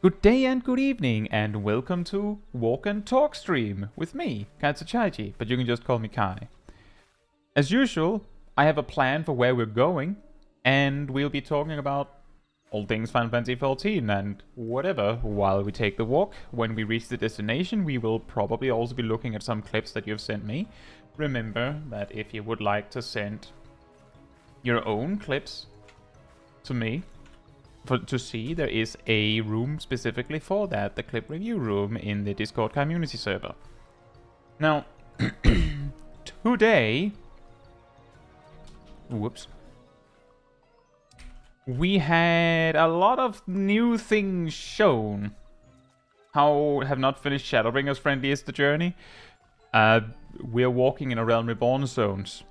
Good day and good evening, and welcome to Walk and Talk stream with me, Caetsu Chaiji, but you can just call me Kai. As usual, I have a plan for where we're going, and we'll be talking about all things Final Fantasy XIV and whatever while we take the walk. When we reach the destination, we will probably also be looking at some clips that you've sent me. Remember that if you would like to send your own clips to me, to see, there is a room specifically for that, the clip review room in the Discord community server. Now, today, we had a lot of new things shown. How have not finished Shadowbringers friendly is the journey. We're walking in a Realm Reborn zones.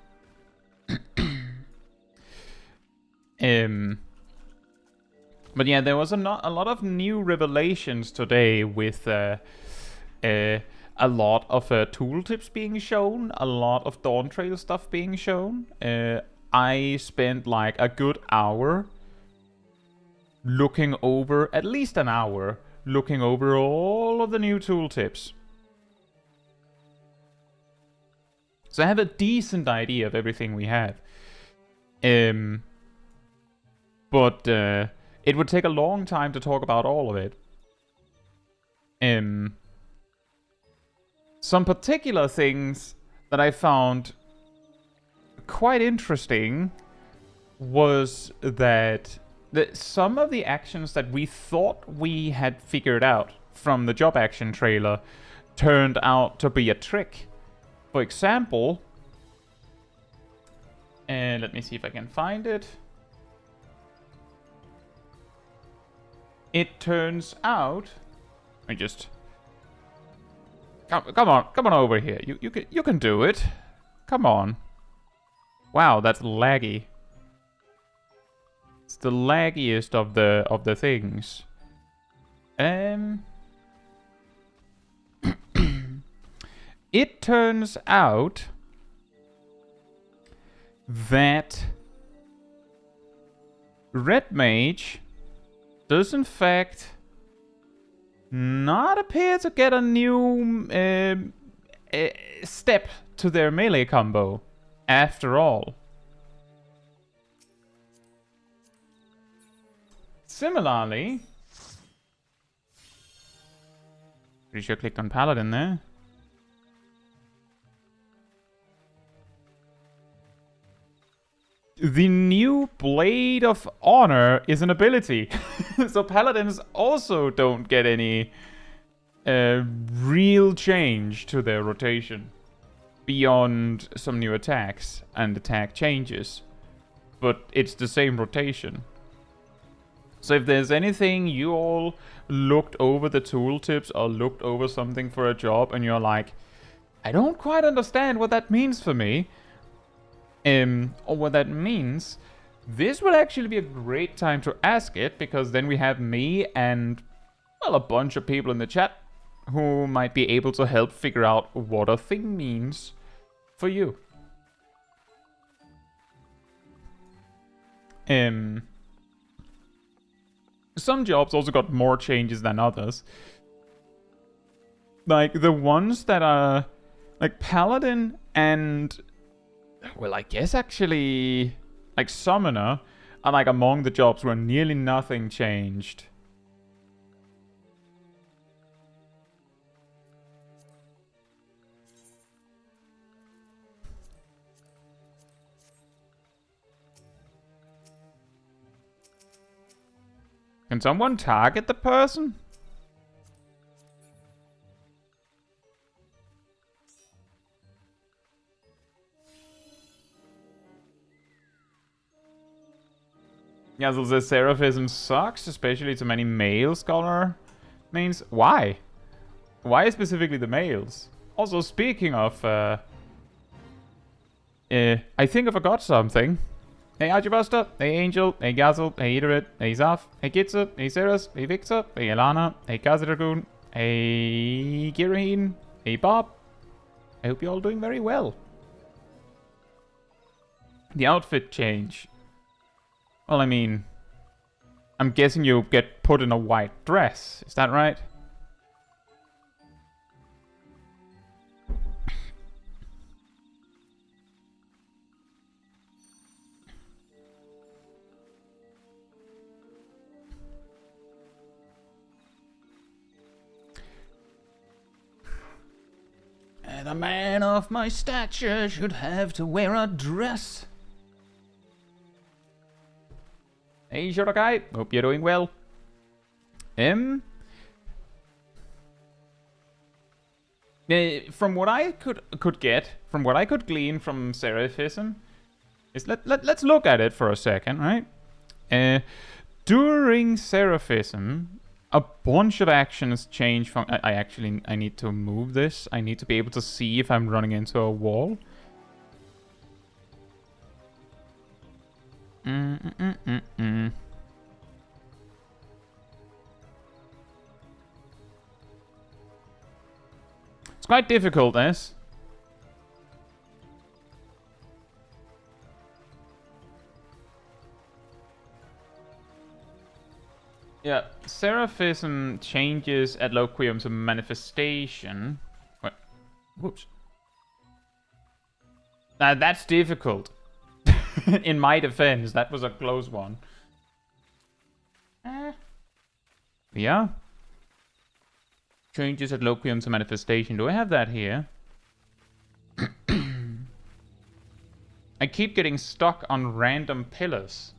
But yeah, there was a lot of new revelations today with a lot of tooltips being shown, a lot of Dawntrail stuff being shown. I spent like a good hour looking over, at least an hour, looking over all of the new tooltips. So I have a decent idea of everything we have. But it would take a long time to talk about all of it. Some particular things that I found quite interesting was that some of the actions that we thought we had figured out from the job action trailer turned out to be a trick. For example, and let me see if I can find it. It turns out, I just come on over here. You can do it. Come on. Wow, that's laggy. It's the laggiest of the things. It turns out that Red Mage does in fact not appear to get a new step to their melee combo after all. Similarly, pretty sure I clicked on Paladin there. The new Blade of Honor is an ability. So Paladins also don't get any real change to their rotation beyond some new attacks and attack changes. But it's the same rotation. So if there's anything you all looked over the tooltips or looked over something for a job and you're like, I don't quite understand what that means for me, or what that means, this would actually be a great time to ask it, because then we have me and, well, a bunch of people in the chat who might be able to help figure out what a thing means for you. Some jobs also got more changes than others. Like, the ones that are, like, Paladin and, well, I guess actually, like, Summoner are like among the jobs where nearly nothing changed. Can someone target the person? Yeah, so the Seraphism sucks, especially to many male scholar mains. Why? Why specifically the males? Also, speaking of, I think I forgot something. Hey Archibuster, hey Angel, hey Gazel, hey Iterit, hey Zaf, hey Kitsu, hey Ceres, hey Victor, hey Elana, hey Dragoon, hey Giraheen, hey Bob. I hope you're all doing very well. The outfit change. Well, I mean, I'm guessing you get put in a white dress. Is that right? And a man of my stature should have to wear a dress. Hey, Shadow Guy. Hope you're doing well. From what I could get, from what I could glean from Seraphism, is let's look at it for a second, right? During Seraphism, a bunch of actions change from... I need to move this. I need to be able to see if I'm running into a wall. It's quite difficult, this. Yeah, Seraphism changes Adloquium to manifestation. What? Whoops. That's difficult. In my defense, that was a close one. Yeah. Changes Adloquium to manifestation. Do I have that here? I keep getting stuck on random pillars.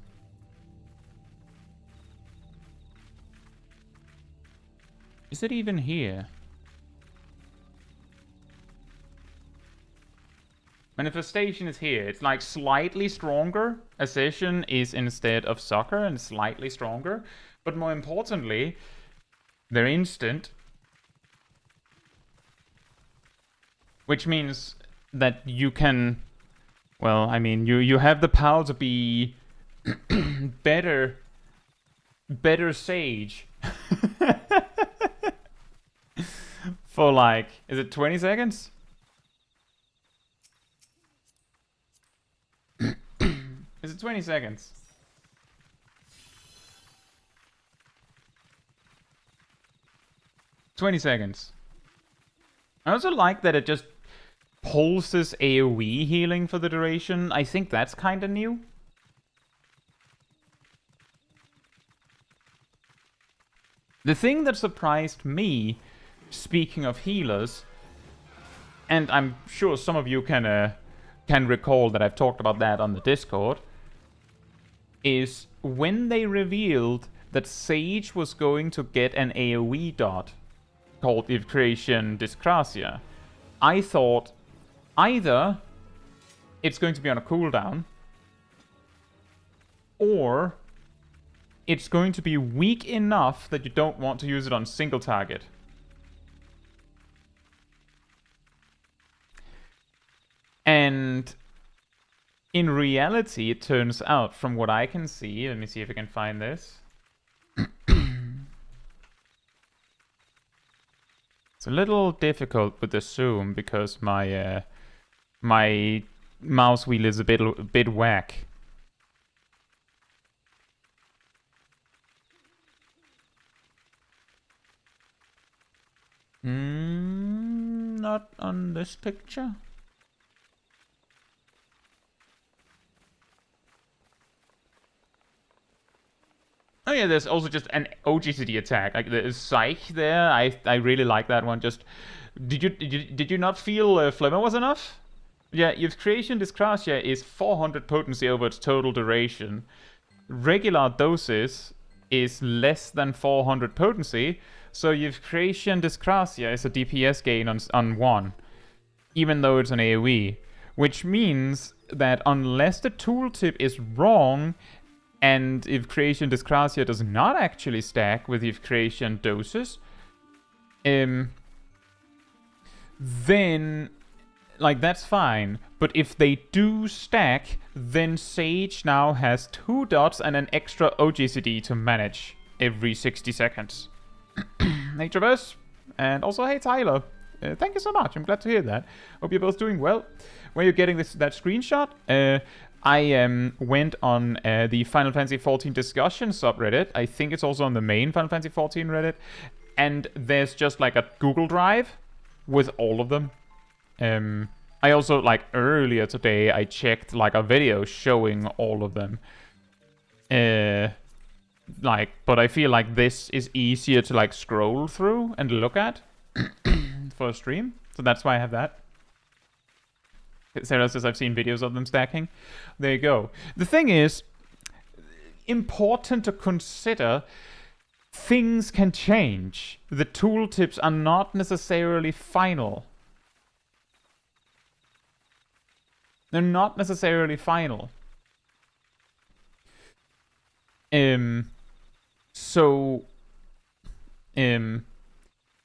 Is it even here? Manifestation is here. It's like slightly stronger. Accession is instead of succor and slightly stronger. But more importantly, they're instant. Which means that you can... Well, I mean, you have the power to be better sage. For like, is it 20 seconds? Is it 20 seconds? I also like that it just pulses AoE healing for the duration. I think that's kind of new. The thing that surprised me, speaking of healers, and I'm sure some of you can recall that I've talked about that on the Discord, is when they revealed that Sage was going to get an AoE dot called Creation Dyscrasia, I thought either it's going to be on a cooldown, or it's going to be weak enough that you don't want to use it on single target. And in reality, it turns out, from what I can see, let me see if I can find this. It's a little difficult with the zoom because my my mouse wheel is a bit whack. Not on this picture. Oh yeah, there's also just an OGCD attack. Like there's Psych there. I really like that one. Just did you not feel Flimmer was enough? Yeah, your Creation Dyscrasia is 400 potency over its total duration. Regular doses is less than 400 potency, so your Creation Dyscrasia is a DPS gain on 1, even though it's an AoE. Which means that unless the tooltip is wrong, and if Creation Dyscrasia does not actually stack with if Creation doses, then, like, that's fine. But if they do stack, then Sage now has 2 dots and an extra OGCD to manage every 60 seconds. Hey, Traverse. And also, hey, Tyler. Thank you so much. I'm glad to hear that. Hope you're both doing well. Where are you getting that screenshot? I went on the Final Fantasy XIV discussion subreddit. I think it's also on the main Final Fantasy XIV Reddit. And there's just like a Google Drive with all of them. I also, like, earlier today, I checked like a video showing all of them. But I feel like this is easier to like scroll through and look at for a stream. So that's why I have that. Sarah says I've seen videos of them stacking. There you go. The thing is, important to consider, things can change. The tooltips are not necessarily final. They're not necessarily final.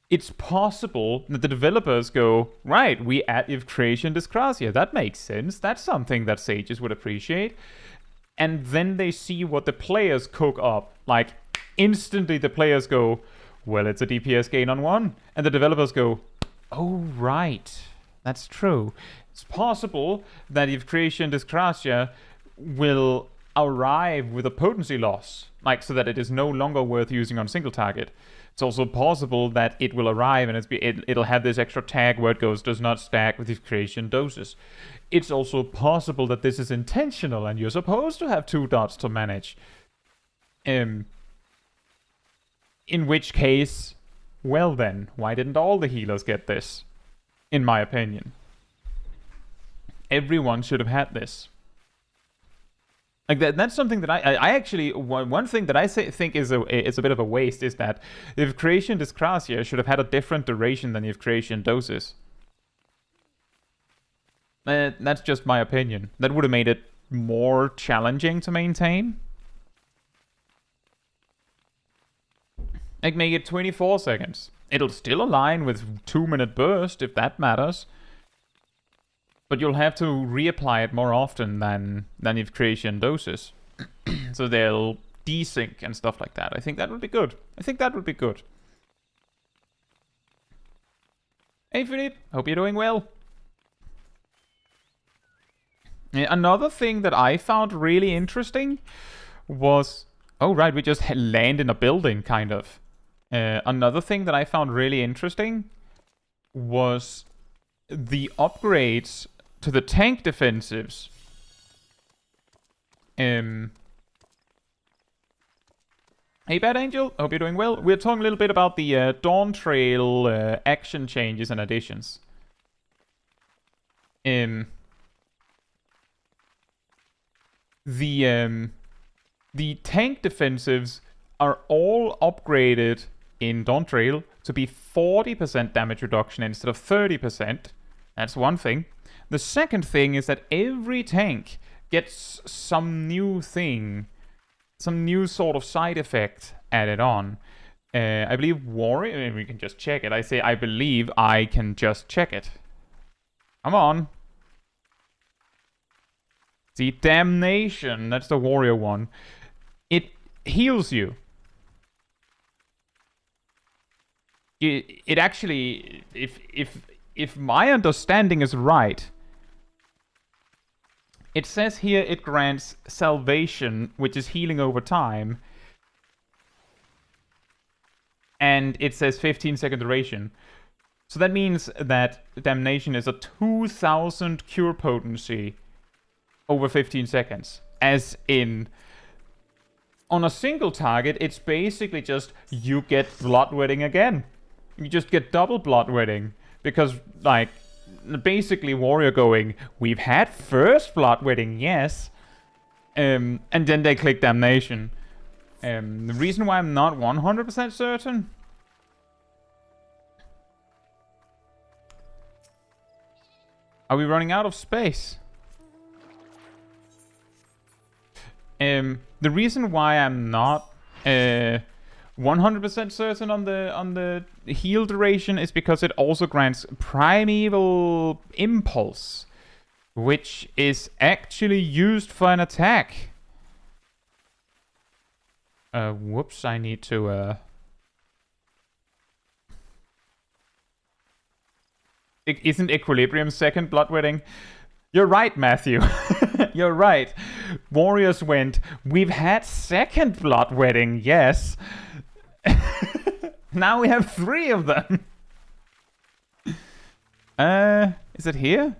It's possible that the developers go, right, we add if creation dyscrasia. That makes sense. That's something that sages would appreciate. And then they see what the players cook up. Like, instantly the players go, well, it's a DPS gain on 1. And the developers go, oh, right. That's true. It's possible that if creation dyscrasia will arrive with a potency loss, like so that it is no longer worth using on single target. It's also possible that it will arrive and it'll have this extra tag where it goes, does not stack with if creation doses. It's also possible that this is intentional and you're supposed to have 2 dots to manage. In which case, well then, why didn't all the healers get this? In my opinion. Everyone should have had this. Like that's something that I actually, one thing that I think is a bit of a waste is that if creation dyscrasia should have had a different duration than if creation doses. That's just my opinion. That would have made it more challenging to maintain. Like make it 24 seconds. It'll still align with 2-minute burst if that matters. But you'll have to reapply it more often than if creation doses. So they'll desync and stuff like that. I think that would be good. Hey Philippe, hope you're doing well. Another thing that I found really interesting was... Oh right, we just land in a building, kind of. Another thing that I found really interesting was the upgrades to the tank defensives. Hey Bad Angel, hope you're doing well. We're talking a little bit about the Dawntrail action changes and additions. The tank defensives are all upgraded in Dawntrail to be 40% damage reduction instead of 30%. That's one thing. The second thing is that every tank gets some new thing, some new sort of side effect added on. I believe Warrior, we can just check it. I say I believe I can just check it. Come on. See, Damnation, that's the Warrior one. It heals you. It actually, if my understanding is right, it says here it grants salvation, which is healing over time. And it says 15-second duration. So that means that Damnation is a 2000 cure potency over 15 seconds. As in, on a single target, it's basically just you get bloodwetting again. You just get double bloodwetting. Because, like, basically Warrior going, we've had first bloodwetting, yes. And then they click Damnation. The reason why I'm not 100% certain... Are we running out of space? The reason why I'm not 100% certain on the heal duration is because it also grants Primeval Impulse, which is actually used for an attack. Whoops, I need to... Isn't Equilibrium second bloodwetting? You're right, Matthew. You're right. Warriors went, we've had second bloodwedding, yes. Now we have 3 of them. Is it here?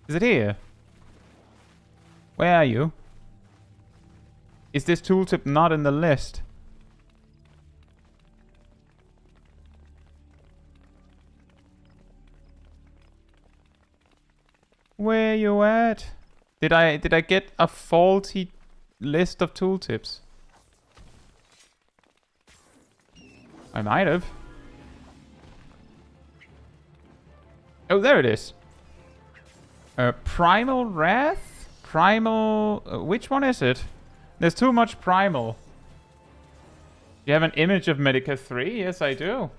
Is it here? Where are you? Is this tooltip not in the list? Where you at? Did I get a faulty list of tooltips? I might have. Oh, there it is. Primal Wrath? Primal... which one is it? There's too much Primal. You have an image of Medica 3? Yes, I do.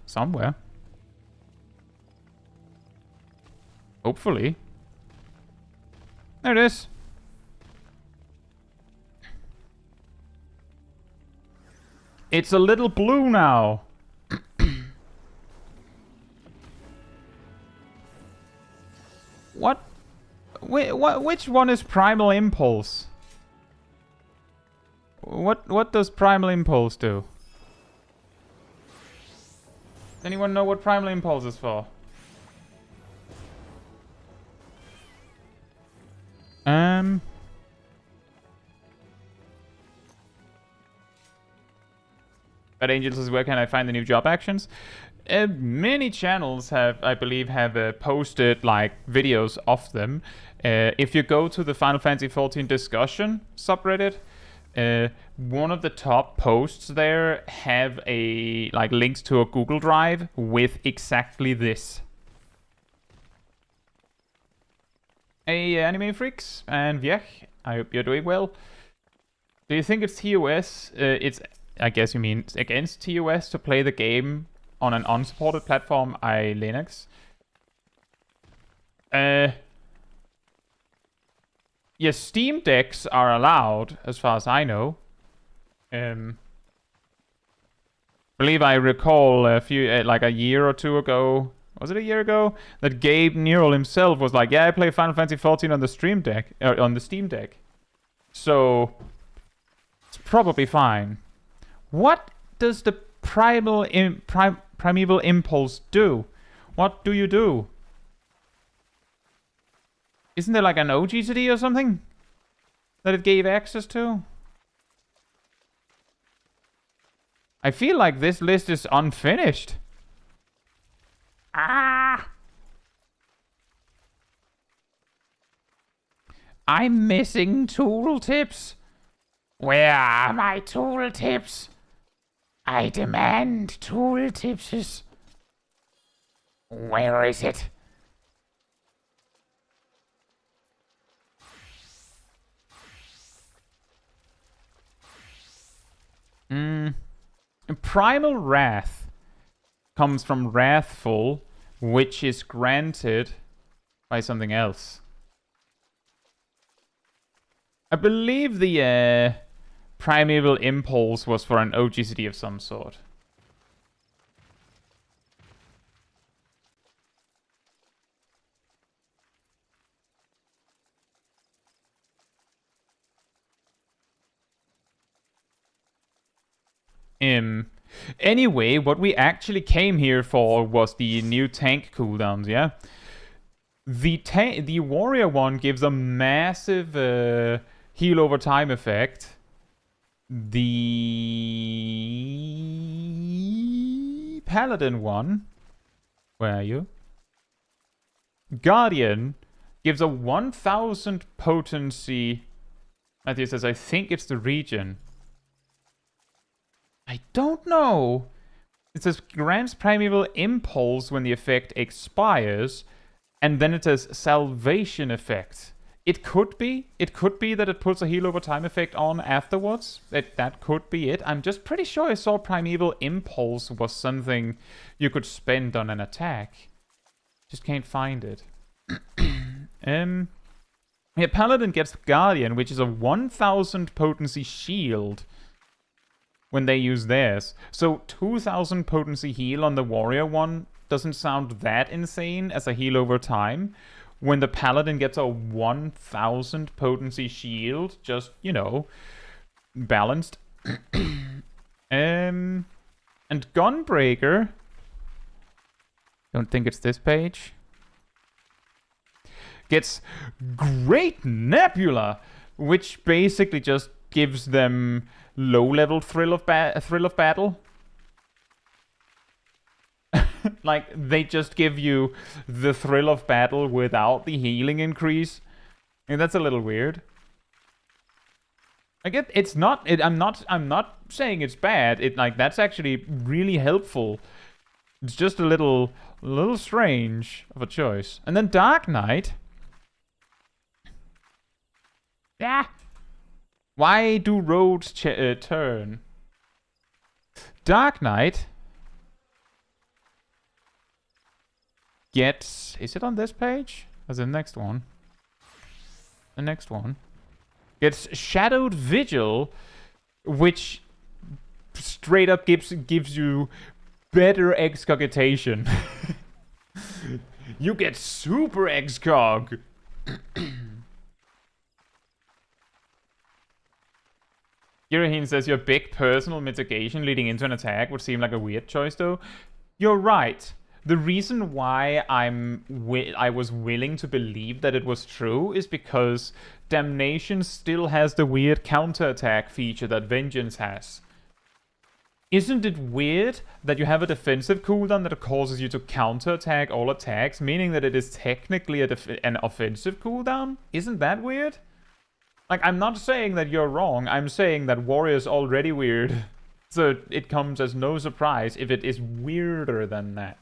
Somewhere. Hopefully. There it is. It's a little blue now. What? Which one is Primal Impulse? What does Primal Impulse do? Does anyone know what Primal Impulse is for? But Angel says, where can I find the new job actions? Many channels have, I believe, posted like videos of them. If you go to the Final Fantasy XIV discussion subreddit, one of the top posts there have links to a Google Drive with exactly this. Hey, anime freaks and Viech, I hope you're doing well. Do you think it's TOS? I guess you mean it's against TOS to play the game on an unsupported platform, i.e. Linux. Yes, Steam Decks are allowed, as far as I know. Believe I recall a few, like a year or two ago, was it a year ago? That Gabe Newell himself was like, yeah, I play Final Fantasy XIV on the Steam Deck. So, it's probably fine. What does the primeval impulse do? What do you do? Isn't there like an OGCD or something that it gave access to? I feel like this list is unfinished. Ah! I'm missing tooltips. Where are my tooltips? I demand tooltips. Where is it? Primal Wrath comes from Wrathful, which is granted by something else. I believe the Primeval Impulse was for an OGCD of some sort. Anyway, what we actually came here for was the new tank cooldowns, yeah? The warrior one gives a massive heal over time effect. The Paladin one, where are you? Guardian gives a 1000 potency. Matthew says, I think it's the region. I don't know. It says grants primeval impulse when the effect expires, and then it says salvation effect. It could be that it puts a heal over time effect on afterwards. That could be it. I'm just pretty sure I saw primeval impulse was something you could spend on an attack. Just can't find it. Yeah, Paladin gets Guardian, which is a 1000 potency shield when they use theirs. So 2000 potency heal on the warrior one doesn't sound that insane as a heal over time. when the Paladin gets a 1000 potency shield, just, you know, balanced. And Gunbreaker, don't think it's this page, gets Great Nebula, which basically just gives them low-level thrill of battle. Like, they just give you the thrill of battle without the healing increase. And that's a little weird. I get it's not. I'm not saying it's bad. Like, that's actually really helpful. It's just a little strange of a choice. And then Dark Knight. Yeah. Why do roads turn? Dark Knight gets... Is it on this page? Or the next one? The next one. Gets Shadowed Vigil, which straight up gives you better excogitation. You get super excog. Giraheen says your big personal mitigation leading into an attack would seem like a weird choice, though. You're right. The reason why I was willing to believe that it was true is because Damnation still has the weird counterattack feature that Vengeance has. Isn't it weird that you have a defensive cooldown that causes you to counterattack all attacks, meaning that it is technically an offensive cooldown? Isn't that weird? Like, I'm not saying that you're wrong, I'm saying that Warrior's already weird. So it comes as no surprise if it is weirder than that.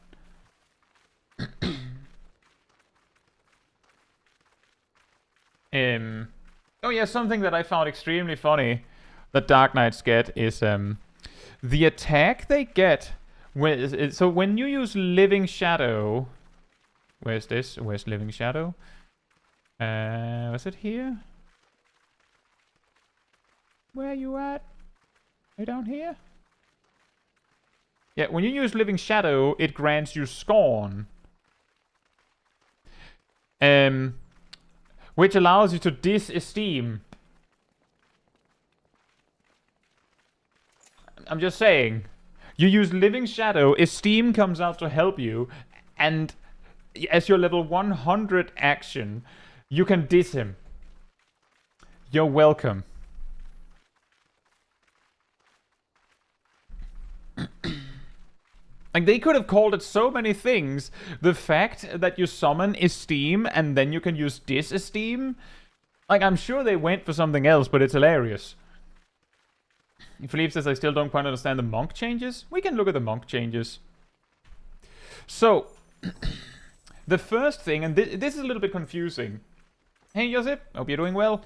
Oh yeah, something that I found extremely funny that Dark Knights get is the attack they get so when you use Living Shadow. Where's this? Where's Living Shadow? Was it here? Where you at? Are you down here? Yeah, when you use Living Shadow, it grants you Scorn. Which allows you to disesteem. I'm just saying. You use Living Shadow, Esteem comes out to help you, and as your level 100 action, you can diss him. You're welcome. Like, they could have called it so many things. The fact that you summon Esteem and then you can use Disesteem. Like, I'm sure they went for something else, but it's hilarious. Philippe says, I still don't quite understand the monk changes. We can look at the monk changes. So, the first thing, and this is a little bit confusing. Hey, Josip, hope you're doing well.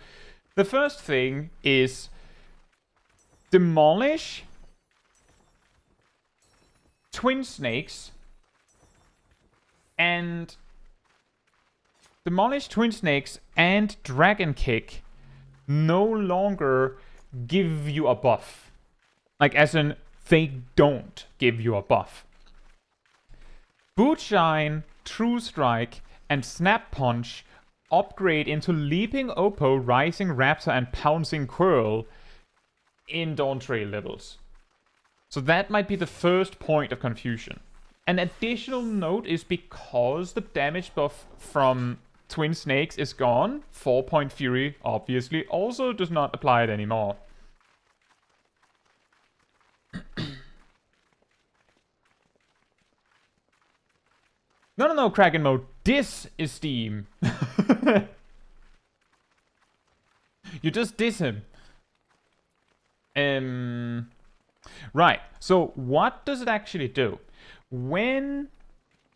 The first thing is Demolish Twin Snakes and Demolish Twin Snakes and Dragon Kick no longer give you a buff. Like, as in, they don't give you a buff. Bootshine, True Strike, and Snap Punch upgrade into Leaping Oppo, Rising Raptor, and Pouncing Quirl in Dawntrail levels. So that might be the first point of confusion. An additional note is because the damage buff from Twin Snakes is gone, 4-point Fury, obviously, also does not apply it anymore. No, Kraken mode. Disesteem. You just diss him. Right, so what does it actually do? When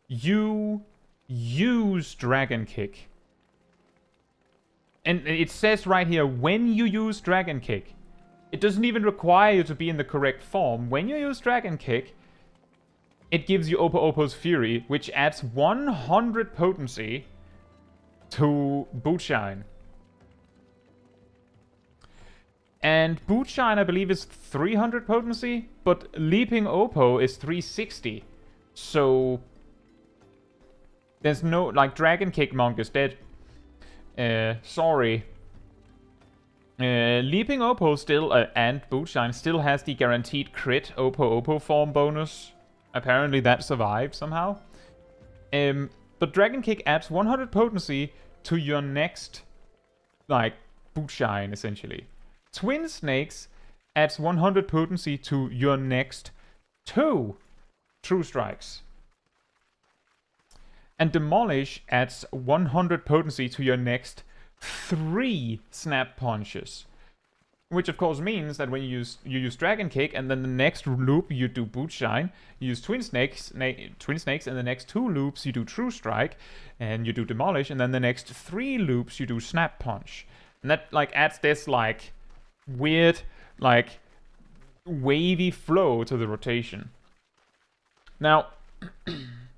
you use Dragon Kick, and it says right here, when you use Dragon Kick, it doesn't even require you to be in the correct form. When you use Dragon Kick, it gives you Oppo Oppo's Fury, which adds 100 potency to Bootshine. And Bootshine, I believe, is 300 potency, but Leaping Oppo is 360. So There's no, like, Dragon Kick Monk is dead. Sorry. Leaping Oppo still, and Bootshine still has the guaranteed crit Oppo form bonus. Apparently that survived somehow. But Dragon Kick adds 100 potency to your next, like, Bootshine, essentially. Twin Snakes adds 100 potency to your next 2 True Strikes. And Demolish adds 100 potency to your next 3 Snap Punches. Which of course means that when you use Dragon Kick, and then the next loop you do Bootshine, you use Twin Snakes, and the next 2 loops you do True Strike, and you do Demolish, and then the next 3 loops you do Snap Punch. And that, like, adds this, like, weird, like, wavy flow to the rotation. Now,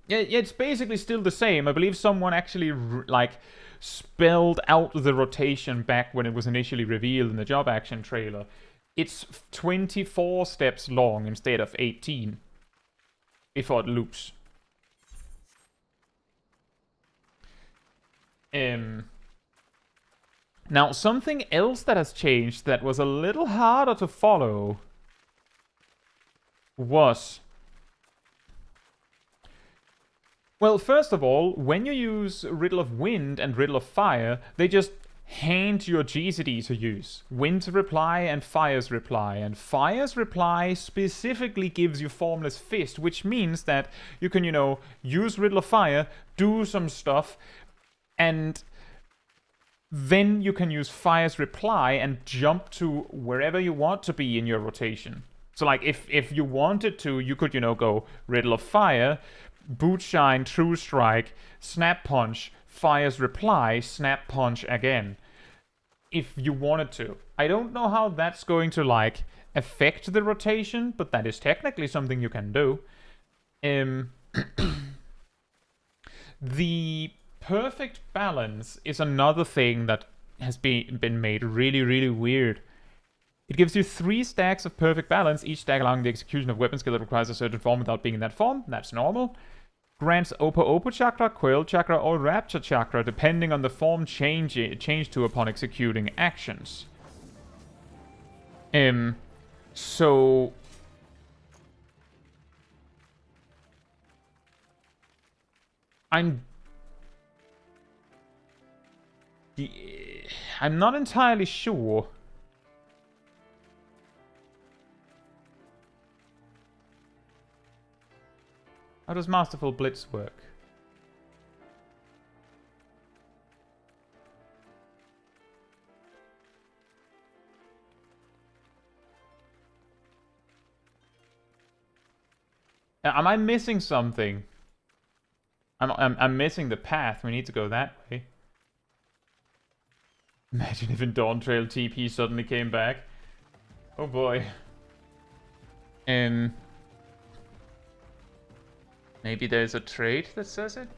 yeah, it's basically still the same. I believe someone actually, like, spelled out the rotation back when it was initially revealed in the job action trailer. It's 24 steps long instead of 18 before it loops. Now, something else that has changed that was a little harder to follow was... Well, first of all, when you use Riddle of Wind and Riddle of Fire, they just hand your GCD to use. Wind's reply and Fire's reply. And Fire's reply specifically gives you Formless Fist, which means that you can, you know, use Riddle of Fire, do some stuff, and then you can use Fire's reply and jump to wherever you want to be in your rotation. So, like, if you wanted to, you could, you know, go Riddle of Fire, Bootshine, True Strike, Snap Punch, Fire's reply, Snap Punch again. If you wanted to. I don't know how that's going to, like, affect the rotation, but that is technically something you can do. The perfect balance is another thing that has been made really, really weird. It gives you 3 stacks of perfect balance, each stack allowing the execution of weapon skill that requires a certain form without being in that form. That's normal. Grants Oppo Chakra, Coil Chakra, or Rapture Chakra, depending on the form change to upon executing actions. So... I'm not entirely sure. How does Masterful Blitz work? Am I missing something? I'm missing the path. We need to go that way. Imagine if in Dawntrail TP suddenly came back. Oh boy. Maybe there's a trait that says it?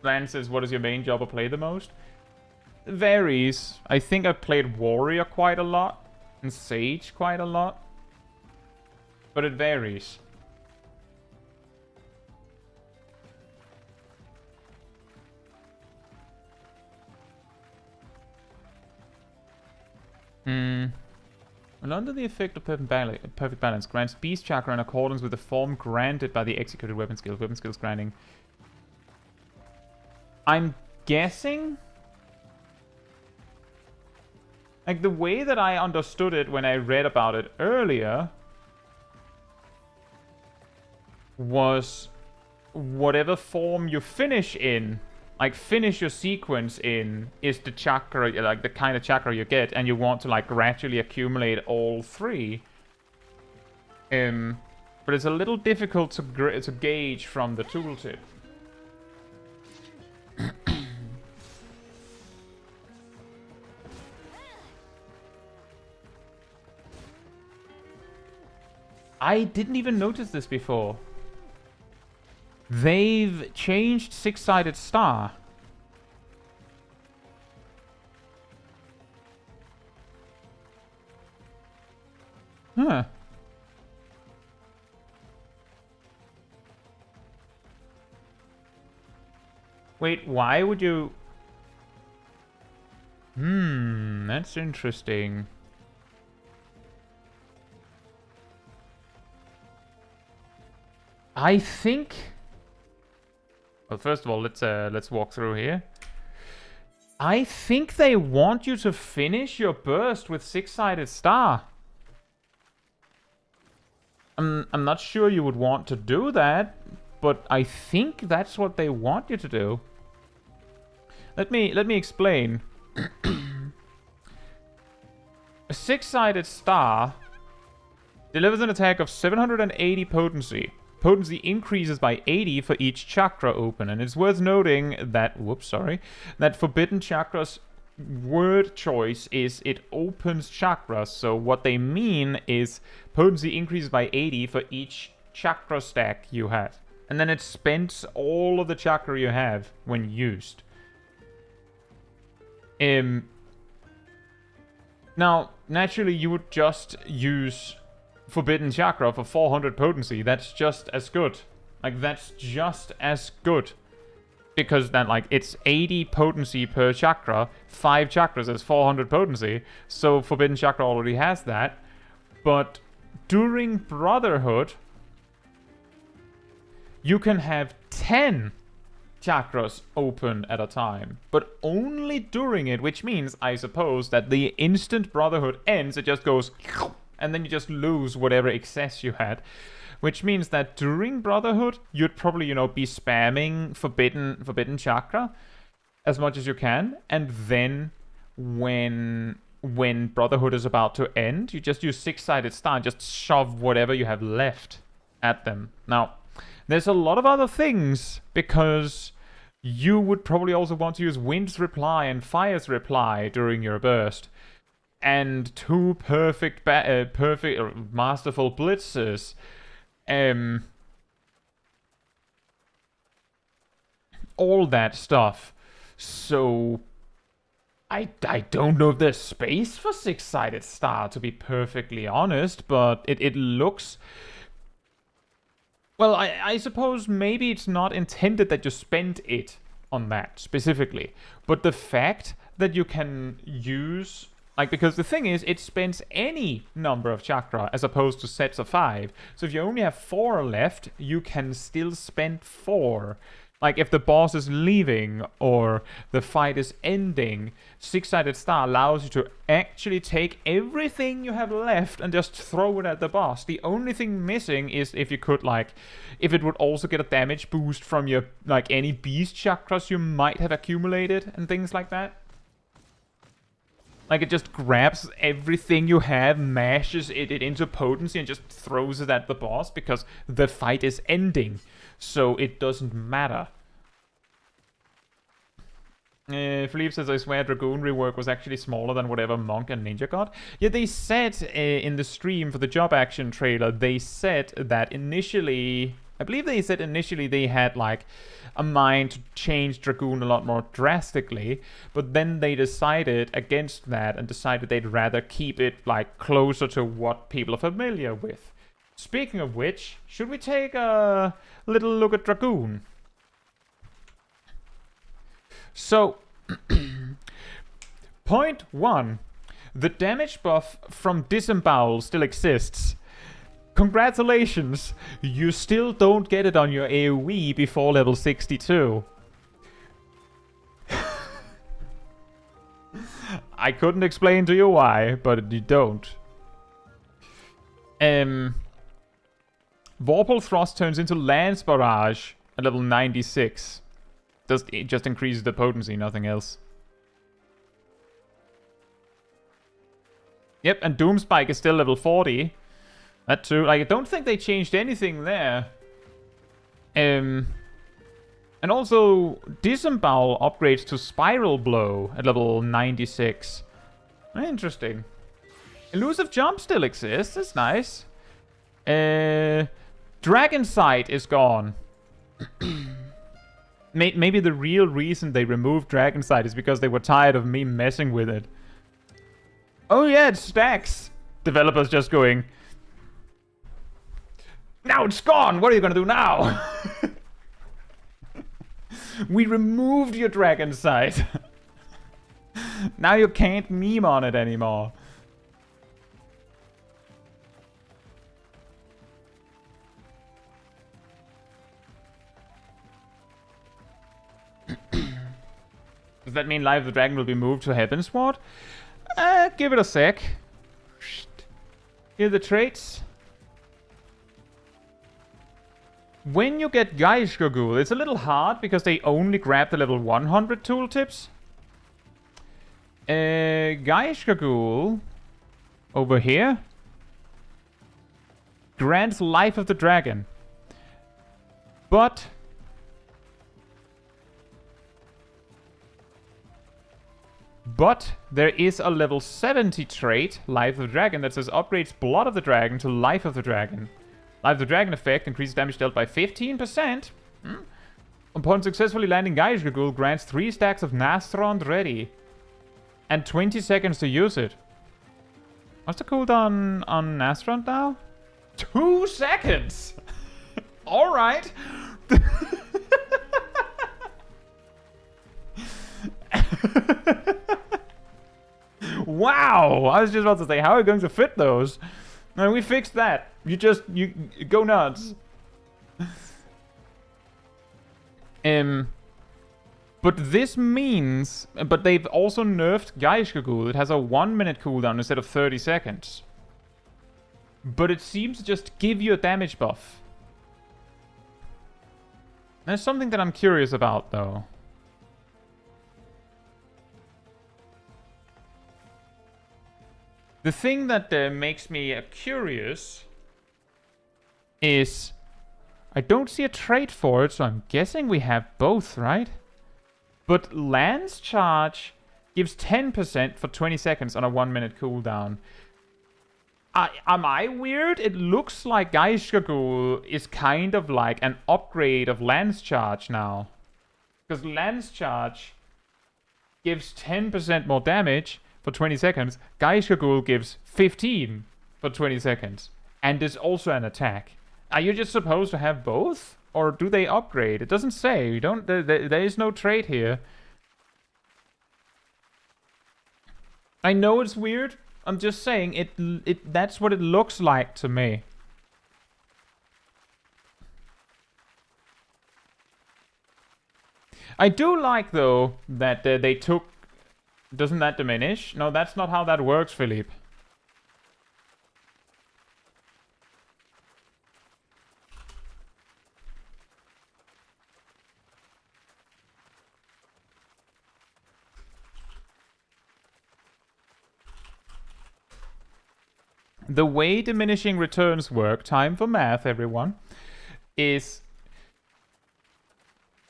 Lan says, what is your main job or play the most? It varies. I think I've played Warrior quite a lot. And Sage quite a lot. But it varies. When under the effect of perfect balance, grants Beast Chakra in accordance with the form granted by the executed weapon skill. Weapon skills granting. I'm guessing... Like, the way that I understood it when I read about it earlier was whatever form you finish in, like, finish your sequence in, is the chakra, like, the kind of chakra you get, and you want to, like, gradually accumulate all 3. But it's a little difficult to gauge from the tooltip. I didn't even notice this before. They've changed Six-Sided Star. Huh. Wait, why would you... That's interesting. I think... Well, first of all, let's walk through here. I think they want you to finish your burst with six-sided star. I'm not sure you would want to do that, but I think that's what they want you to do. Let me explain. A six-sided star delivers an attack of 780 potency. Potency increases by 80 for each chakra open, and it's worth noting that, that Forbidden Chakra's word choice is it opens chakras. So what they mean is potency increases by 80 for each chakra stack you have. And then it spends all of the chakra you have when used. Now, naturally, you would just use Forbidden Chakra for 400 potency. That's just as good. Like, that's just as good. Because then, like, it's 80 potency per chakra. 5 chakras is 400 potency. So Forbidden Chakra already has that. But during Brotherhood, you can have 10 chakras open at a time, but only during it, which means, I suppose, that the instant Brotherhood ends, it just goes, and then you just lose whatever excess you had, which means that during Brotherhood, you'd probably, you know, be spamming Forbidden Chakra as much as you can, and then when Brotherhood is about to end, you just use six-sided star and just shove whatever you have left at them. Now, there's a lot of other things, because you would probably also want to use Wind's Reply and Fire's Reply during your burst. And 2 perfect masterful blitzes. All that stuff. So I don't know if there's space for six-sided star, to be perfectly honest, but it looks... Well, I suppose maybe it's not intended that you spend it on that specifically, but the fact that you can use... Like, because the thing is, it spends any number of chakra as opposed to sets of 5. So if you only have 4 left, you can still spend 4. Like, if the boss is leaving or the fight is ending, six-sided star allows you to actually take everything you have left and just throw it at the boss. The only thing missing is if you could, like, if it would also get a damage boost from your, like, any beast chakras you might have accumulated and things like that. Like, it just grabs everything you have, mashes it into potency, and just throws it at the boss because the fight is ending. So it doesn't matter. Philippe says, I swear Dragoon rework was actually smaller than whatever Monk and Ninja got. Yeah, they said in the stream for the job action trailer, they said that initially... I believe they said initially they had, like, a mind to change Dragoon a lot more drastically, but then they decided against that and decided they'd rather keep it, like, closer to what people are familiar with. Speaking of which, should we take a little look at Dragoon? So, point 1. The damage buff from Disembowel still exists. Congratulations, you still don't get it on your AoE before level 62. I couldn't explain to you why, but you don't. Vorpal Thrust turns into Lance Barrage at level 96. It just increases the potency, nothing else. Yep, and Doomspike is still level 40. That too. Like, I don't think they changed anything there. And also, Disembowel upgrades to Spiral Blow at level 96. Interesting. Elusive Jump still exists. That's nice. Dragon Sight is gone. Maybe the real reason they removed Dragon Sight is because they were tired of me messing with it. Oh yeah, it stacks. Developers just going... Now it's gone! What are you gonna do now? We removed your dragon sight. Now you can't meme on it anymore. Does that mean Life of the Dragon will be moved to Heavensward? Give it a sec. Here are the traits. When you get Dragoon, it's a little hard because they only grab the level 100 tooltips. Dragoon over here grants Life of the Dragon. But there is a level 70 trait, Life of the Dragon, that says upgrades Blood of the Dragon to Life of the Dragon. Life of the Dragon effect increases damage dealt by 15%. Upon successfully landing Dragoon, grants 3 stacks of Nastrond ready. And 20 seconds to use it. What's the cooldown on Nastrond now? 2 seconds! Alright. Wow! I was just about to say, how are we going to fit those? No, we fixed that. You go nuts. But this means... But they've also nerfed Dragoon. It has a 1-minute cooldown instead of 30 seconds. But it seems to just give you a damage buff. There's something that I'm curious about, though. The thing that makes me curious is... I don't see a trait for it, so I'm guessing we have both, right? But Lance Charge gives 10% for 20 seconds on a 1-minute cooldown. Am I weird? It looks like Dragoon is kind of like an upgrade of Lance Charge now. Because Lance Charge gives 10% more damage for 20 seconds. Dragoon gives 15 for 20 seconds. And is also an attack. Are you just supposed to have both? Or do they upgrade? It doesn't say. You don't. There is no trait here. I know it's weird. I'm just saying it. That's what it looks like to me. I do like though that they took. Doesn't that diminish? No, that's not how that works, Philippe. The way diminishing returns work, time for math, everyone, is...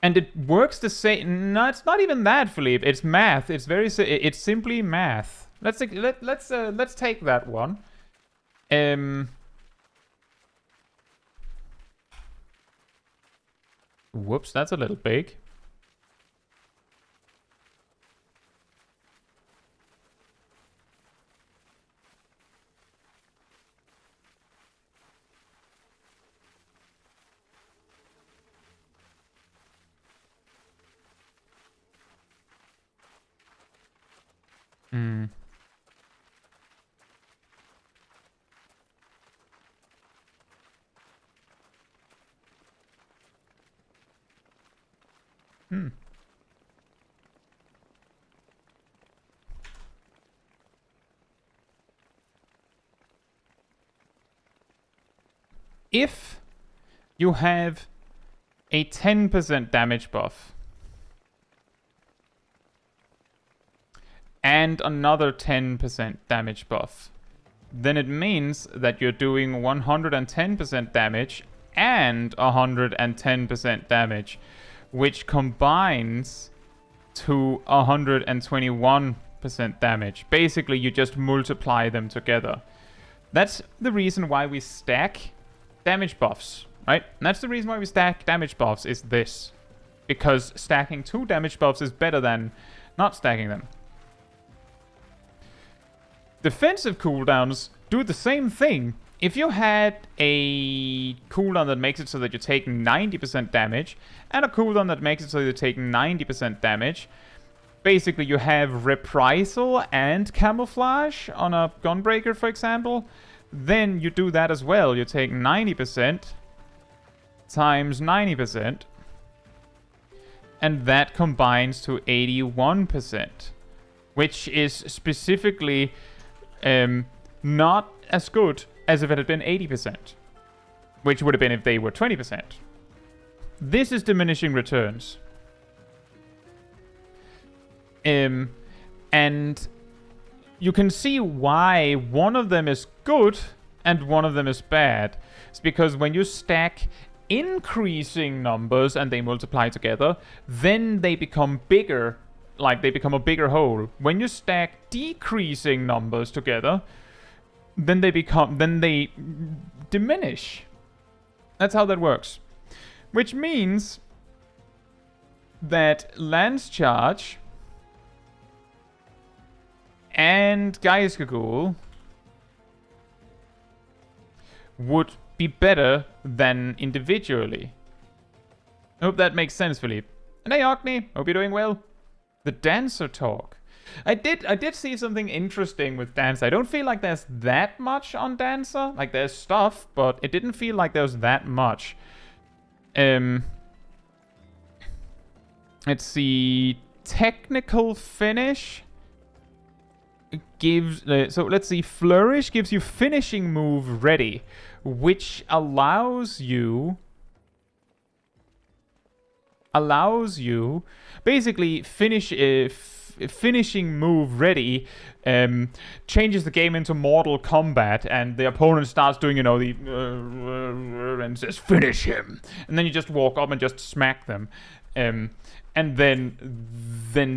And it works the same... No, it's not even that, Philippe. It's math. It's very... It's simply math. Let's take that one. Whoops, that's a little big. If you have a 10% damage buff and another 10% damage buff, then it means that you're doing 110% damage and 110% damage, which combines to 121% damage. Basically, you just multiply them together. That's the reason why we stack damage buffs, right? And that's the reason why we stack damage buffs, is this. Because stacking 2 damage buffs is better than not stacking them. Defensive cooldowns do the same thing, if you had a cooldown that makes it so that you're taking 90% damage, and a cooldown that makes it so you're taking 90% damage, basically you have reprisal and camouflage on a Gunbreaker, for example, then you do that as well. You take 90% times 90%, and that combines to 81%, which is specifically not as good as if it had been 80%, which would have been if they were 20%. This is diminishing returns. And you can see why one of them is good and one of them is bad. It's because when you stack increasing numbers and they multiply together, then they become bigger, like they become a bigger whole. When you stack decreasing numbers together, then they diminish. That's how that works. Which means that Lance Charge and Geistgegul would be better than individually. I hope that makes sense, Philippe. And hey, Ogni, hope you're doing well. The Dancer talk. I did see something interesting with Dancer. I don't feel like there's that much on Dancer. Like, there's stuff, but it didn't feel like there was that much. Let's see. Technical Finish gives... so let's see. Flourish gives you finishing move ready, which allows you basically finishing move ready changes the game into Mortal Kombat, and the opponent starts doing, you know, the and says finish him, and then you just walk up and just smack them, and then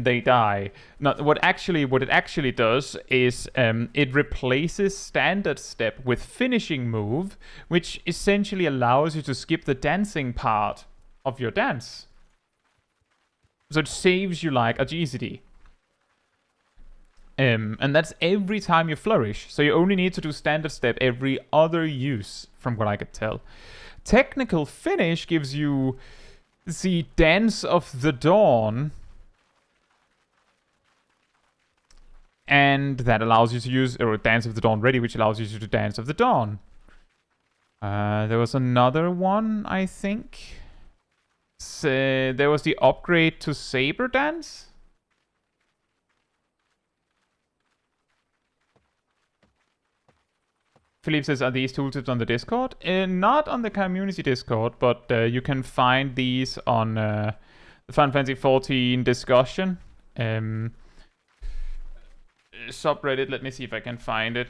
they die. Now, what it actually does is it replaces standard step with finishing move, which essentially allows you to skip the dancing part of your dance. So it saves you like agility. And that's every time you flourish. So you only need to do standard step every other use, from what I could tell. Technical Finish gives you the Dance of the Dawn. And that allows you to use, or Dance of the Dawn Ready, which allows you to do Dance of the Dawn. There was another one, I think. There was the upgrade to Saber Dance. Philippe says, are these tooltips on the Discord? Not on the community Discord, but you can find these on the Final Fantasy XIV discussion. Subreddit, let me see if I can find it.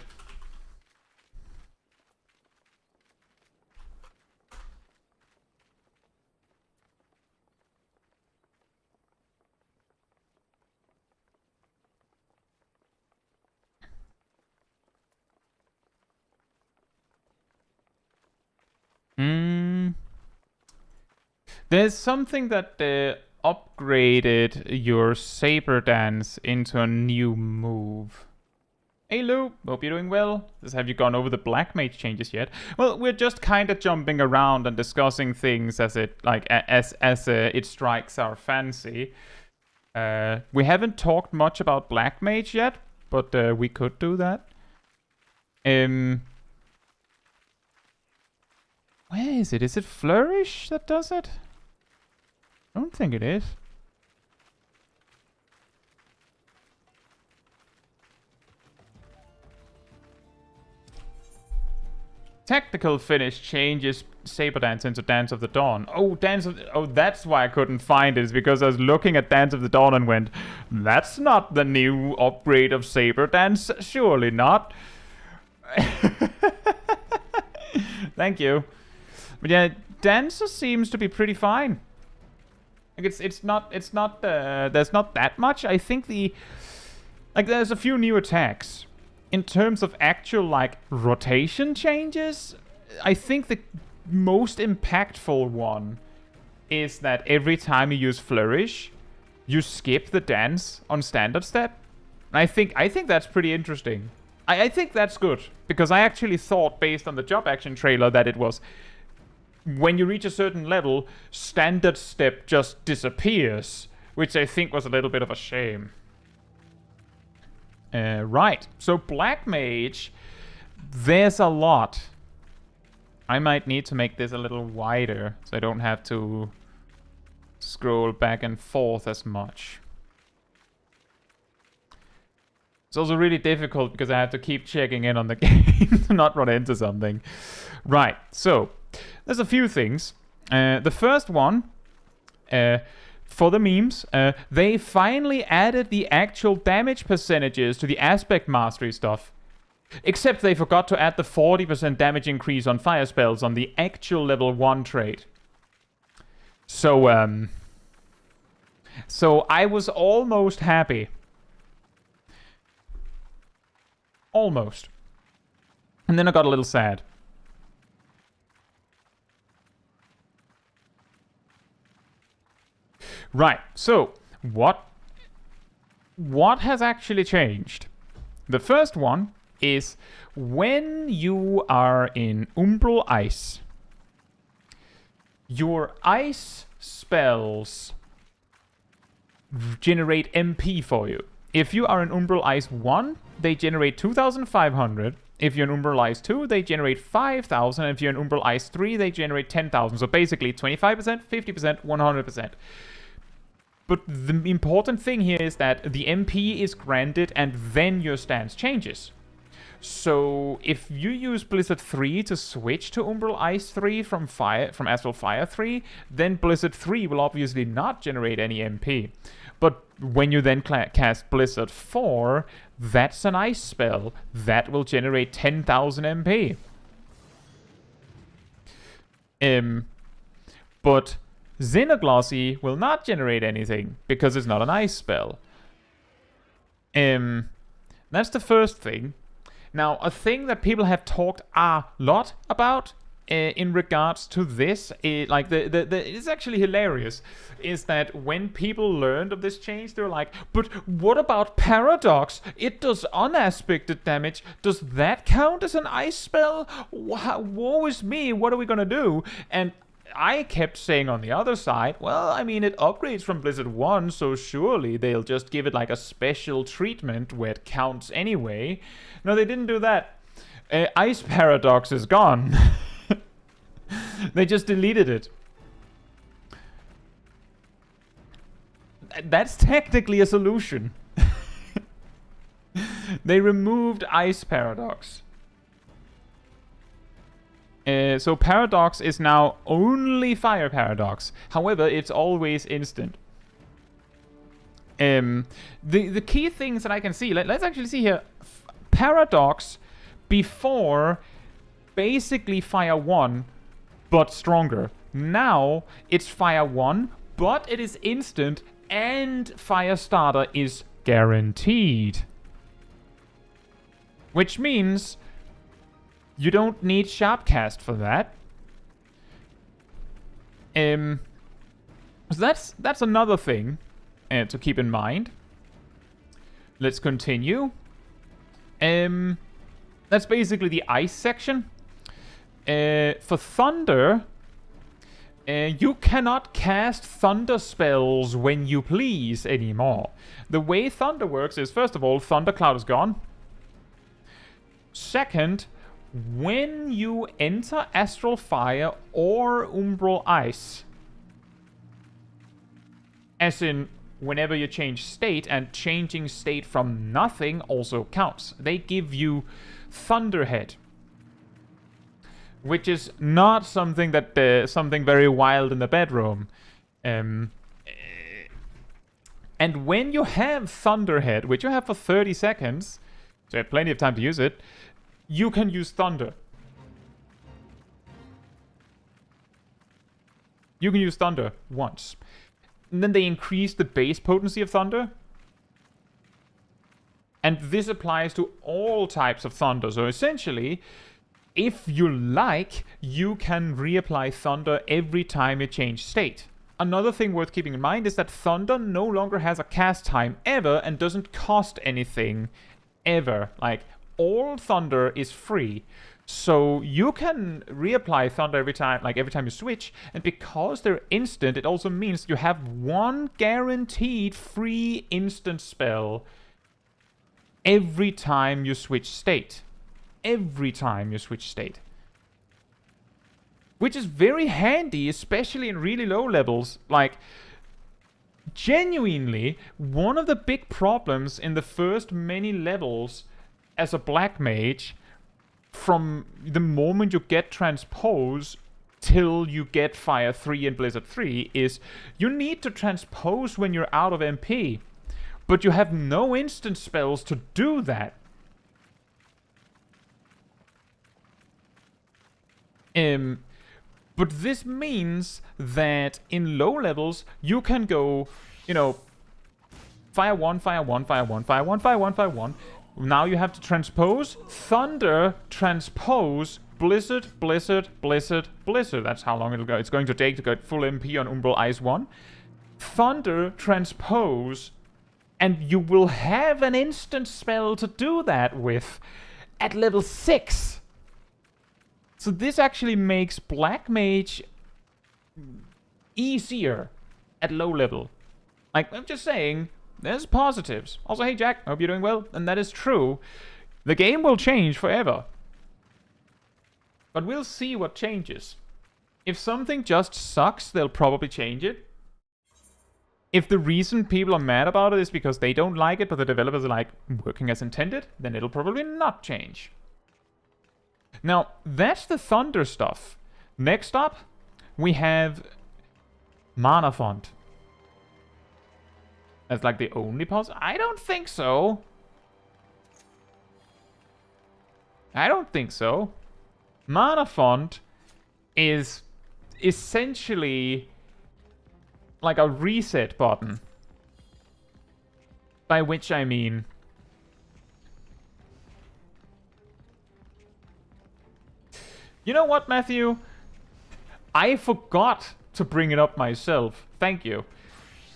There's something that upgraded your Saber Dance into a new move. Hey Lou, hope you're doing well. Have you gone over the Black Mage changes yet? Well, we're just kind of jumping around and discussing things as it it strikes our fancy. We haven't talked much about Black Mage yet, but we could do that. Where is it? Is it Flourish that does it? I don't think it is. Technical Finish changes Saber Dance into Dance of the Dawn. Oh, that's why I couldn't find it. It's because I was looking at Dance of the Dawn and went, that's not the new upgrade of Saber Dance. Surely not. Thank you. But yeah, Dancer seems to be pretty fine. Like it's not there's not that much. I think there's a few new attacks. In terms of actual like rotation changes, I think the most impactful one is that every time you use Flourish, you skip the dance on standard step. And I think that's pretty interesting. I think that's good, because I actually thought, based on the job action trailer, that it was when you reach a certain level, standard step just disappears, which I think was a little bit of a shame. Right, so Black Mage, there's a lot. I might need to make this a little wider, so I don't have to scroll back and forth as much. It's also really difficult because I have to keep checking in on the game to not run into something. Right, so there's a few things. The first one, for the memes, they finally added the actual damage percentages to the aspect mastery stuff. Except they forgot to add the 40% damage increase on fire spells on the actual level 1 trait. So I was almost happy. Almost. And then I got a little sad. Right, so what has actually changed? The first one is when you are in Umbral Ice, your ice spells generate MP for you. If you are in Umbral Ice 1, they generate 2,500. If you're in Umbral Ice 2, they generate 5,000. And if you're in Umbral Ice 3, they generate 10,000. So basically 25%, 50%, 100%. But the important thing here is that the MP is granted and then your stance changes. So if you use Blizzard 3 to switch to Umbral Ice 3 from Astral Fire 3, then Blizzard 3 will obviously not generate any MP. But when you then cast Blizzard 4, that's an ice spell. That will generate 10,000 MP. But Xenoglossy will not generate anything, because it's not an ice spell. That's the first thing. Now, a thing that people have talked a lot about in regards to this, it's actually hilarious, is that when people learned of this change, they were like, but what about Paradox? It does unaspected damage. Does that count as an ice spell? Woe is me, what are we gonna do? And I kept saying on the other side, well, I mean, it upgrades from Blizzard 1, so surely they'll just give it like a special treatment where it counts anyway. No, they didn't do that. Ice Paradox is gone. They just deleted it. That's technically a solution. They removed Ice Paradox. So Paradox is now only Fire Paradox. However, it's always instant. The key things that I can see, let's actually see here. Paradox before basically Fire 1, but stronger. Now it's Fire 1, but it is instant, and Fire Starter is guaranteed. Which means you don't need Sharpcast for that. So that's another thing to keep in mind. Let's continue. That's basically the ice section. For Thunder, you cannot cast Thunder spells when you please anymore. The way Thunder works is, first of all, Thundercloud is gone. Second, when you enter Astral Fire or Umbral Ice, as in whenever you change state, and changing state from nothing also counts, they give you Thunderhead, which is not something that something very wild in the bedroom. And when you have Thunderhead, which you have for 30 seconds, so you have plenty of time to use it, you can use Thunder. You can use Thunder once. And then they increase the base potency of Thunder. And this applies to all types of Thunder. So essentially, if you like, you can reapply Thunder every time you change state. Another thing worth keeping in mind is that Thunder no longer has a cast time ever and doesn't cost anything ever. Like, all thunder is free. So you can reapply thunder every time you switch, and because they're instant, it also means you have one guaranteed free instant spell every time you switch state. Every time you switch state. Which is very handy, especially in really low levels. Like, genuinely, one of the big problems in the first many levels as a black mage, from the moment you get transpose till you get Fire 3 and Blizzard 3, is you need to transpose when you're out of MP, but you have no instant spells to do that. But this means that in low levels, you can go, you know, Fire 1, Fire 1, Fire 1, Fire 1, Fire 1, Fire 1. Now you have to transpose, thunder, transpose, blizzard, blizzard, blizzard, blizzard. That's how long it'll go. It's going to take to get full MP on Umbral Ice 1. Thunder, transpose, and you will have an instant spell to do that with at level 6. So this actually makes Black Mage easier at low level. Like, I'm just saying, there's positives. Also, hey Jack, hope you're doing well. And that is true. The game will change forever. But we'll see what changes. If something just sucks, they'll probably change it. If the reason people are mad about it is because they don't like it, but the developers are like, working as intended, then it'll probably not change. Now, that's the Thunder stuff. Next up, we have Mana Font. That's like the only I don't think so. I don't think so. Mana Font is essentially like a reset button. By which I mean, you know what, Matthew? I forgot to bring it up myself. Thank you.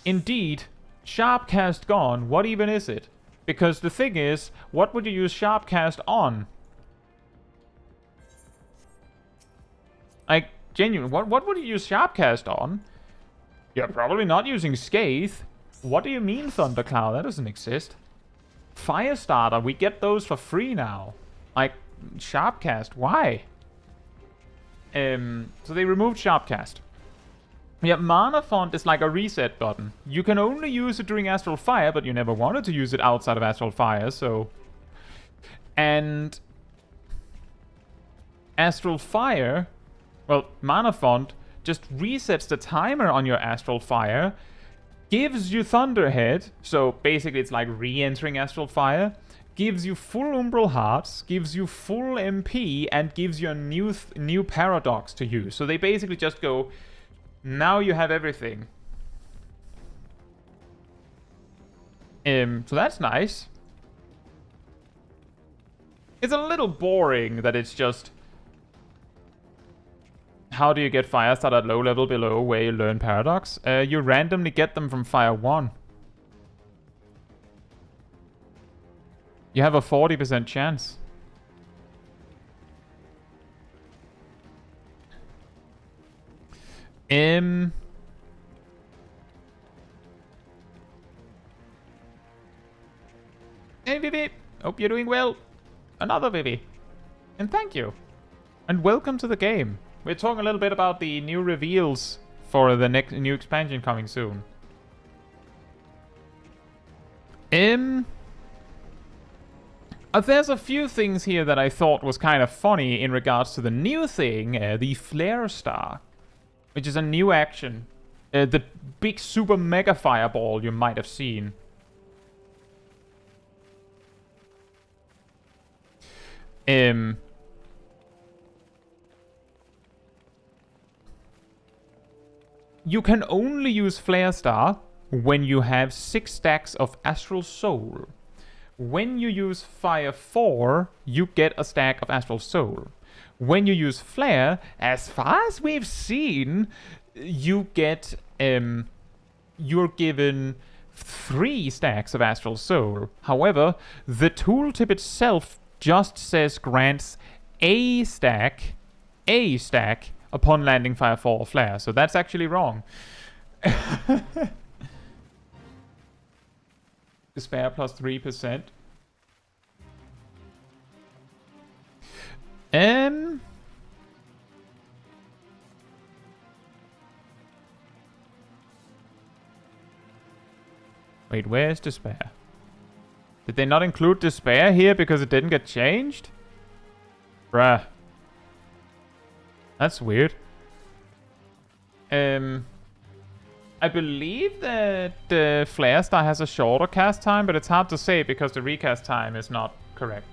Indeed, Sharpcast gone. What even is it? Because the thing is, what would you use Sharpcast on? Like, genuine, what would you use Sharpcast on? You're probably not using Scathe. What do you mean, Thundercloud? That doesn't exist. Firestarter, we get those for free now. Like, Sharpcast, why? So they removed Sharpcast. Yeah, Mana Font is like a reset button. You can only use it during Astral Fire, but you never wanted to use it outside of Astral Fire, so... And... Astral Fire... Well, Mana Font just resets the timer on your Astral Fire, gives you Thunderhead, so basically it's like re-entering Astral Fire, gives you full Umbral Hearts, gives you full MP, and gives you a new Paradox to use. So they basically just go, now you have everything. So that's nice. It's a little boring that it's just... How do you get Firestarter at low level below where you learn Paradox? You randomly get them from Fire 1. You have a 40% chance. Hey Vivi! Hope you're doing well. Another Vivi. And thank you. And welcome to the game. We're talking a little bit about the new reveals for the next new expansion coming soon. There's a few things here that I thought was kind of funny in regards to the new thing, the Flare Star, which is a new action. The big super mega fireball you might have seen. You can only use Flare Star when you have 6 stacks of Astral Soul. When you use Fire 4, you get a stack of Astral Soul. When you use Flare, as far as we've seen, you get, you're given 3 stacks of Astral Soul. However, the tooltip itself just says grants a stack upon landing Firefall or Flare. So that's actually wrong. Despair plus 3%. Wait, where's Despair? Did they not include Despair here because it didn't get changed? Bruh. That's weird. I believe that the Flare Star has a shorter cast time, but it's hard to say because the recast time is not correct.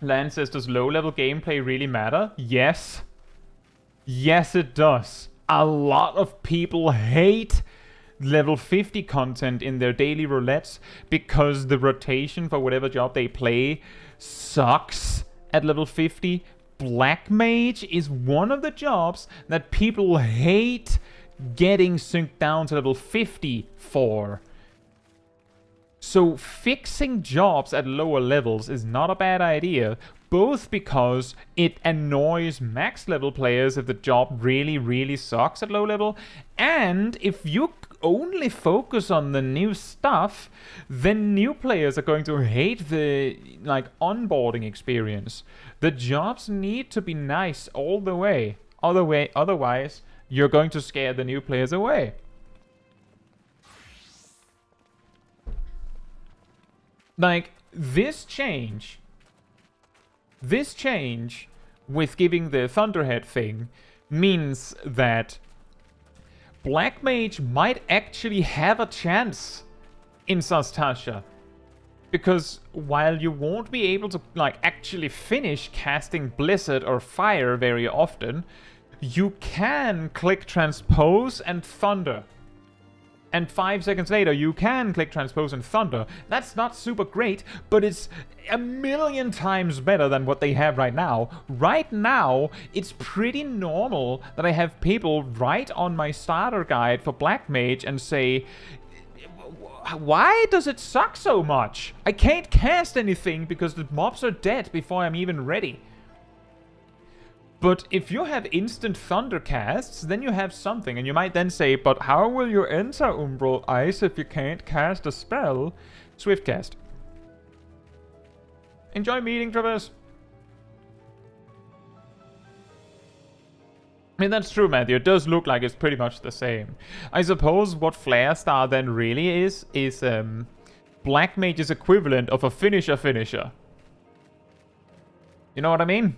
Lan says, does low-level gameplay really matter? Yes. Yes, it does. A lot of people hate level 50 content in their daily roulettes because the rotation for whatever job they play sucks at level 50. Black Mage is one of the jobs that people hate getting synced down to level 50 for. So fixing jobs at lower levels is not a bad idea, both because it annoys max level players if the job really sucks at low level, and if you only focus on the new stuff, then new players are going to hate the onboarding experience. The jobs need to be nice all the way. Otherwise, you're going to scare the new players away. Like, this change with giving the Thunderhead thing means that Black Mage might actually have a chance in Sastasha. Because while you won't be able to actually finish casting Blizzard or Fire very often, you can click Transpose and Thunder. And 5 seconds later, you can click Transpose and Thunder. That's not super great, but it's a million times better than what they have right now. Right now, it's pretty normal that I have people write on my starter guide for Black Mage and say, why does it suck so much? I can't cast anything because the mobs are dead before I'm even ready. But if you have instant thunder casts, then you have something. And you might then say, but how will you enter Umbral Ice if you can't cast a spell? Swiftcast. Enjoy meeting, Traverse. I mean, that's true, Matthew. It does look like it's pretty much the same. I suppose what Flare Star then really is Black Mage's equivalent of a finisher. You know what I mean?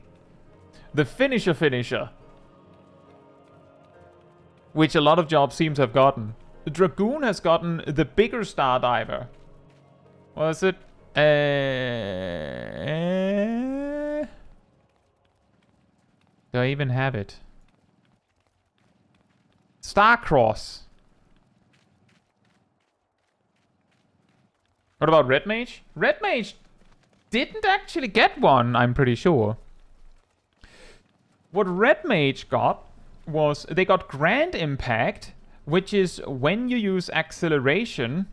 The finisher. Which a lot of jobs seem to have gotten. The Dragoon has gotten the bigger Star Diver. What is it? Do I even have it? Starcross. What about Red Mage? Red Mage didn't actually get one, I'm pretty sure. What Red Mage got was they got Grand Impact, which is when you use acceleration,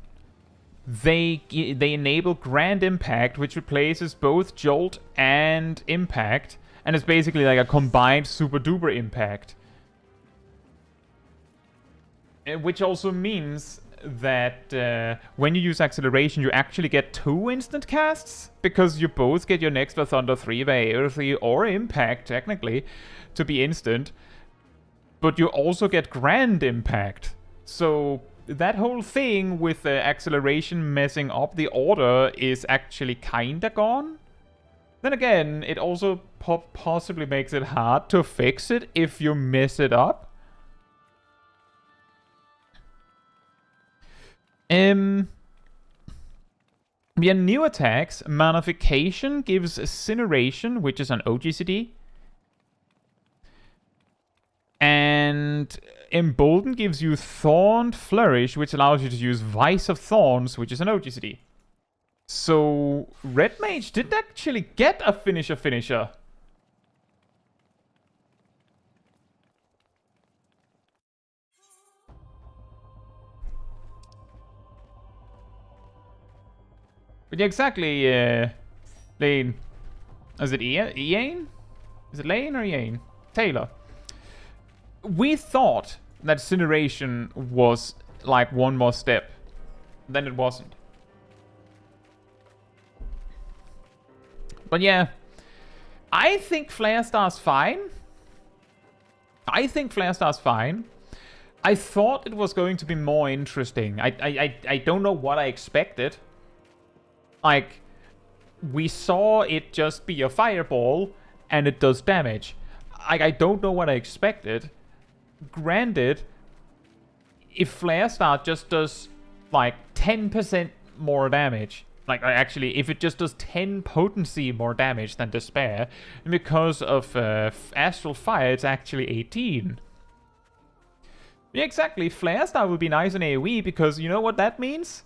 they enable Grand Impact, which replaces both Jolt and Impact, and it's basically like a combined super duper impact. Which also means that when you use acceleration, you actually get 2 instant casts, because you both get your next Thunder 3 by Earthy or Impact, technically, to be instant, but you also get Grand Impact. So that whole thing with the acceleration messing up the order is actually kinda gone. Then again, it also possibly makes it hard to fix it if you mess it up. We have new attacks. Manification gives Incineration, which is an OGCD. And Embolden gives you Thorned Flourish, which allows you to use Vice of Thorns, which is an OGCD. So Red Mage didn't actually get a finisher. But yeah, exactly. Lane. Is it Ian? Is it Lane or Ian? Taylor. We thought that Incineration was like one more step. Then it wasn't. But yeah. I think Flare Star's fine. I thought it was going to be more interesting. I don't know what I expected. Like, we saw it just be a fireball and it does damage. I don't know what I expected. Granted, if Flare Star just does like 10% more damage, like actually if it just does 10 potency more damage than Despair, and because of Astral Fire it's actually 18. Yeah, exactly. Flare Star will be nice on AoE because you know what that means?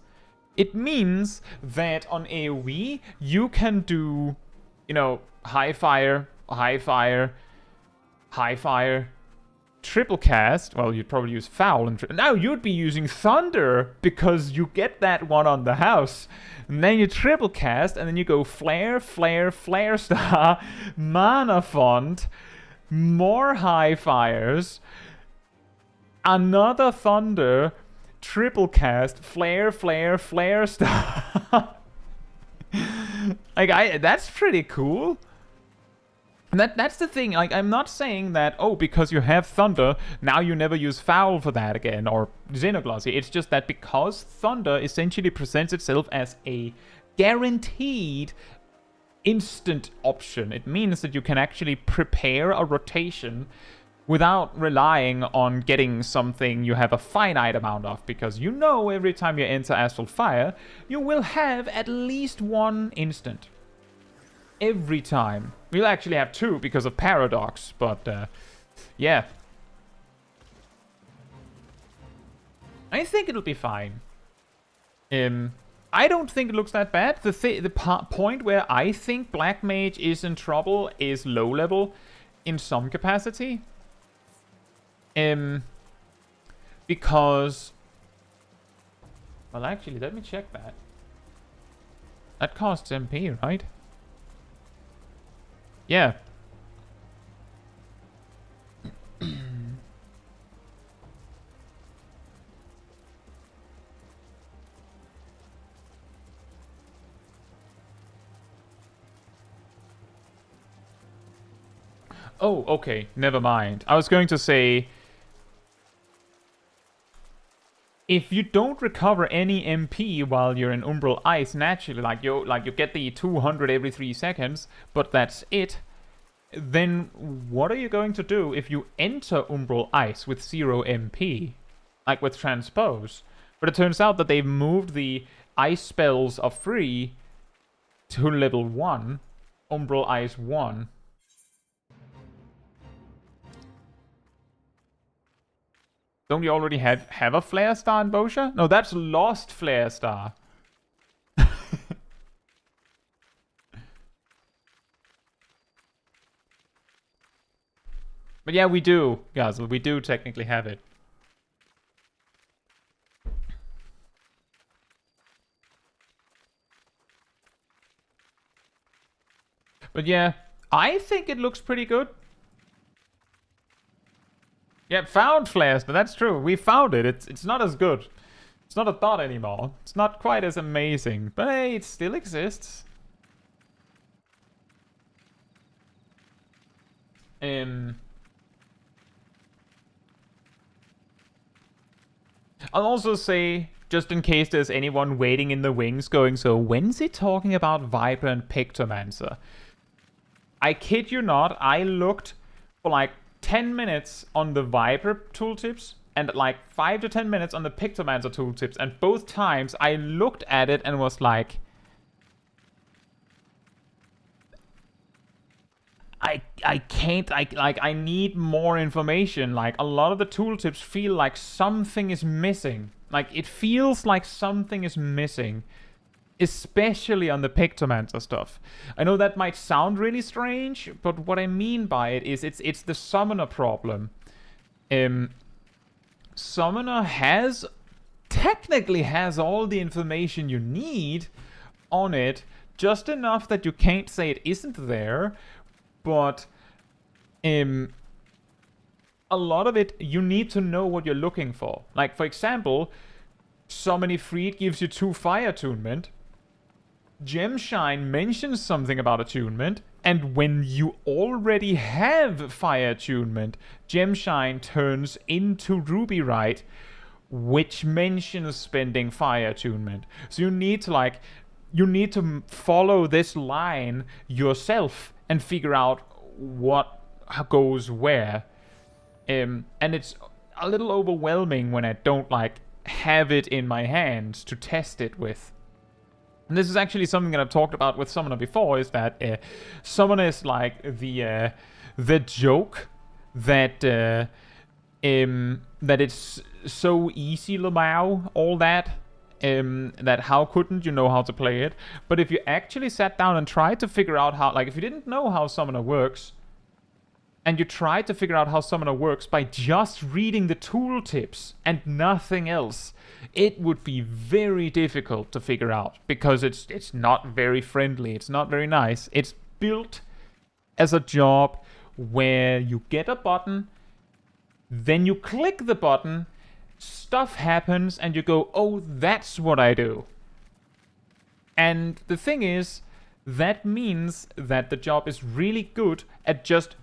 It means that on AoE you can do, you know, high fire, triple cast. Well, you'd probably use foul, and now you'd be using thunder because you get that one on the house. And then you triple cast, and then you go flare star, mana font, more high fires, another thunder, triple cast, flare star. Like that's pretty cool. And that's the thing. Like, I'm not saying that, oh, because you have thunder, now you never use foul for that again, or xenoglossy. It's just that because thunder essentially presents itself as a guaranteed instant option, it means that you can actually prepare a rotation without relying on getting something you have a finite amount of, because you know every time you enter Astral Fire, you will have at least one instant. Every time. We'll actually have two because of Paradox, but yeah. I think it'll be fine. I don't think it looks that bad. The point where I think Black Mage is in trouble is low level in some capacity. Because... Well, actually, let me check that. That costs MP, right? Yeah. Oh, okay. Never mind. I was going to say... If you don't recover any MP while you're in Umbral Ice, naturally, like you get the 200 every 3 seconds, but that's it, then what are you going to do if you enter Umbral Ice with 0 MP? Like with Transpose. But it turns out that they've moved the ice spells are free to level 1, Umbral Ice 1. Don't we already have a Flare Star in Bosha? No, that's Lost Flare Star. But yeah, we do, guys. We do technically have it. But yeah, I think it looks pretty good. Yeah, found Flares, but that's true. We found it. It's not as good. It's not a thought anymore. It's not quite as amazing. But hey, it still exists. I'll also say, just in case there's anyone waiting in the wings going, so when's he talking about Viper and Pictomancer? I kid you not, I looked for like 10 minutes on the Viper tooltips and like 5 to 10 minutes on the Pictomancer tooltips, and both times I looked at it and was like, I can't, I need more information. Like, a lot of the tooltips feel like something is missing. Like, it feels like something is missing. Especially on the Pictomancer stuff. I know that might sound really strange, but what I mean by it is it's the Summoner problem. Summoner technically has all the information you need on it just enough that you can't say it isn't there, but a lot of it, you need to know what you're looking for. Like, for example, Summoning Freed gives you 2 fire attunement. Gemshine mentions something about attunement, and when you already have fire attunement, Gemshine turns into Ruby-Rite, which mentions spending fire attunement. So you need to follow this line yourself and figure out what goes where. And it's a little overwhelming when I don't have it in my hands to test it with. And this is actually something that I've talked about with Summoner before, is that Summoner is like the joke that that it's so easy, Lamau, all that, that how couldn't you know how to play it? But if you actually sat down and tried to figure out how, if you didn't know how Summoner works, and you tried to figure out how Summoner works by just reading the tooltips and nothing else, it would be very difficult to figure out, because it's not very friendly, it's not very nice. It's built as a job where you get a button, then you click the button, stuff happens, and you go, oh, that's what I do. And the thing is, that means that the job is really good at just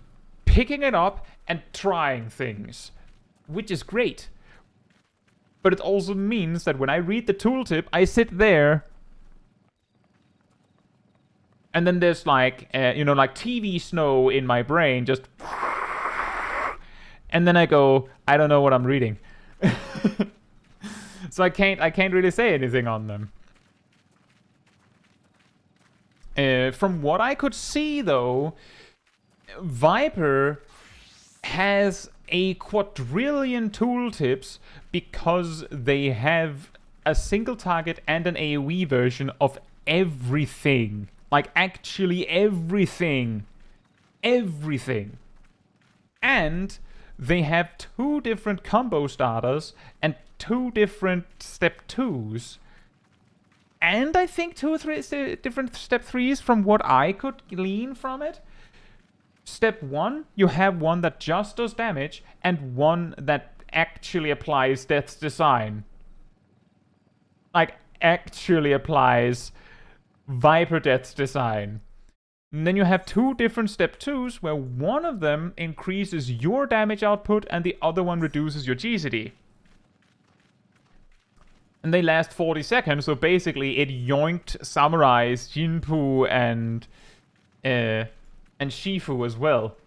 picking it up and trying things, which is great. But it also means that when I read the tooltip, I sit there, and then there's TV snow in my brain, just, and then I go, I don't know what I'm reading. So I can't really say anything on them. From what I could see, though, Viper has a quadrillion tooltips because they have a single target and an AoE version of everything. Like, actually everything. Everything. And they have 2 different combo starters and 2 different step 2s. And I think 2 or 3 different step 3s from what I could glean from it. Step 1, you have one that just does damage, and one that actually applies Death's Design. Like, actually applies Viper Death's Design. And then you have 2 different step 2s, where one of them increases your damage output, and the other one reduces your GCD. And they last 40 seconds, so basically it yoinked Samurai's Jinpu and Shifu as well.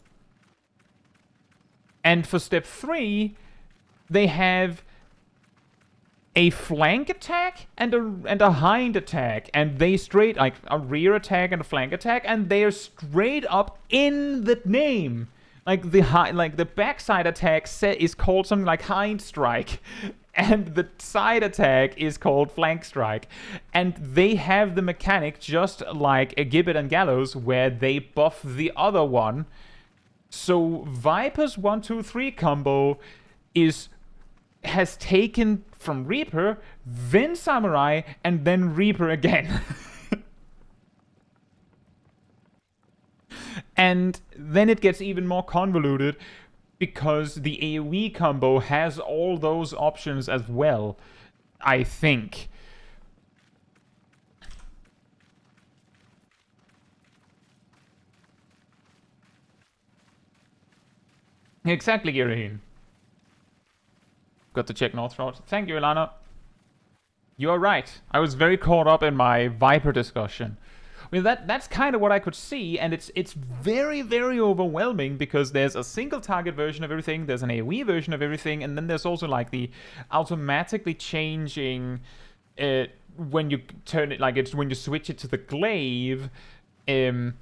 And for step 3, they have a flank attack and a hind attack, and they straight, like, a rear attack and a flank attack, and they are straight up in the name. Like the backside attack is called something like hind strike, and the side attack is called flank strike. And they have the mechanic just like a Gibbet and Gallows, where they buff the other one. So Viper's 1-2-3 combo has taken from Reaper, then Samurai, and then Reaper again. And then it gets even more convoluted, because the AoE combo has all those options as well, I think. Exactly, Giraheen. Got to check Northroad. Thank you, Ilana. You are right. I was very caught up in my Viper discussion. I mean, that's kind of what I could see, and it's very, very overwhelming, because there's a single target version of everything, there's an AoE version of everything, and then there's also like the automatically changing when you turn it, like it's when you switch it to the glaive, and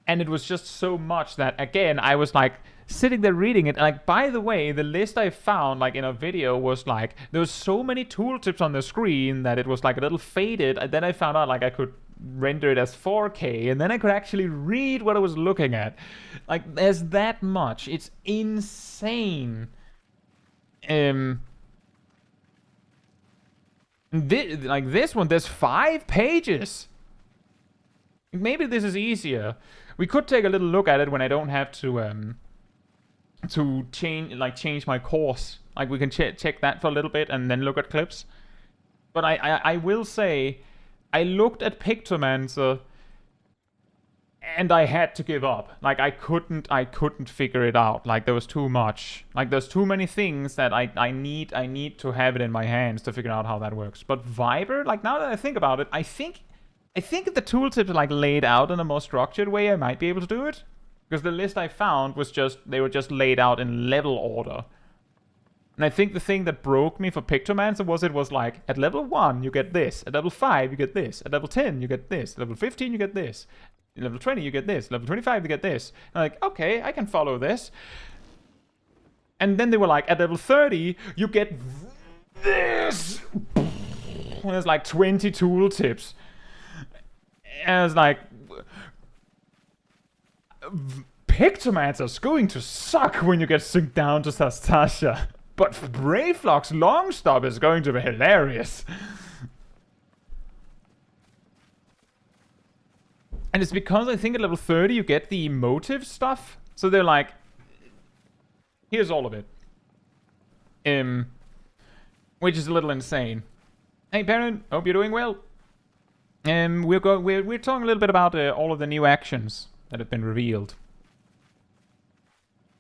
it was just so much that, again, I was like sitting there reading it. Like, by the way, the list I found, like, in a video was like, there was so many tooltips on the screen that it was like a little faded, and then I found out like I could render it as 4K, and then I could actually read what I was looking at. Like, there's that much. It's insane. Like this one, there's 5 pages. Maybe this is easier. We could take a little look at it when I don't have to change my course. Like, we can check that for a little bit and then look at clips. But I will say, I looked at Pictomancer and I had to give up. Like, I couldn't figure it out. Like, there was too much. Like, there's too many things that I need to have it in my hands to figure out how that works. But Viper, like, now that I think about it, I think if the tooltips are like laid out in a more structured way, I might be able to do it. Because the list I found was they were just laid out in level order. And I think the thing that broke me for Pictomancer was it was like, at level 1 you get this, at level 5 you get this, at level 10 you get this, at level 15 you get this, at level 20 you get this, level 25 you get this. And I'm like, okay, I can follow this. And then they were like, at level 30 you get this. And there's like 20 tooltips. And I was like, Pictomancer's going to suck when you get synced down to Sastasha. But Brayflock's Longstop is going to be hilarious. And it's because I think at level 30 you get the emotive stuff. So they're like, here's all of it. Which is a little insane. Hey Baron, hope you're doing well. We're talking a little bit about all of the new actions that have been revealed.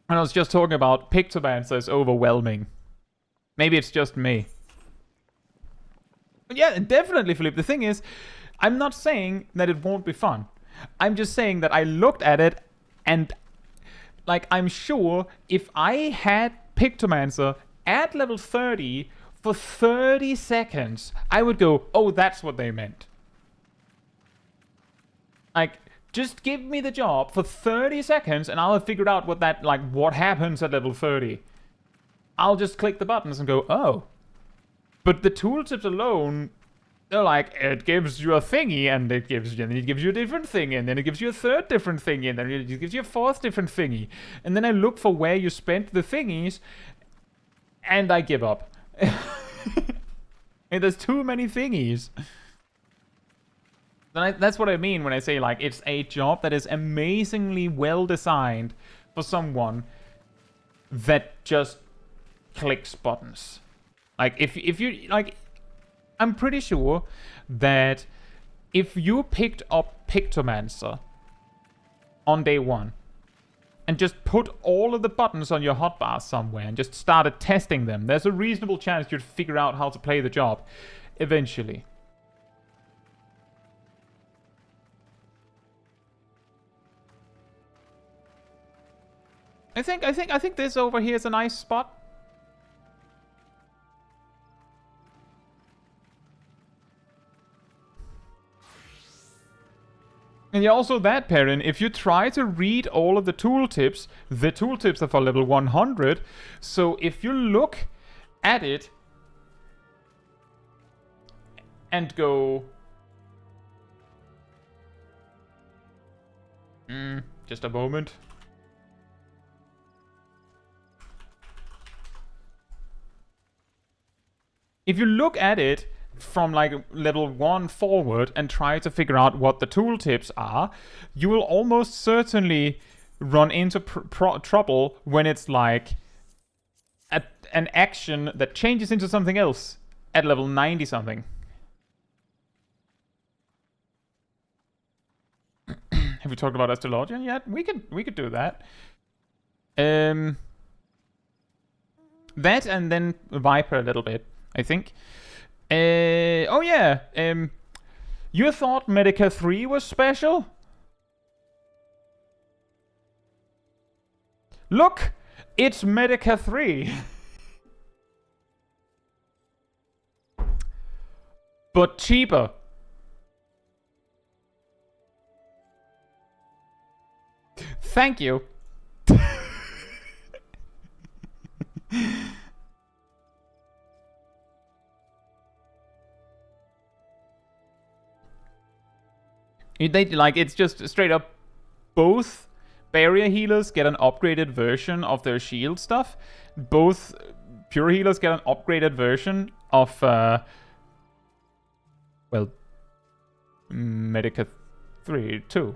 And I was just talking about Pictomancer is overwhelming. Maybe it's just me. But yeah, definitely, Philippe. The thing is, I'm not saying that it won't be fun. I'm just saying that I looked at it and, like, I'm sure if I had Pictomancer at level 30 for 30 seconds, I would go, oh, that's what they meant. Like, just give me the job for 30 seconds and I'll have figured out what happens at level 30. I'll just click the buttons and go, oh. But the tooltips alone, they're like, it gives you a thingy and then it gives you a different thingy and then it gives you a third different thingy and then it gives you a fourth different thingy. And then I look for where you spent the thingies and I give up. And there's too many thingies. That's what I mean when I say, like, it's a job that is amazingly well designed for someone that just clicks buttons. Like, if you, like, I'm pretty sure that if you picked up Pictomancer on day 1 and just put all of the buttons on your hotbar somewhere and just started testing them, there's a reasonable chance you'd figure out how to play the job eventually. I think this over here is a nice spot. And yeah, also that, Perrin, if you try to read all of the tooltips are for level 100. So if you look at it and go... just a moment. If you look at it from like level 1 forward and try to figure out what the tooltips are, you will almost certainly run into trouble when it's like an action that changes into something else at level 90 something. Have we talked about Astrologian yet? We could do that. That and then Viper a little bit, I think. Oh yeah. You thought Medica 3 was special? Look, it's Medica 3. But cheaper. Thank you. It's just straight up, both barrier healers get an upgraded version of their shield stuff. Both pure healers get an upgraded version of, well, Medica 3, 2.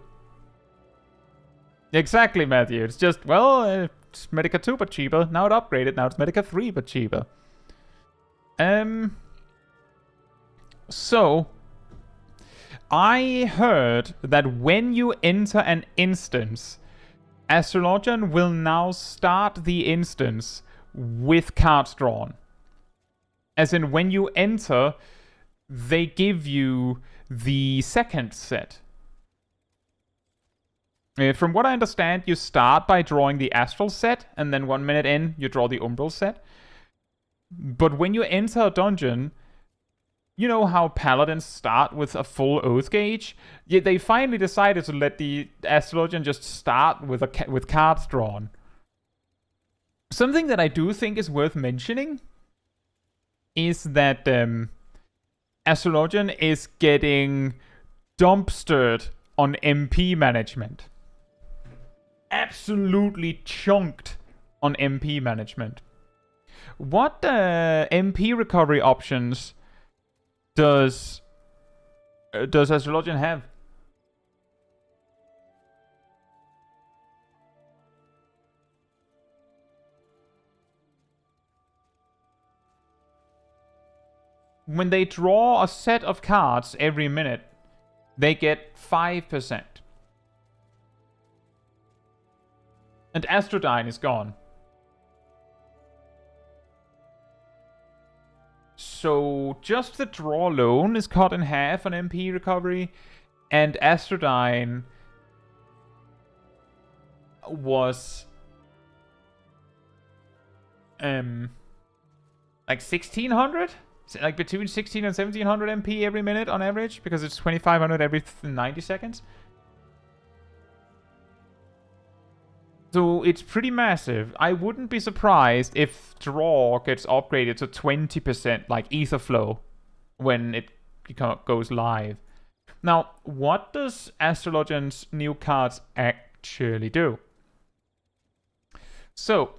Exactly, Matthew. It's just, well, it's Medica 2 but cheaper. Now it upgraded. Now it's Medica 3 but cheaper. So, I heard that when you enter an instance, Astrologian will now start the instance with cards drawn. As in, when you enter, they give you the second set. From what I understand, you start by drawing the Astral set, and then 1 minute in, you draw the Umbral set. But when you enter a dungeon, you know how Paladins start with a full Oath gauge? Yet they finally decided to let the Astrologian just start with cards drawn. Something that I do think is worth mentioning is that Astrologian is getting dumpstered on MP management. Absolutely chunked on MP management. What MP recovery options does Astrologian have? When they draw a set of cards every minute, they get 5%. And Astrodyne is gone. So just the draw alone is cut in half on MP recovery, and Astrodyne was like 1600, like between 16 and 1700 MP every minute on average, because it's 2500 every 90 seconds. So it's pretty massive. I wouldn't be surprised if draw gets upgraded to 20% like Etherflow when it goes live. Now, what does Astrologian's new cards actually do? So,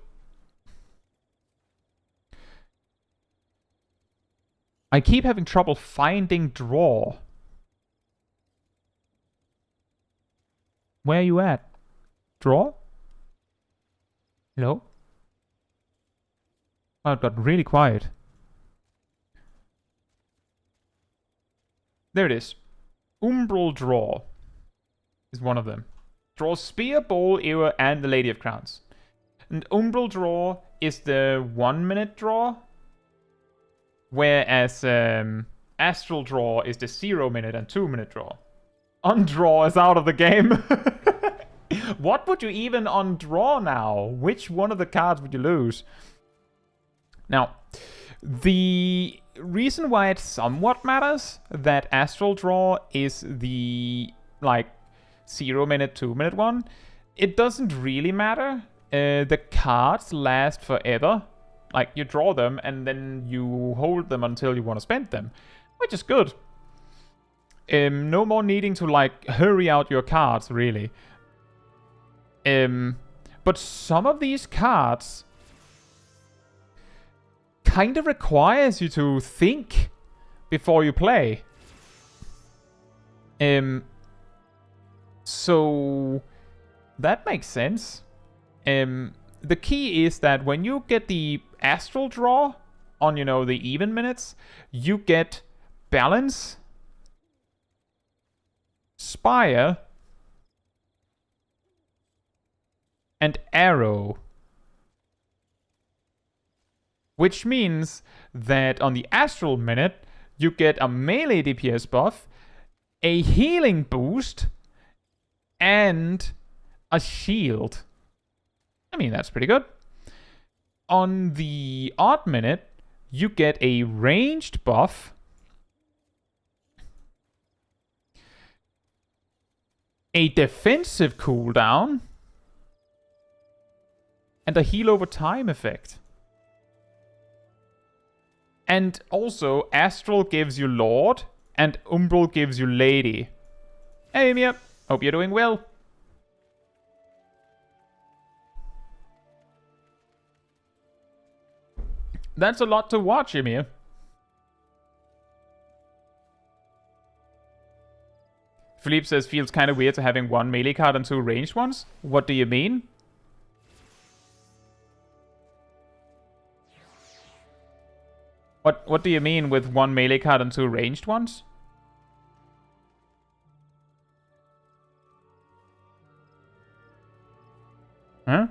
I keep having trouble finding draw. Where are you at? Draw? Hello? Oh, it got really quiet. There it is. Umbral Draw is one of them. Draws Spear, Bowl, Ewer, and the Lady of Crowns. And Umbral Draw is the 1 minute draw, whereas Astral Draw is the 0 minute and 2 minute draw. Undraw is out of the game. What would you even undraw now? Which one of the cards would you lose? Now, the reason why it somewhat matters that Astral Draw is the, like, 0 minute, 2 minute one, it doesn't really matter. The cards last forever. Like, you draw them and then you hold them until you want to spend them, which is good. No more needing to, like, hurry out your cards, really. But some of these cards kind of requires you to think before you play. So that makes sense. The key is that when you get the Astral Draw on, you know, the even minutes, you get Balance, Spire, and Arrow. Which means that on the Astral minute, you get a melee DPS buff, a healing boost, and a shield. I mean, that's pretty good. On the odd minute, you get a ranged buff, a defensive cooldown, and a heal over time effect. And also, Astral gives you Lord, and Umbral gives you Lady. Hey, Mia. Hope you're doing well. That's a lot to watch, Emir. Philippe says, feels kind of weird to having one melee card and two ranged ones. What do you mean? What do you mean with one melee card and two ranged ones? Huh?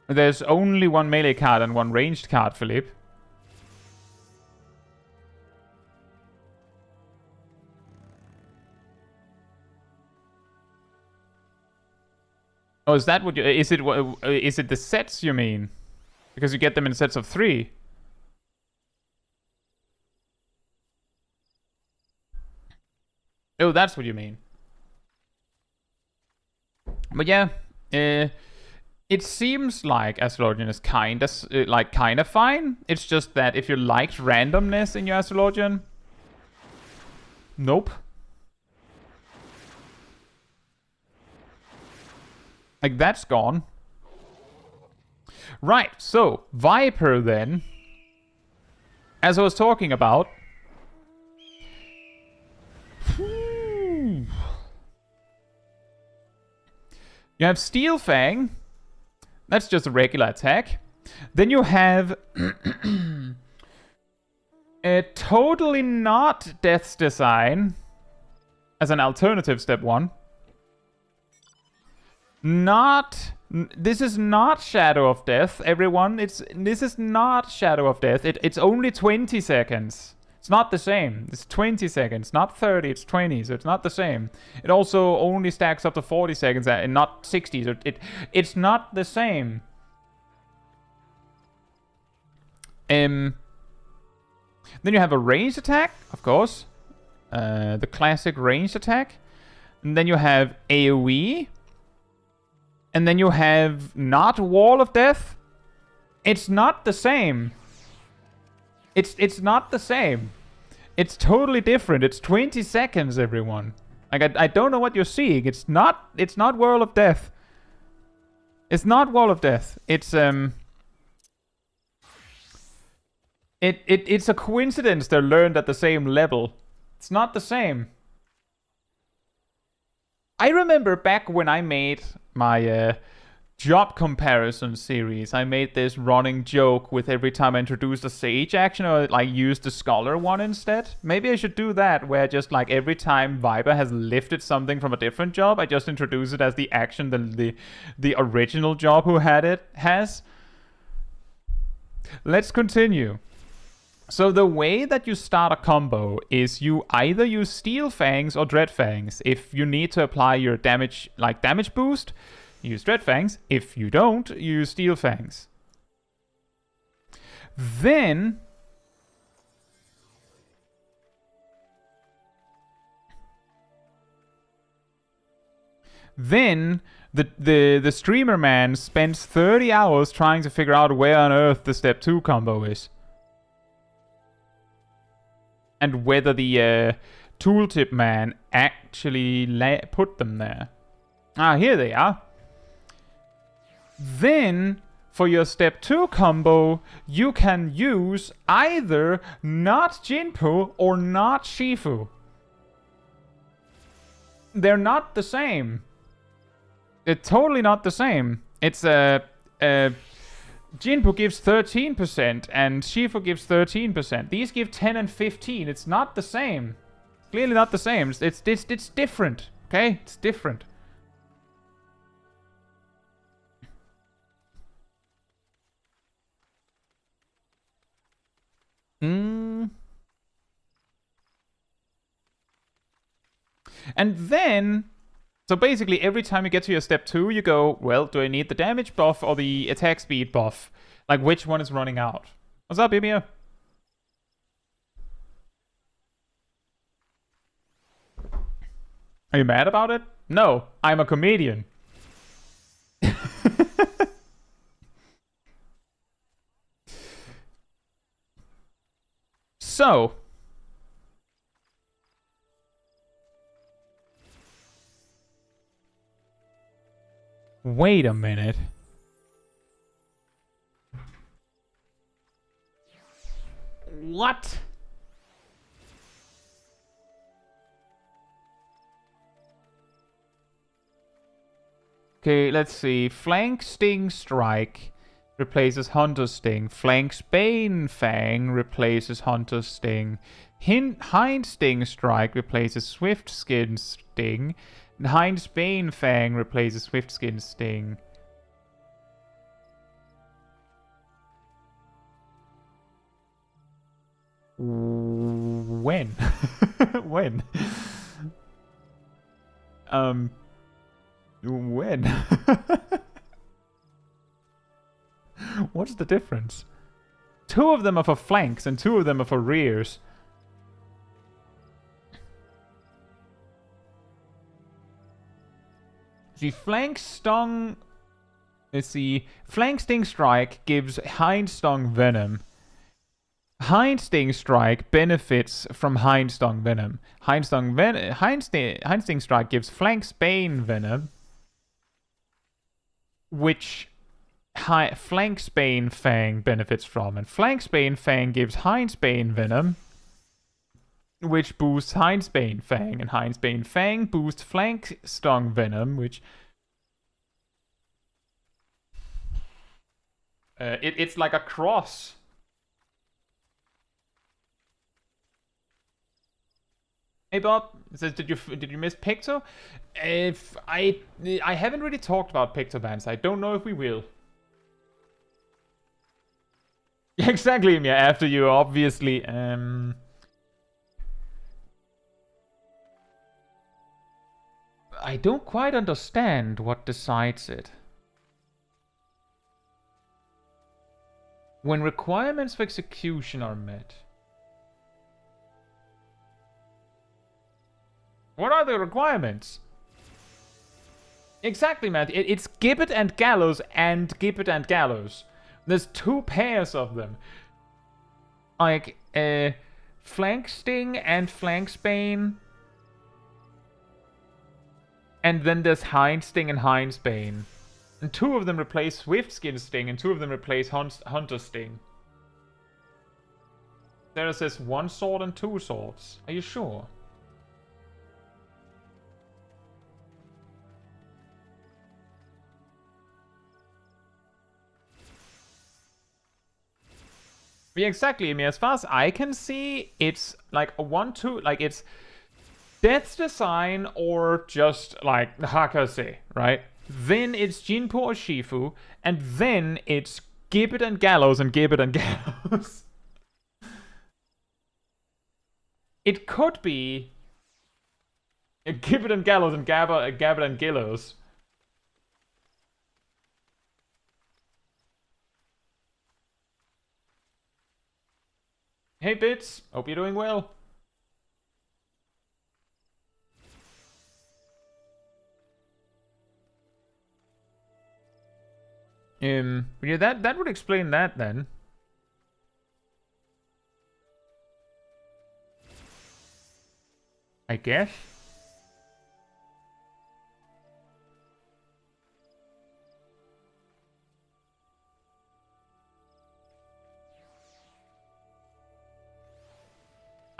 There's only one melee card and one ranged card, Philippe. Oh, is that what you... Is it the sets you mean? Because you get them in sets of 3. Oh, that's what you mean. But yeah, it seems like Astrologian is kind of fine. It's just that if you liked randomness in your Astrologian, nope. Like, that's gone. Right, so Viper then, as I was talking about. You have Steel Fang. That's just a regular attack. Then you have a totally not Death's Design as an alternative step 1. This is not Shadow of Death, everyone. This is not Shadow of Death. It's only 20 seconds. It's not the same. It's 20 seconds, not 30. It's 20, so it's not the same. It also only stacks up to 40 seconds and not 60. So it's not the same. Then you have a ranged attack, of course. The classic ranged attack. And then you have AoE. And then you have not Wall of Death. It's not the same. It's not the same. It's totally different. It's 20 seconds, everyone. Like, I don't know what you're seeing. It's not Wall of Death. It's not Wall of Death. It's it's a coincidence they're learned at the same level. It's not the same. I remember back when I made my job comparison series, I made this running joke with every time I introduced a Sage action, or like used the Scholar one instead. Maybe I should do that, where just like every time Viper has lifted something from a different job, I just introduce it as the action the original job who had it has. Let's continue. So the way that you start a combo is you either use Steel Fangs or Dread Fangs. If you need to apply your damage boost, use Dread Fangs. If you don't, use Steel Fangs. Then the streamer man spends 30 hours trying to figure out where on earth the step 2 combo is. And whether the tooltip man actually put them there. Ah, here they are. Then, for your step 2 combo, you can use either not Jinpu or not Shifu. They're not the same. They're totally not the same. It's Jinpu gives 13% and Shifu gives 13%. These give 10 and 15. It's not the same. Clearly not the same. It's different. Okay? It's different. And then, so basically every time you get to your step 2, you go, well, do I need the damage buff or the attack speed buff? Like, which one is running out? What's up, Bimia? Are you mad about it? No, I'm a comedian. So, wait a minute. What? Okay, let's see. Flank Sting Strike replaces Hunter Sting. Flank Bane Fang replaces Hunter Sting. Hind Sting Strike replaces Swift Skin Sting. And Hind Bane Fang replaces Swift Skin Sting. When? When? When? What's the difference? 2 of them are for flanks and 2 of them are for rears. See, flank stung. Let's see. Flank Sting Strike gives Hind Stung Venom. Hind Sting Strike benefits from Hind Stung Venom. Hind Sting Strike gives Flank Bane Venom, which Flank Bane Fang benefits from. And Flank Bane Fang gives Hind Bane Venom, which boosts Hind Bane Fang. And Hind Bane Fang boosts Flank Stung Venom, which... it's like a cross. Hey Bob, it says, did you miss Picto? If I haven't really talked about Picto bans. I don't know if we will. Exactly, yeah. After you, obviously. I don't quite understand what decides it. When requirements for execution are met. What are the requirements? Exactly, Matt. It's Gibbet and Gallows and Gibbet and Gallows. There's 2 pairs of them. Like, Flank Sting and Flank Bane. And then there's Hind Sting and Hind Bane. And 2 of them replace Swift Skin Sting and 2 of them replace Hunter Sting. Sarah says 1 sword and 2 swords. Are you sure? Yeah, exactly. I mean, as far as I can see, it's like a 1-2, like it's Death's Design or just like Hakase, right? Then it's Jinpo or Shifu, and then it's Gibbet and Gallows and Gibbet and Gallows. It could be Gibbet and Gallows and Gabbet and Gallows. Hey Bits, hope you're doing well. Yeah, that would explain that then. I guess.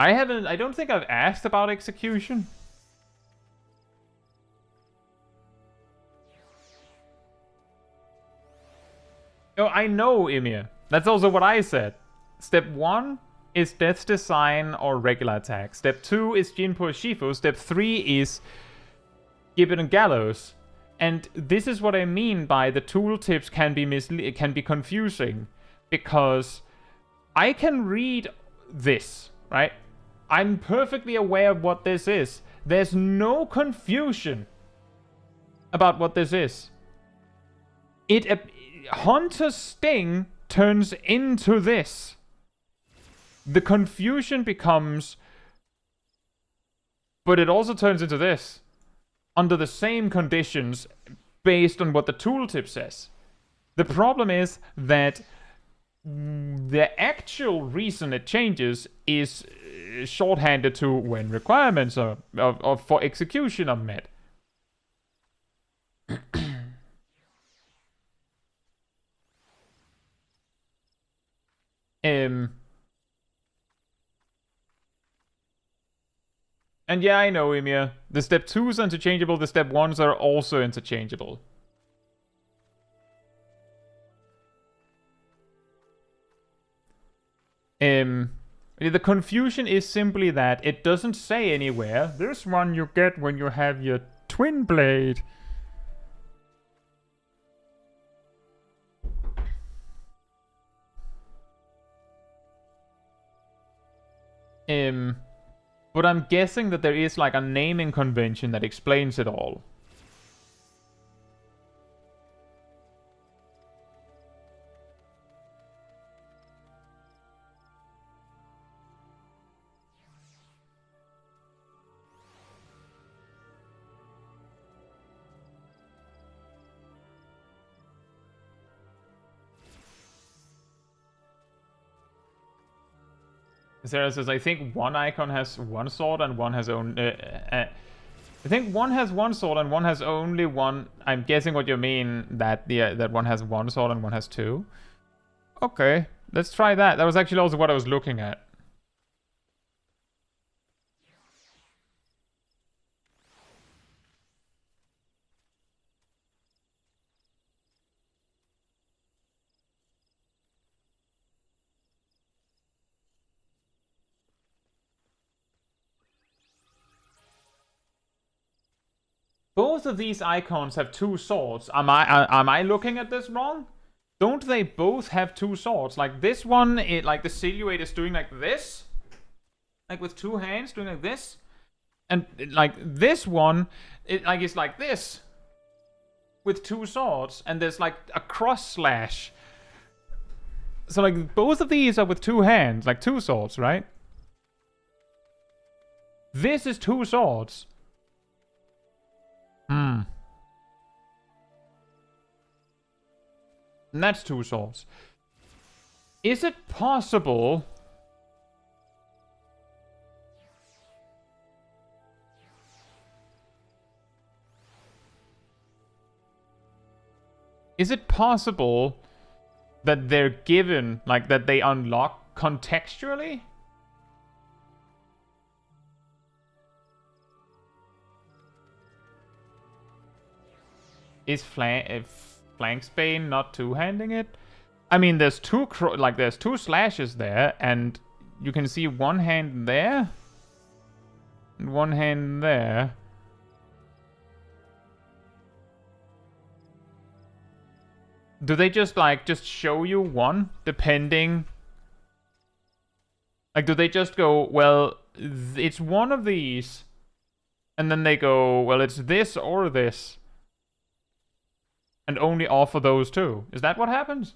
I don't think I've asked about execution. Oh, I know, Emir. That's also what I said. Step 1 is Death's Design or regular attack. Step 2 is Jinpo Shifu. Step 3 is Gibbet and Gallows. And this is what I mean by the tooltips can be confusing. Because I can read this, right? I'm perfectly aware of what this is. There's no confusion about what this is. Hunter Sting turns into this. The confusion becomes, but it also turns into this. Under the same conditions, based on what the tooltip says. The problem is that the actual reason it changes is shorthanded to when requirements for execution are met. And yeah, I know, Emir. The step 2s are interchangeable, the step 1s are also interchangeable. The confusion is simply that it doesn't say anywhere. This one you get when you have your twin blade. But I'm guessing that there is like a naming convention that explains it all. Sarah says, I think one icon has one sword and one has only... I think one has one sword and one has only one... I'm guessing what you mean, that that one has one sword and one has two. Okay, let's try that. That was actually also what I was looking at. Both of these icons have two swords. Am I looking at this wrong? Don't they both have two swords? Like this one, like the silhouette is doing like this, like with two hands doing like this, and like this one, it's like this, with two swords, and there's like a cross slash. So like both of these are with two hands, like two swords, right? This is two swords. And that's two swords. Is it possible... Is it possible that they're given, like that they unlock contextually? Is Flanksbane not two-handing it? I mean, there's there's two slashes there, and you can see one hand there, and one hand there. Do they just show you one, depending? Like, do they just go, well, it's one of these, and then they go, well, it's this or this? And only offer those two. Is that what happens?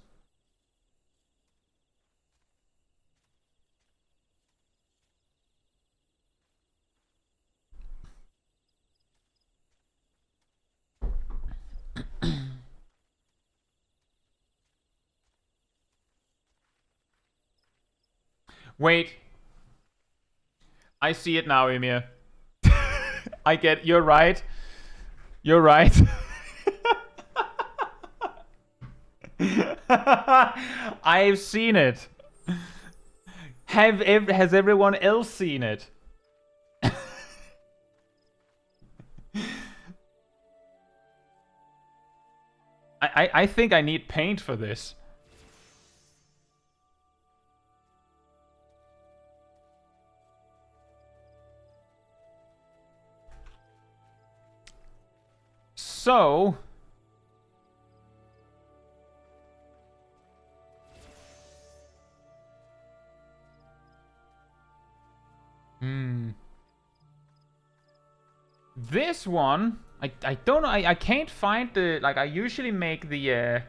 Wait. I see it now, Emir. You're right. You're right. I've seen it. Has everyone else seen it? I think I need paint for this. So... This one, I don't know, I can't find the, like, I usually make the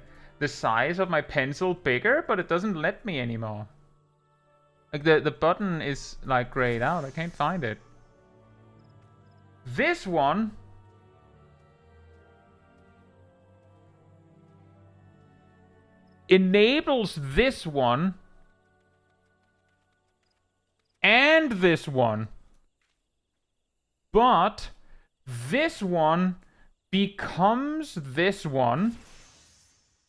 size of my pencil bigger, but it doesn't let me anymore. Like, the button is, like, grayed out, I can't find it. This one... enables this one... and this one. But... this one becomes this one,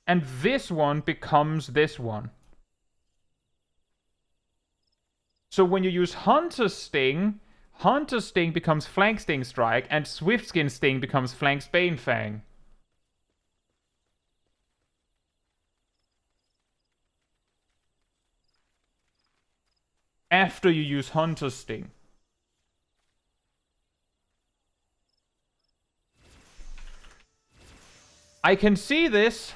and this one becomes this one. So when you use Hunter's Sting, Hunter Sting becomes Flank Sting Strike, and Swiftskin Sting becomes Flank Bane Fang. After you use Hunter Sting. I can see this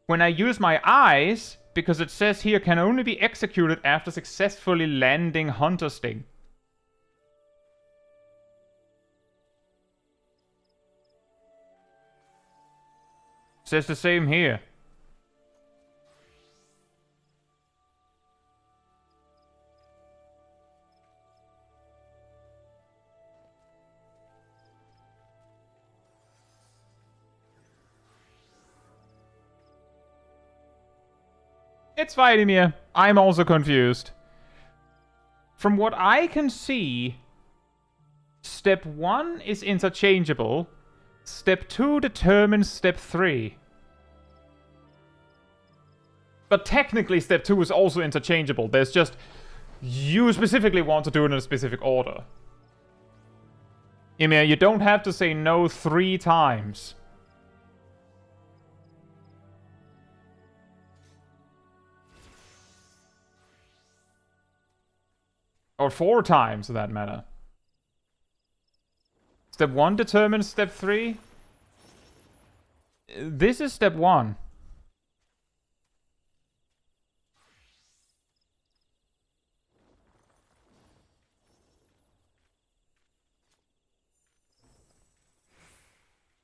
when I use my eyes, because it says here can only be executed after successfully landing Hunter Sting. Says the same here. It's fine, Emir. I'm also confused. From what I can see, step 1 is interchangeable. Step 2 determines step 3. But technically step 2 is also interchangeable. There's just, you specifically want to do it in a specific order. Emir, you don't have to say no 3 times. Or 4 times, for that matter. Step 1 determines step 3. This is step 1.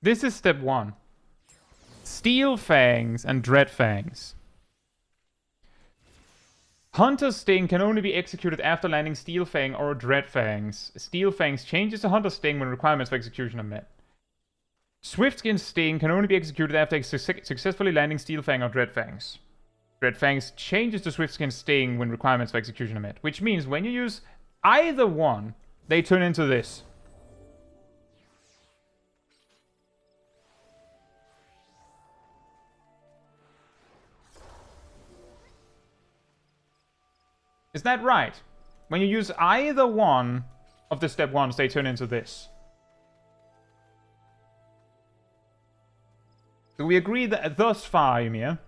This is step 1. Steel Fangs and Dread Fangs. Hunter Sting can only be executed after landing Steel Fang or Dread Fangs. Steel Fangs changes to Hunter Sting when requirements for execution are met. Swiftskin Sting can only be executed after successfully landing Steel Fang or Dread Fangs. Dread Fangs changes to Swiftskin Sting when requirements for execution are met. Which means when you use either one, they turn into this. Is that right? When you use either one of the step 1s, they turn into this. Do we agree that thus far, Ymir?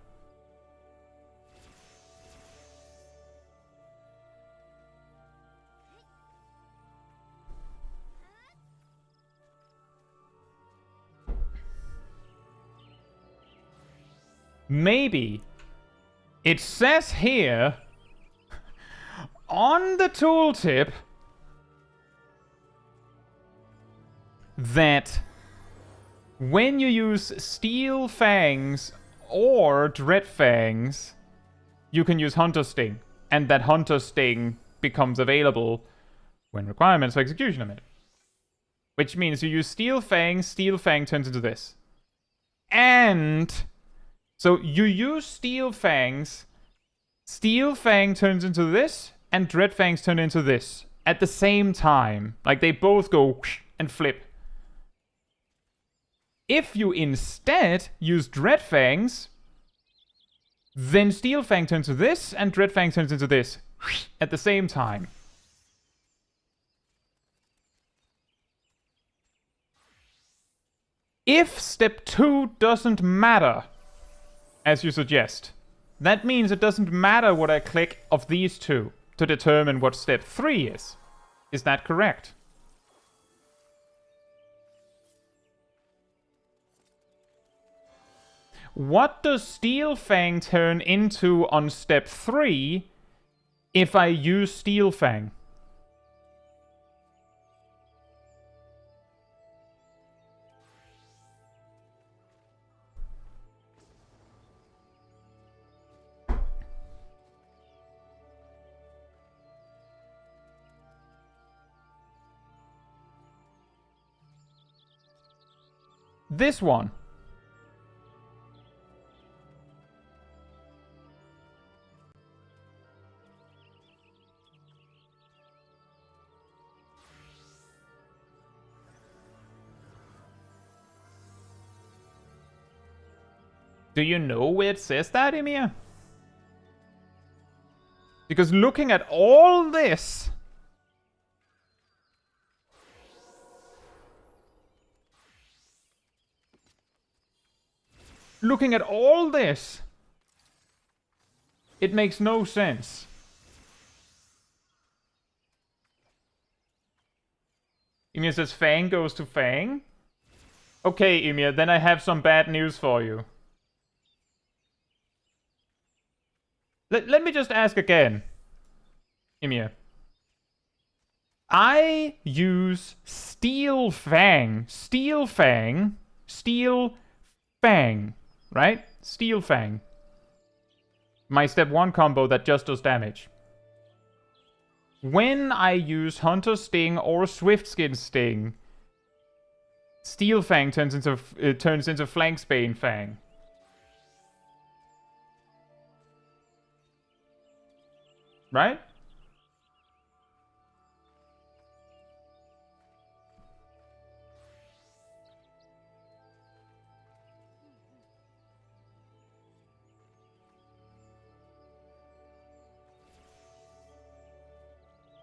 Maybe. It says here on the tooltip that when you use Steel Fangs or Dread Fangs, you can use Hunter Sting, and that Hunter Sting becomes available when requirements for execution are met. Which means you use Steel Fang turns into this. And so you use Steel Fangs, Steel Fang turns into this, and Dread Fangs turn into this at the same time. Like, they both go and flip. If you instead use Dread Fangs, then Steel Fang turns into this, and Dread Fang turns into this at the same time. If step 2 doesn't matter, as you suggest, that means it doesn't matter what I click of these two to determine what step 3 is. Is that correct? What does Steel Fang turn into on step 3 if I use Steel Fang? This one. Do you know where it says that, Emir? Because looking at all this, looking at all this, it makes no sense. Emir says Fang goes to Fang. Okay, Emir, then I have some bad news for you. Let me just ask again, Emir. I use Steel Fang, right? Steel Fang. My step 1 combo that just does damage. When I use Hunter Sting or Swiftskin Sting, Steel Fang turns into Flanksbane Fang. Right?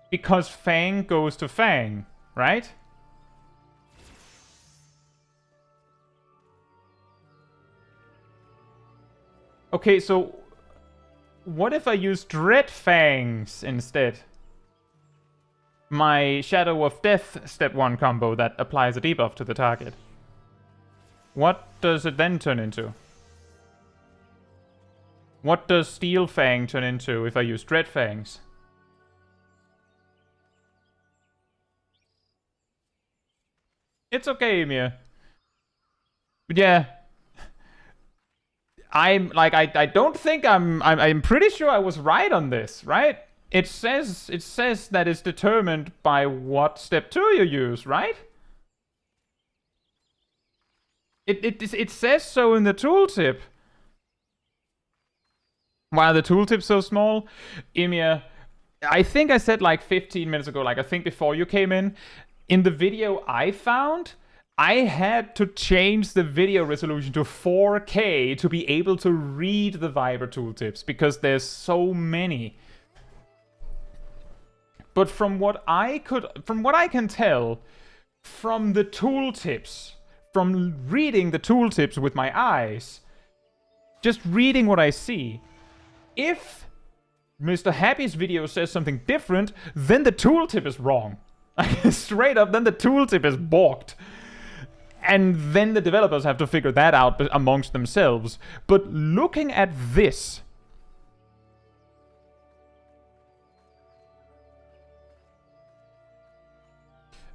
Because Fang goes to Fang, right? Okay, so what if I use Dread Fangs instead? My Shadow of Death step 1 combo that applies a debuff to the target. What does it then turn into? What does Steel Fang turn into if I use Dread Fangs? It's okay, Emir. But yeah. I'm like I don't think I'm pretty sure I was right on this, right? It says that it's determined by what step 2 you use, right? It says so in the tooltip. Why are the tooltips so small? Emir, I think I said like 15 minutes ago, like I think before you came in the video I found, I had to change the video resolution to 4K to be able to read the Viber tooltips because there's so many. But from what I can tell from the tooltips, from reading the tooltips with my eyes, just reading what I see, if Mr. Happy's video says something different, then the tooltip is wrong. Straight up, then the tooltip is balked. And then the developers have to figure that out amongst themselves. But looking at this,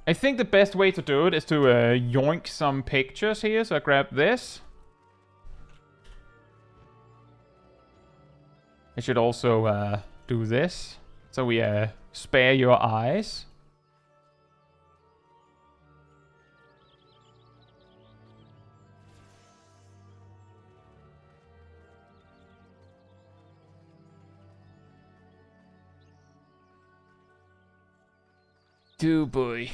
I think the best way to do it is to yoink some pictures here. So I grab this. I should also do this. So we spare your eyes. Do boy.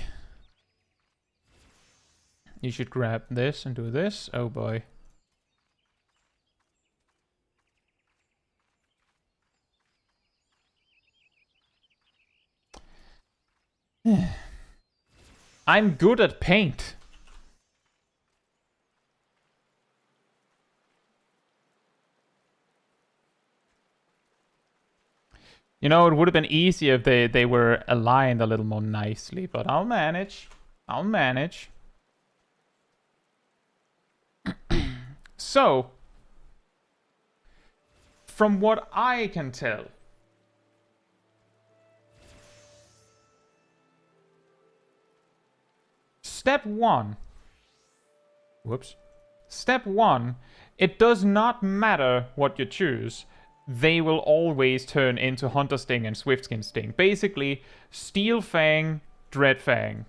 You should grab this and do this. Oh boy. I'm good at paint. You know, it would have been easier if they were aligned a little more nicely, but I'll manage. I'll manage. So, from what I can tell, Step 1. Step 1, it does not matter what you choose. They will always turn into Hunter Sting and Swiftskin Sting. Basically, Steel Fang, Dread Fang.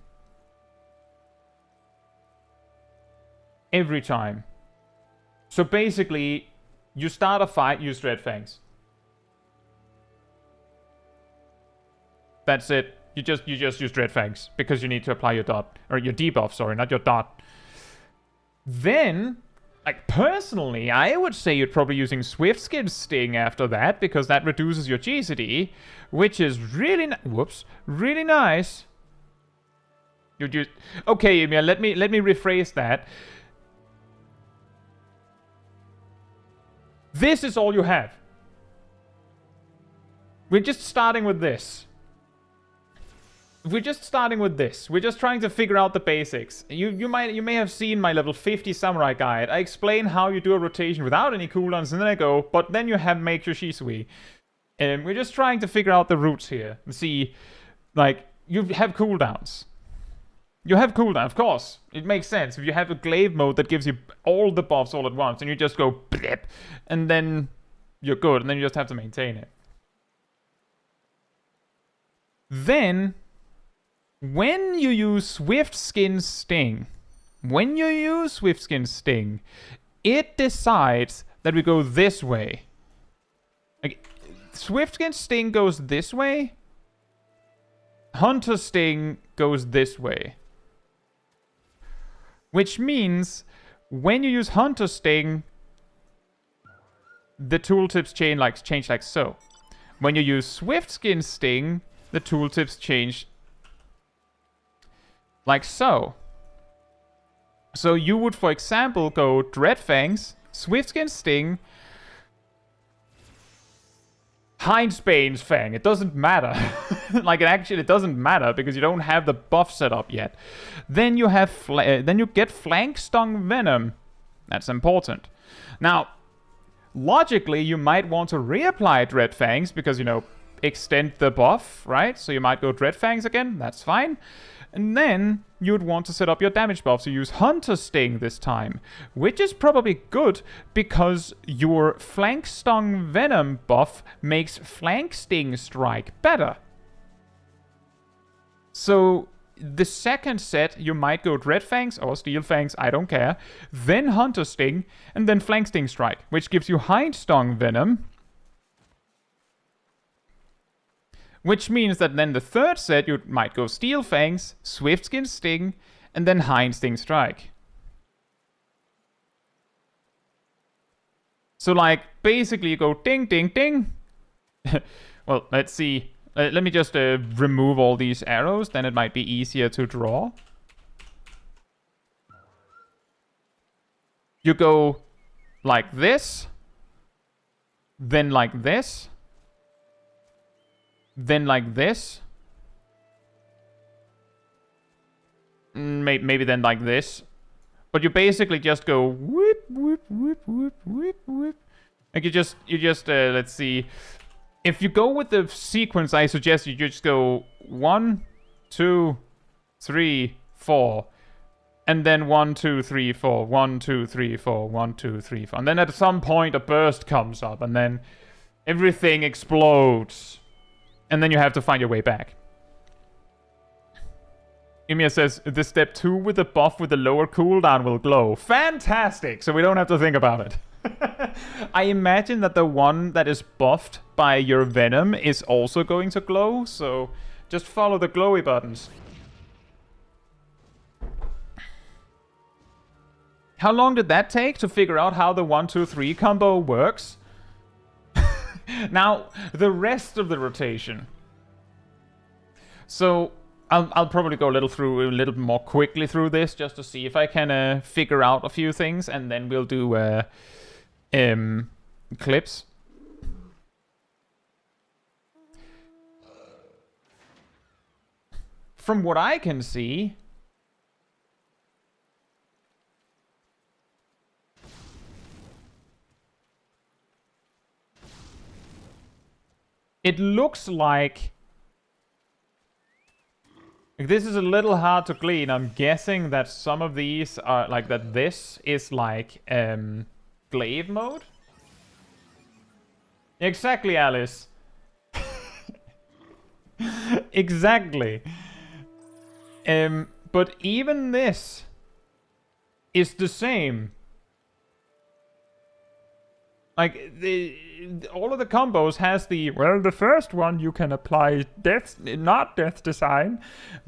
Every time. So basically, you start a fight, use Dread Fangs. That's it. You just use Dread Fangs because you need to apply your dot, or your debuff, sorry, not your dot. Then, like personally, I would say you're probably using Swiftskin Sting after that because that reduces your GCD, which is really really nice. You just okay, Emil. Let me rephrase that. This is all you have. We're just starting with this. We're just starting with this. We're just trying to figure out the basics. You may have seen my level 50 samurai guide. I explain how you do a rotation without any cooldowns, and then I go, but then you have Mage or Shisui. We're just trying to figure out the roots here. See, like, you have cooldowns. You have cooldown, of course. It makes sense. If you have a glaive mode that gives you all the buffs all at once, and you just go blip, and then you're good, and then you just have to maintain it. Then, when you use Swift Skin Sting, it decides that we go this way. Like, Swift Skin Sting goes this way. Hunter Sting goes this way. Which means, when you use Hunter Sting, the tooltips change like so. When you use Swift Skin Sting, the tooltips change like so. So you would, for example, go Dreadfangs, Swiftskin Sting, Hindsbane's Fang. It doesn't matter. Like, it doesn't matter because you don't have the buff set up yet. Then you have then you get Flank Stung Venom. That's important. Now, logically, you might want to reapply Dreadfangs because, you know, extend the buff, right? So you might go Dreadfangs again. That's fine. And then you'd want to set up your damage buff. So use Hunter Sting this time, which is probably good because your Flank Stung Venom buff makes Flank Sting Strike better. So the second set, you might go Dreadfangs or Steel Fangs, I don't care. Then Hunter Sting, and then Flank Sting Strike, which gives you Hind Stung Venom. Which means that then the third set, you might go Steel Fangs, Swiftskin Sting, and then Hind Sting Strike. So, like, basically you go ding, ding, ding. Well, let's see. Let me just remove all these arrows, then it might be easier to draw. You go like this, then like this, then like this. Maybe then like this. But you basically just go whoop, whoop, whoop, whoop, whoop, whoop. Like you just let's see. If you go with the sequence, I suggest you just go 1, 2, 3, 4. And then 1, 2, 3, 4. 1, 2, 3, 4. 1, 2, 3, 4. And then at some point a burst comes up. And then everything explodes. And then you have to find your way back. Ymir says, the step 2 with the buff with the lower cooldown will glow. Fantastic! So we don't have to think about it. I imagine that the one that is buffed by your Venom is also going to glow. So just follow the glowy buttons. How long did that take to figure out how the 1, 2, 3 combo works? Now, the rest of the rotation. So, I'll probably go a little more quickly through this, just to see if I can figure out a few things, and then we'll do clips. From what I can see, it looks like this is a little hard to glean. I'm guessing that some of these are like that. This is like glaive mode. Exactly, Alice. Exactly. But even this is the same. Like, all of the combos has the, well, the first one you can apply death, not death design.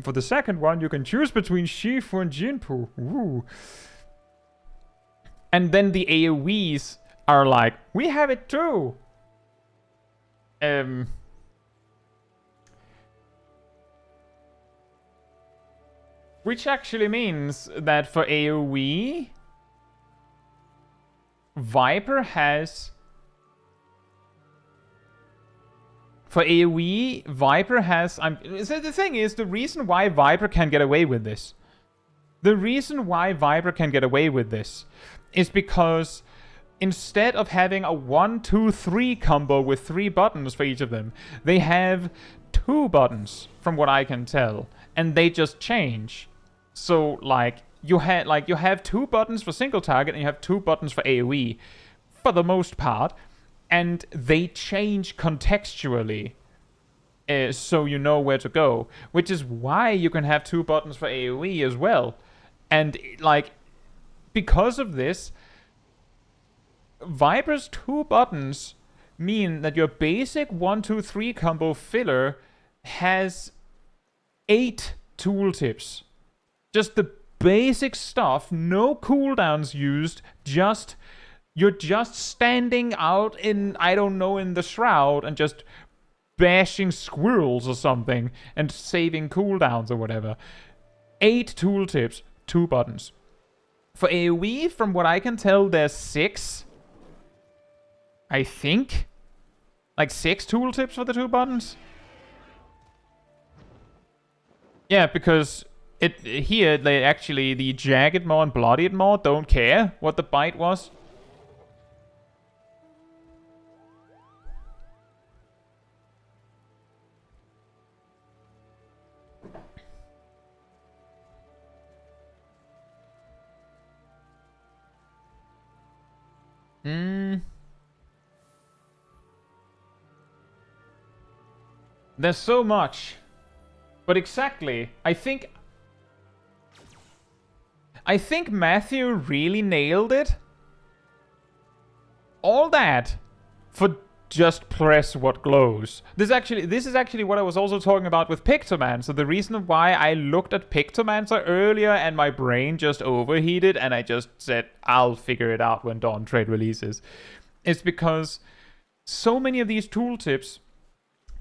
For the second one, you can choose between Shifu and Jinpu. Ooh. And then the AoEs are like, we have it too. Which actually means that for AoE, Viper has For AoE, Viper has... so the thing is, the reason why Viper can get away with this... The reason why Viper can get away with this is because instead of having a 1, 2, 3 combo with 3 buttons for each of them, they have 2 buttons, from what I can tell, and they just change. So, like, you have 2 buttons for single target, and you have 2 buttons for AoE, for the most part, and they change contextually, so you know where to go, which is why you can have 2 buttons for AoE as well. And, like, because of this, Viper's 2 buttons mean that your basic 1, 2, 3 combo filler has 8 tooltips. Just the basic stuff, no cooldowns used, you're just standing out in, I don't know, in the shroud and just bashing squirrels or something and saving cooldowns or whatever. 8 tooltips, 2 buttons. For AoE, from what I can tell, there's 6. I think. Like 6 tooltips for the 2 buttons. Yeah, because here, they actually, the Jagged Maw and Bloodied Maw don't care what the bite was. There's so much. But exactly, I think Matthew really nailed it. All that for just press what glows. This is actually what I was also talking about with Pictomancer. So the reason why I looked at Pictomancer earlier and my brain just overheated and I just said, I'll figure it out when Dawntrail releases, is because so many of these tooltips,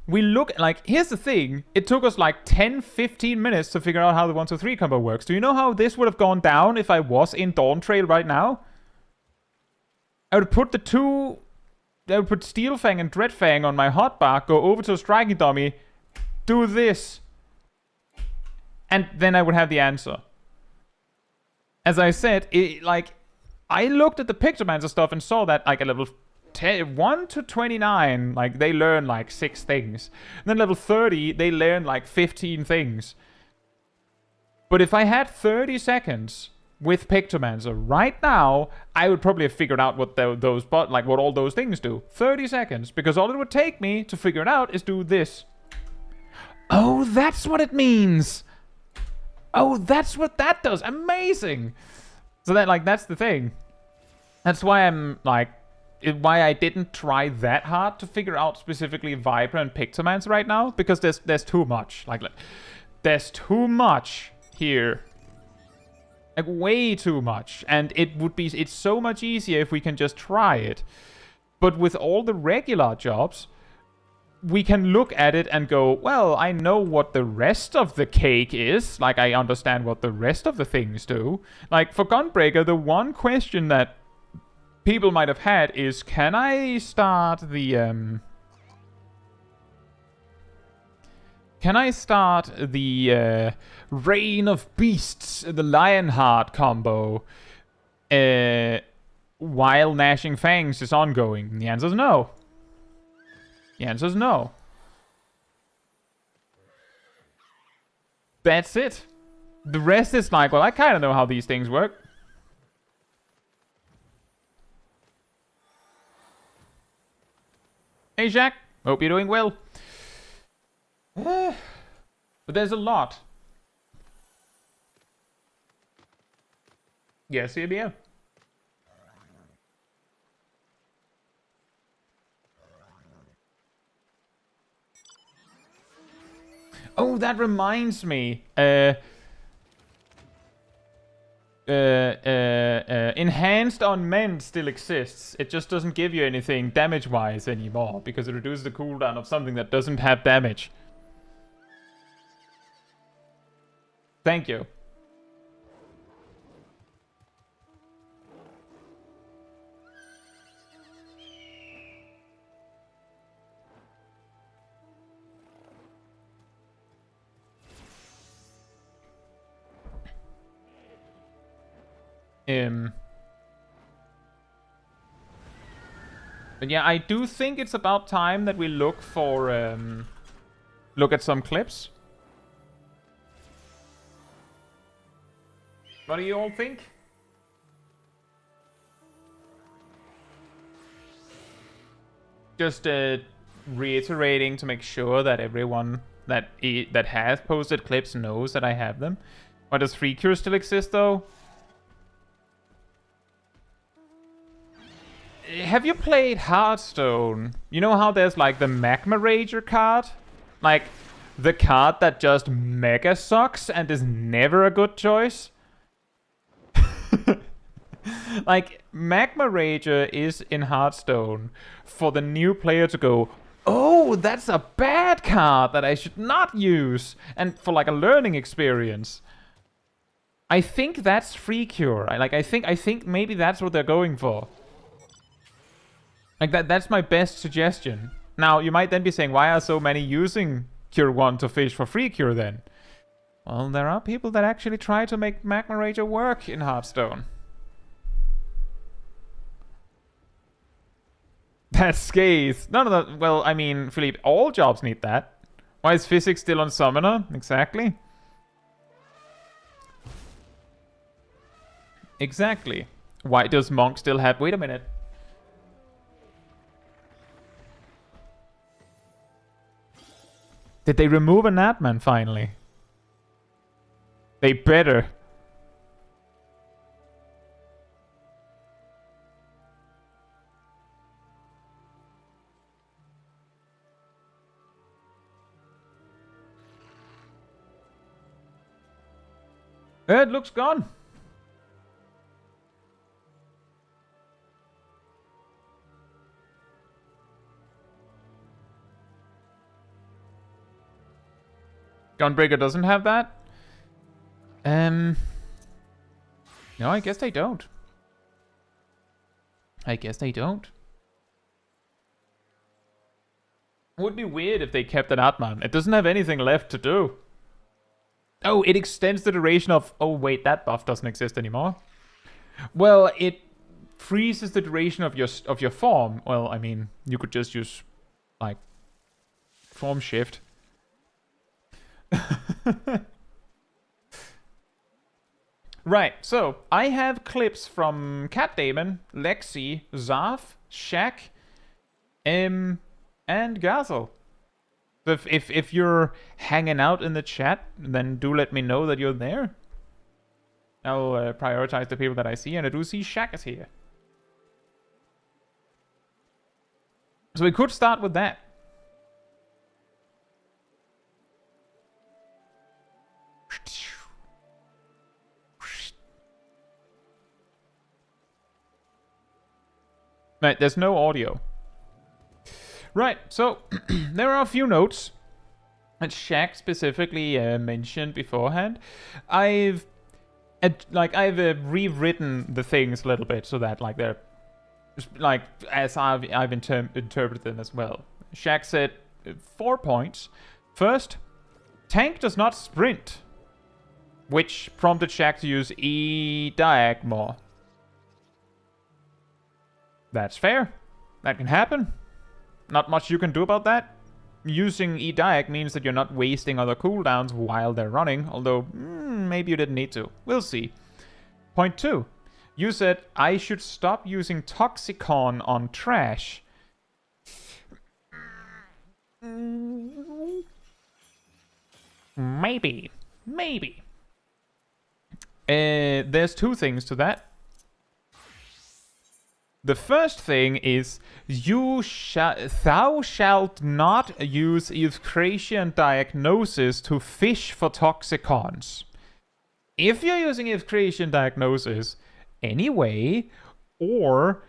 we look, like, here's the thing, it took us like 10-15 minutes to figure out how the 1, 2, 3 combo works. Do you know how this would have gone down if I was in Dawntrail right now? I would put Steelfang and Dreadfang on my hotbar, go over to a striking dummy, do this, and then I would have the answer. As I said, I looked at the Pictomancer stuff and saw that, like, a level 1 to 29, like, they learn, like, 6 things. And then level 30, they learn, like, 15 things. But if I had 30 seconds with Pictomancer right now, I would probably have figured out what what all those things do. 30 seconds, because all it would take me to figure it out is do this. Oh, that's what it means! Oh, that's what that does! Amazing! So that, like, that's the thing. That's why I'm, like, why I didn't try that hard to figure out specifically Viper and Pictomancer right now, because there's too much. Like, there's too much here. Like, way too much. And it's so much easier if we can just try it. But with all the regular jobs, we can look at it and go, well, I know what the rest of the cake is. Like, I understand what the rest of the things do. Like, for Gunbreaker, the one question that people might have had is, can I start the Reign of Beasts, the Lionheart combo, while Gnashing Fangs is ongoing? And the answer is no. The answer is no. That's it. The rest is like, well, I kind of know how these things work. Hey, Jack. Hope you're doing well. But there's a lot. Yes, here. Oh, that reminds me. Enhanced on men still exists. It just doesn't give you anything damage-wise anymore, because it reduces the cooldown of something that doesn't have damage. Thank you. But yeah, I do think it's about time that we look for look at some clips. What do you all think? Just reiterating to make sure that everyone that has posted clips knows that I have them. Why does Free Cure still exist though? Have you played Hearthstone? You know how there's like the Magma Rager card? Like the card that just mega sucks and is never a good choice? Like, Magma Rager is in Hearthstone for the new player to go, oh, that's a bad card that I should not use, and for like a learning experience. I think that's Free Cure. I think maybe that's what they're going for. Like that's my best suggestion. Now, you might then be saying, why are so many using Cure 1 to fish for Free Cure then? Well, there are people that actually try to make Magma Rager work in Hearthstone. That's Scathe. No. Well, I mean, Philippe, all jobs need that. Why is physics still on Summoner? Exactly. Exactly. Why does Monk still have... Wait a minute. Did they remove a Natman finally? They better. It looks gone. Gunbreaker doesn't have that? No, I guess they don't. Would be weird if they kept an Atman. It doesn't have anything left to do. Oh, it extends the duration of... Oh, wait, that buff doesn't exist anymore. Well, it freezes the duration of your form. Well, I mean, you could just use, like, form shift. Right, so I have clips from Cat Damon, Lexi, Zarf, Shaq, and Gazel. So if you're hanging out in the chat, then do let me know that you're there. I'll prioritize the people that I see, and I do see Shaq is here. So we could start with that. Right, there's no audio. Right, so there are a few notes that Shaq specifically mentioned beforehand. I've rewritten the things a little bit so that like they're like as I've interpreted them as well. Shaq said 4 points. First, tank does not sprint, which prompted Shaq to use E-Diag more. That's fair. That can happen. Not much you can do about that. Using E-Diag means that you're not wasting other cooldowns while they're running, although maybe you didn't need to. We'll see. Point 2. You said I should stop using Toxicon on trash. Maybe. There's 2 things to that. The first thing is, thou shalt not use Euthracian Diagnosis to fish for Toxicons. If you're using Euthracian Diagnosis anyway, or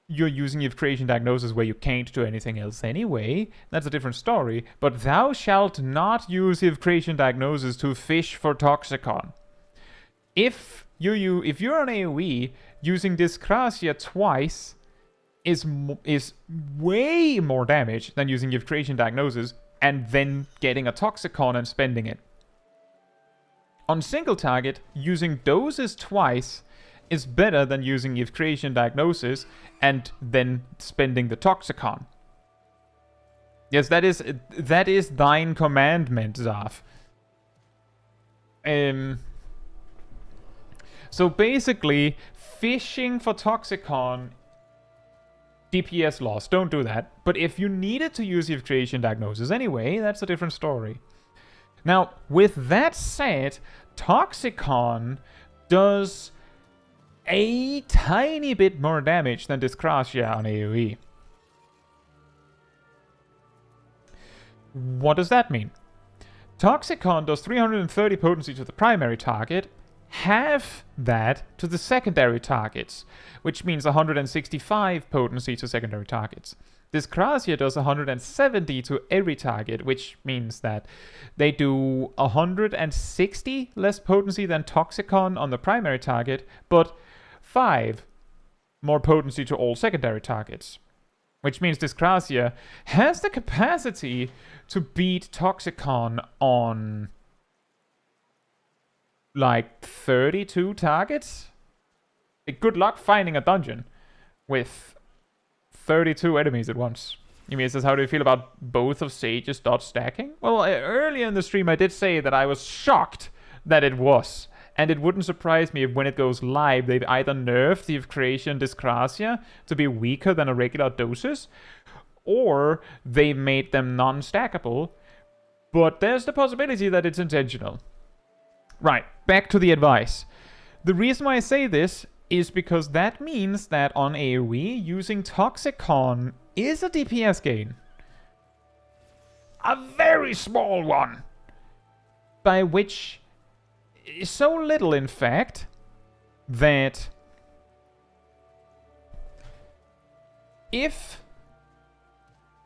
you're using Euthracian Diagnosis where you can't do anything else anyway, that's a different story, but thou shalt not use Euthracian Diagnosis to fish for Toxicon. If you're on AoE, using Dyscrasia twice is way more damage than using Euthracian Diagnosis and then getting a Toxicon and spending it. On single target, using Doses twice is better than using if creation diagnosis and then spending the Toxicon. Yes, that is thine commandment, Zaf. So basically, fishing for Toxicon, DPS loss, don't do that. But if you needed to use if creation diagnosis anyway, that's a different story. Now, with that said, Toxicon does a tiny bit more damage than Dyscrasia on AoE. What does that mean? Toxicon does 330 potency to the primary target, half that to the secondary targets, which means 165 potency to secondary targets. Dyscrasia does 170 to every target, which means that they do 160 less potency than Toxicon on the primary target, but 5 more potency to all secondary targets. Which means Dyscrasia has the capacity to beat Toxicon on like 32 targets. Good luck finding a dungeon with 32 enemies at once. You mean, says, how do you feel about both of Sage's dot stacking? Well, earlier in the stream I did say that I was shocked that it was. And it wouldn't surprise me if when it goes live, they've either nerfed the creation Dyscrasia to be weaker than a regular doses, or they made them non-stackable. But there's the possibility that it's intentional. Right, back to the advice. The reason why I say this is because that means that on AoE, using Toxicon is a DPS gain. A very small one. By which... so little, in fact, that if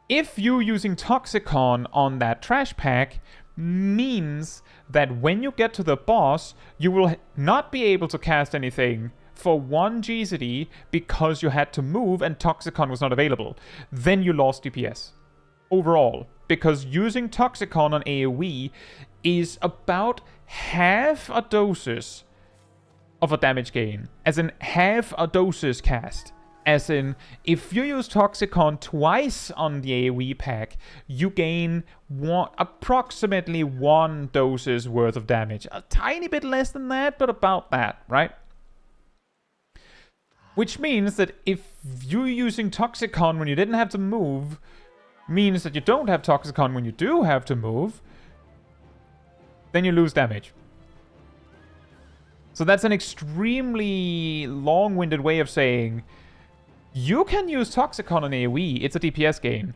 you using Toxicon on that trash pack means that when you get to the boss, you will not be able to cast anything for 1 GCD because you had to move and Toxicon was not available, then you lost DPS overall. Because using Toxicon on AoE is about half a doses of a damage gain. As in half a doses cast. As in, if you use Toxicon twice on the AoE pack, you gain approximately 1 doses worth of damage. A tiny bit less than that, but about that, right? Which means that if you're using Toxicon when you didn't have to move, means that you don't have Toxicon when you do have to move, then you lose damage. So that's an extremely long-winded way of saying you can use Toxicon on AoE, it's a DPS gain.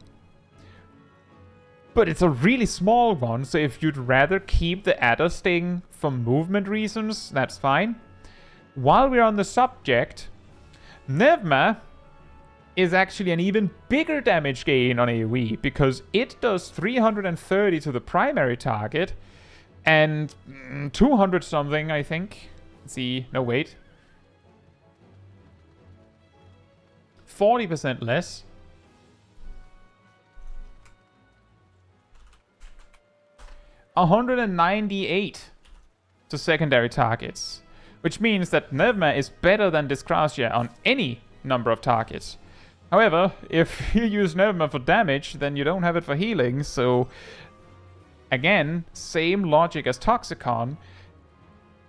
But it's a really small one, so if you'd rather keep the Adder Sting for movement reasons, that's fine. While we're on the subject, Nevma is actually an even bigger damage gain on AoE, because it does 330 to the primary target, and 200 something, I think. Let's see, no wait. 40% less. $198 to secondary targets, which means that Nevma is better than Dyscrasia on any number of targets. However, if you use Nevma for damage, then you don't have it for healing, so again, same logic as Toxicon.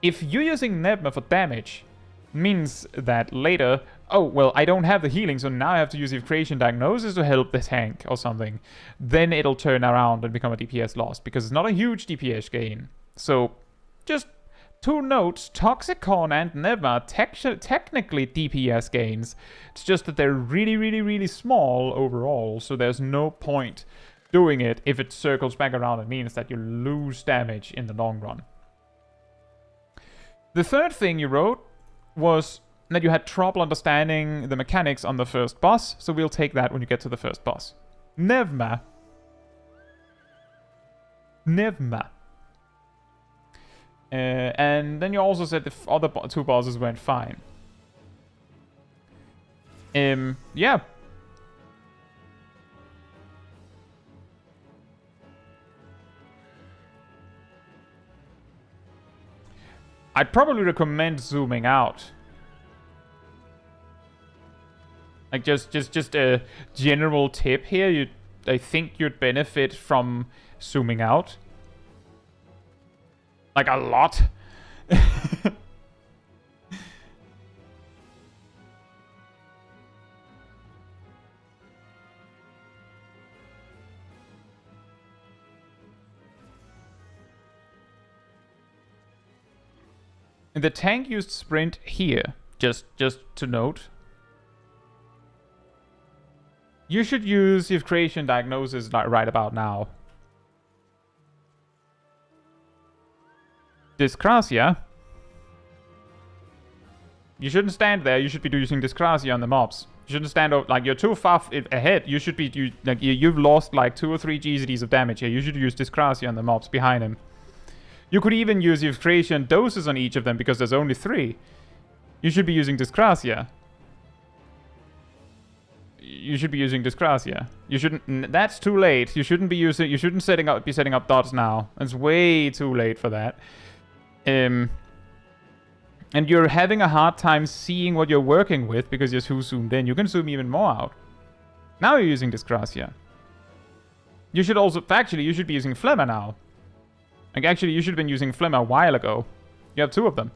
If you're using Nevma for damage, means that later, oh, well, I don't have the healing, so now I have to use Creation Diagnosis to help the tank or something. Then it'll turn around and become a DPS loss, because it's not a huge DPS gain. So, just 2 notes, Toxicon and Nevma are technically DPS gains. It's just that they're really, really, really small overall, so there's no point doing it if it circles back around. It means that you lose damage in the long run. The third thing you wrote was that you had trouble understanding the mechanics on the first boss, so we'll take that when you get to the first boss. Nevma. And then you also said the other 2 bosses went fine. Yeah. I'd probably recommend zooming out Like, just a general tip here. I think you'd benefit from zooming out. Like, a lot. And the tank used sprint here, just to note. You should use if creation diagnosis right about now. Dyscrasia. You shouldn't stand there. You should be using Dyscrasia on the mobs. You shouldn't stand up like you're too far ahead. You should be you've lost like 2 or 3 GZDs of damage here. You should use Dyscrasia on the mobs behind him. You could even use if creation doses on each of them because there's only 3. You should be using Dyscrasia. You should be using Dyscrasia. You shouldn't. That's too late. You shouldn't be using. You shouldn't be setting up dots now. It's way too late for that. And you're having a hard time seeing what you're working with because you're too zoomed in. You can zoom even more out. Now you're using Dyscrasia. You should also, actually, you should be using Flemmer now. Like, actually, you should have been using Flemmer a while ago. You have 2 of them.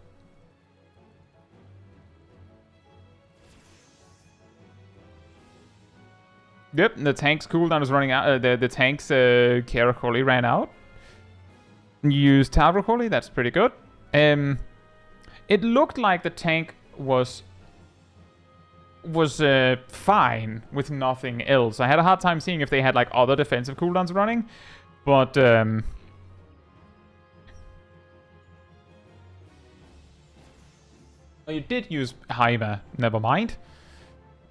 Yep, the tank's cooldown is running out. The tank's Caracoli ran out. Use Tavrocoli, that's pretty good. It looked like the tank was fine with nothing else. I had a hard time seeing if they had like other defensive cooldowns running, but oh, you did use Heimer. Never mind.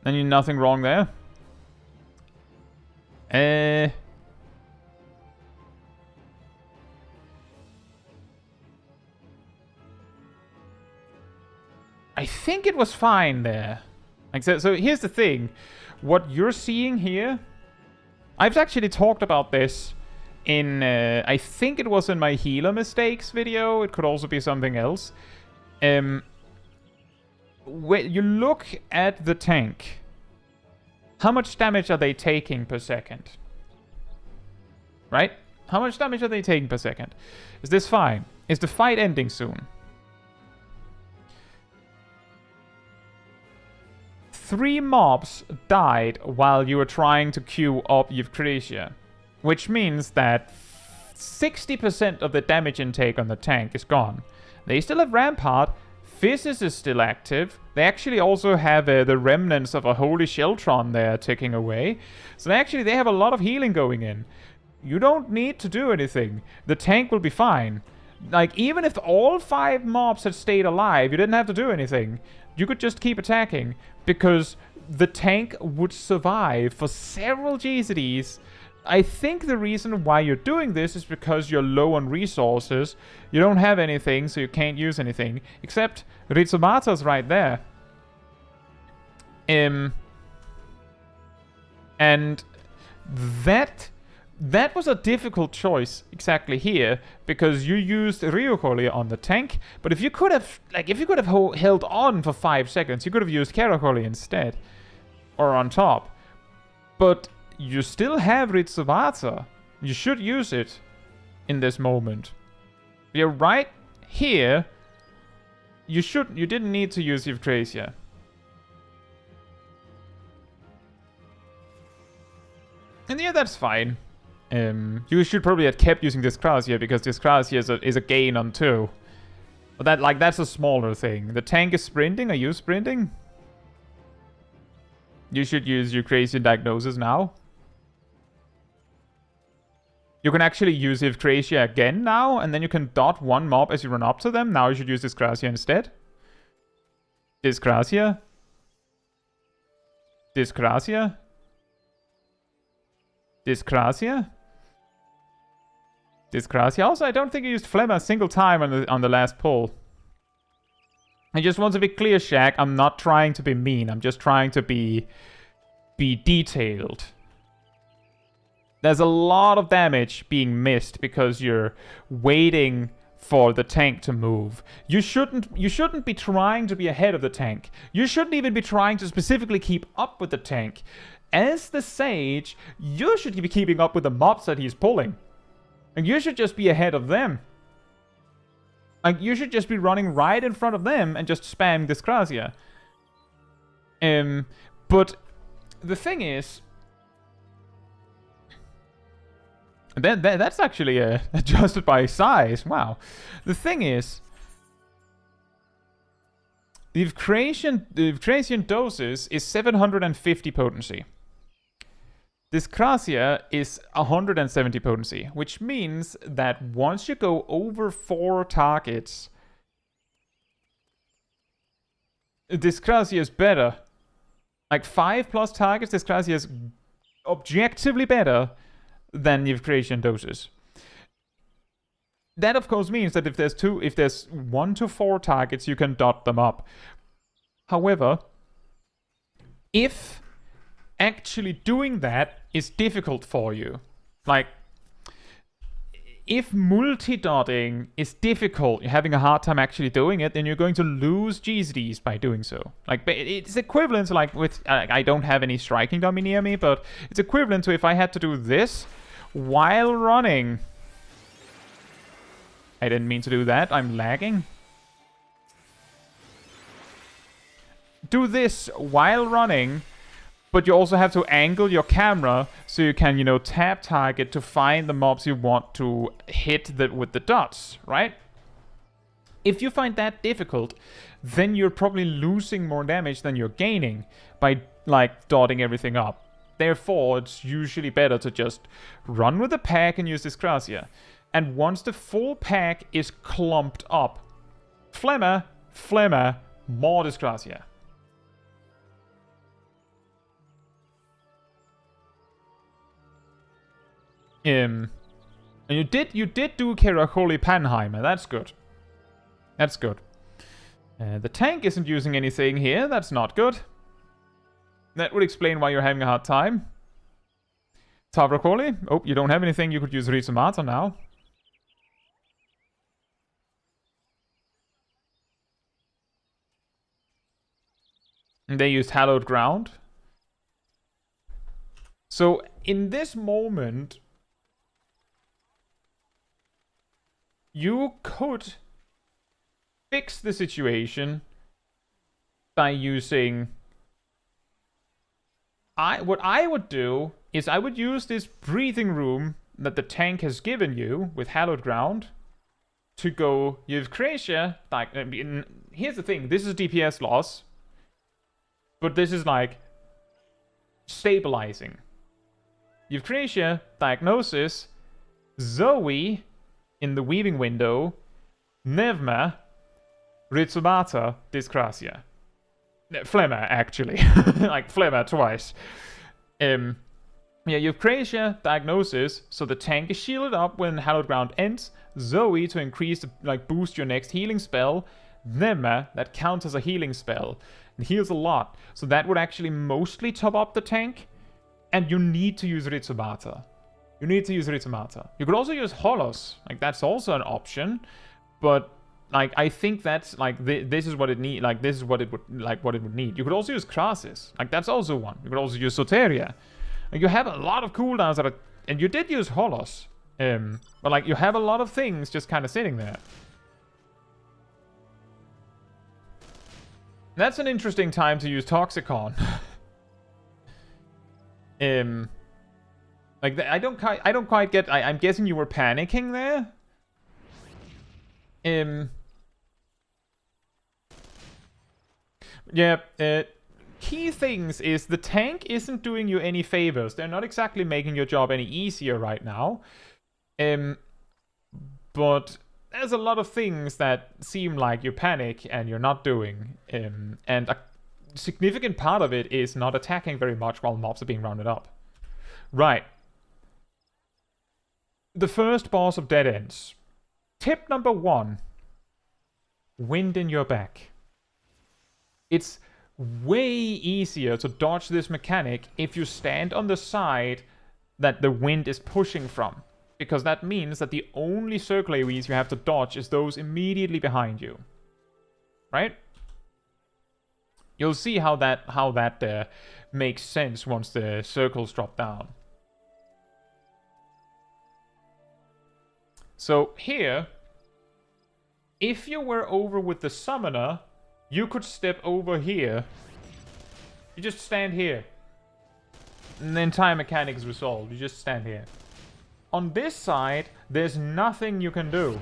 Then you nothing wrong there. I think it was fine there. Like so here's the thing. What you're seeing here, I've actually talked about this in I think it was in my healer mistakes video. It could also be something else. When you look at the tank, how much damage are they taking per second? Right? How much damage are they taking per second? Is this fine? Is the fight ending soon? 3 mobs died while you were trying to queue up Euthanasia, which means that 60% of the damage intake on the tank is gone. They still have Rampart. Physis is still active. They actually also have the remnants of a Holy Sheltron there ticking away. So they have a lot of healing going in. You don't need to do anything. The tank will be fine. Like, even if all 5 mobs had stayed alive, you didn't have to do anything. You could just keep attacking, because the tank would survive for several GZDs. I think the reason why you're doing this is because you're low on resources. You don't have anything, so you can't use anything. Except Rizomata's right there. And that was a difficult choice exactly here, because you used Ryukoli on the tank, but if you could have held on for 5 seconds, you could have used Karakoli instead, or on top. But you still have Ritsubata. You should use it in this moment. You're right here. You didn't need to use Euthanasia. And yeah, that's fine. You should probably have kept using Dyscrasia, because Dyscrasia is a gain on 2. But that's a smaller thing. The tank is sprinting. Are you sprinting? You should use your crazy diagnosis now. You can actually use Euthanasia again now, and then you can dot 1 mob as you run up to them. Now you should use Dyscrasia instead. Dyscrasia. Dyscrasia. Dyscrasia. Dyscrasia. Also, I don't think I used Flemmer a single time on the last pull. I just want to be clear, Shaq. I'm not trying to be mean. I'm just trying to be detailed. There's a lot of damage being missed because you're waiting for the tank to move. You shouldn't be trying to be ahead of the tank. You shouldn't even be trying to specifically keep up with the tank. As the sage, you should be keeping up with the mobs that he's pulling. And you should just be ahead of them. Like, you should just be running right in front of them and just spam Discrasia. But the thing is, that's actually adjusted by size. Wow. The thing is, the Evcration doses is 750 potency. Discrasia is 170 potency, which means that once you go over 4 targets, Discrasia is better. Like 5+ targets, Discrasia is objectively better than the Evcration doses. That of course means that if there's 1 to 4 targets, you can dot them up. However, if actually doing that is difficult for you, like if multi-dotting is difficult, you're having a hard time actually doing it, then you're going to lose GZDs by doing so. Like, it's equivalent to, like, with I don't have any striking dummy near me, but it's equivalent to if I had to do this while running. I didn't mean to do that. I'm lagging. Do this while running, but you also have to angle your camera so you can, you know, tap target to find the mobs you want to hit with the dots, right? If you find that difficult, then you're probably losing more damage than you're gaining by, like, dotting everything up. Therefore, it's usually better to just run with the pack and use Discrasia. And once the full pack is clumped up, Flemmer, more Discrasia. And you did do Kerakoli Panheimer. That's good. That's good. The tank isn't using anything here. That's not good. That would explain why you're having a hard time. Tavrakoli. Oh, you don't have anything. You could use Rizumata now. And they used Hallowed Ground. So, in this moment, you could fix the situation by using... What I would do is I would use this breathing room that the tank has given you with Hallowed Ground to go Evcration. Like, here's the thing, this is DPS loss, but this is like stabilizing. Evcration, Diagnosis, Zoe in the weaving window, Nevma, Ritsubata, Discrasia. Flemmer, actually. Like, Flemmer twice. Yeah, Evcration, Diagnosis, so the tank is shielded up when Hallowed Ground ends. Zoe to increase, like, boost your next healing spell. Nevma, that counts as a healing spell. And heals a lot. So that would actually mostly top up the tank. And you need to use Ritsubata. You need to use Ritsumata. You could also use Holos. Like, that's also an option. But, like, I think that's, like, this is what it need. Like, this is what it would need. You could also use Krasis. Like, that's also one. You could also use Soteria. Like, you have a lot of cooldowns that are... And you did use Holos. But, like, you have a lot of things just kind of sitting there. That's an interesting time to use Toxicon. Like, I don't quite get... I'm guessing you were panicking there? Yeah, key things is the tank isn't doing you any favors. They're not exactly making your job any easier right now. But there's a lot of things that seem like you panic and you're not doing. And a significant part of it is not attacking very much while mobs are being rounded up. Right. The first boss of Dead Ends. Tip number 1. Wind in your back. It's way easier to dodge this mechanic if you stand on the side that the wind is pushing from. because that means that the only circle AoEs you have to dodge is those immediately behind you. Right? You'll see how that makes sense once the circles drop down. So here, if you were over with the summoner, you could step over here. You just stand here. And the entire mechanic is resolved. You just stand here. On this side, there's nothing you can do.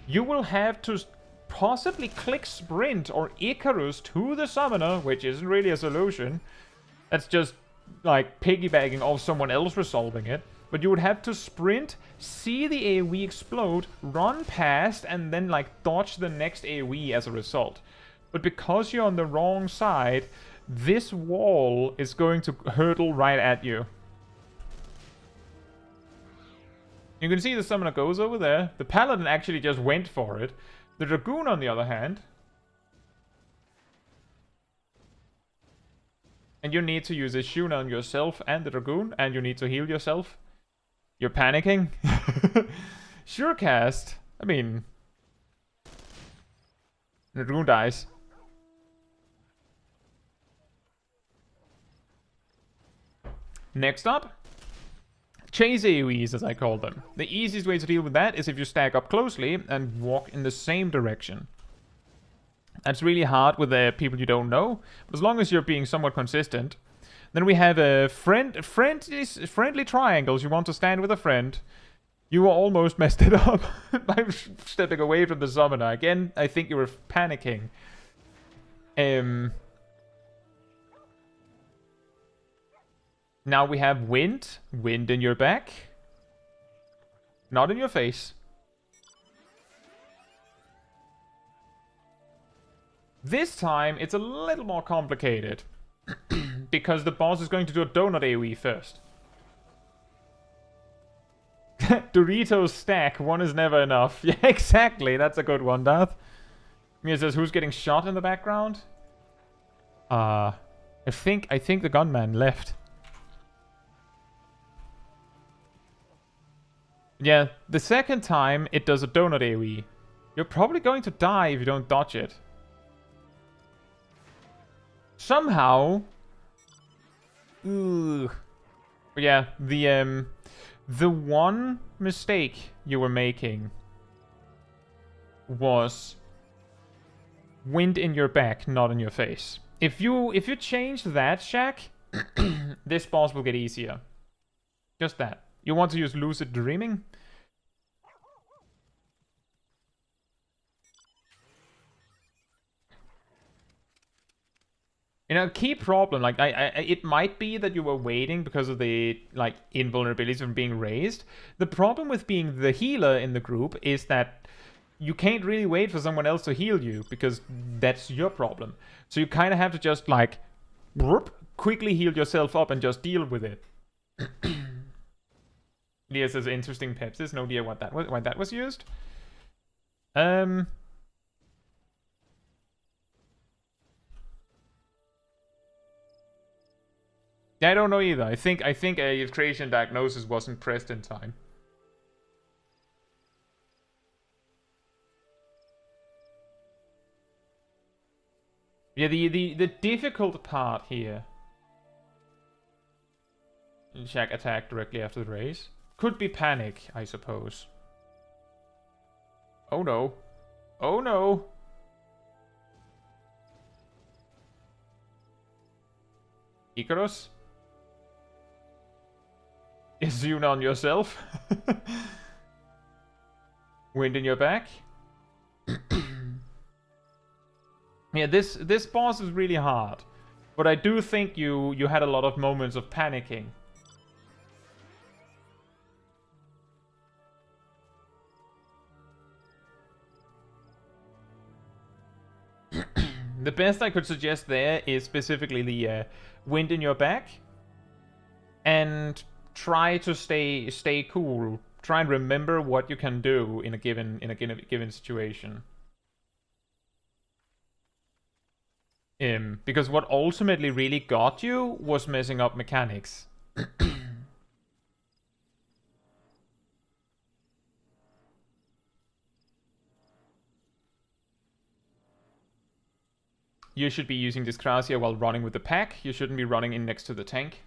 You will have to possibly click Sprint or Icarus to the summoner, which isn't really a solution. That's just like piggybacking off someone else resolving it. But you would have to sprint, see the AoE explode, run past, and then like dodge the next AoE as a result. But because you're on the wrong side, this wall is going to hurtle right at you. You can see the summoner goes over there. The Paladin actually just went for it. The Dragoon, on the other hand... And you need to use a Shuna on yourself and the Dragoon, and you need to heal yourself. You're panicking? Sure cast. I mean... The Dragoon dies. Next up, chase AoEs, as I call them. The easiest way to deal with that is if you stack up closely and walk in the same direction. That's really hard with people you don't know, but as long as you're being somewhat consistent. Then we have friendly triangles. You want to stand with a friend. You almost messed it up by stepping away from the summoner. Again, I think you were panicking. Now we have wind. Wind in your back. Not in your face. This time, it's a little more complicated. Because the boss is going to do a donut AoE first. Doritos stack. One is never enough. Yeah, exactly. That's a good one, Darth. Mia says, who's getting shot in the background? I think the gunman left. Yeah, the second time it does a donut AoE. You're probably going to die if you don't dodge it. Somehow... Ugh. But yeah, the one mistake you were making was wind in your back, not in your face. If you change that, Shaq, this boss will get easier. Just that. You want to use lucid dreaming? You know, key problem, like, it might be that you were waiting because of the, like, invulnerabilities from being raised. The problem with being the healer in the group is that you can't really wait for someone else to heal you, because that's your problem. So you kind of have to just, like, quickly heal yourself up and just deal with it. Leah says, interesting pepsis. No idea what that was, why that was used. Yeah, I don't know either. I think a creation diagnosis wasn't pressed in time. Yeah, the difficult part here. Shaq attack directly after the race. Could be panic, I suppose. Oh no. Oh no. Icarus? Is Yuna on yourself? Wind in your back? Yeah, this boss is really hard. But I do think you had a lot of moments of panicking. The best I could suggest there is specifically the wind in your back. And try to stay cool. Try and remember what you can do in a given situation. Because what ultimately really got you was messing up mechanics. you should be using Dyscrasia while running with the pack. You shouldn't be running in next to the tank.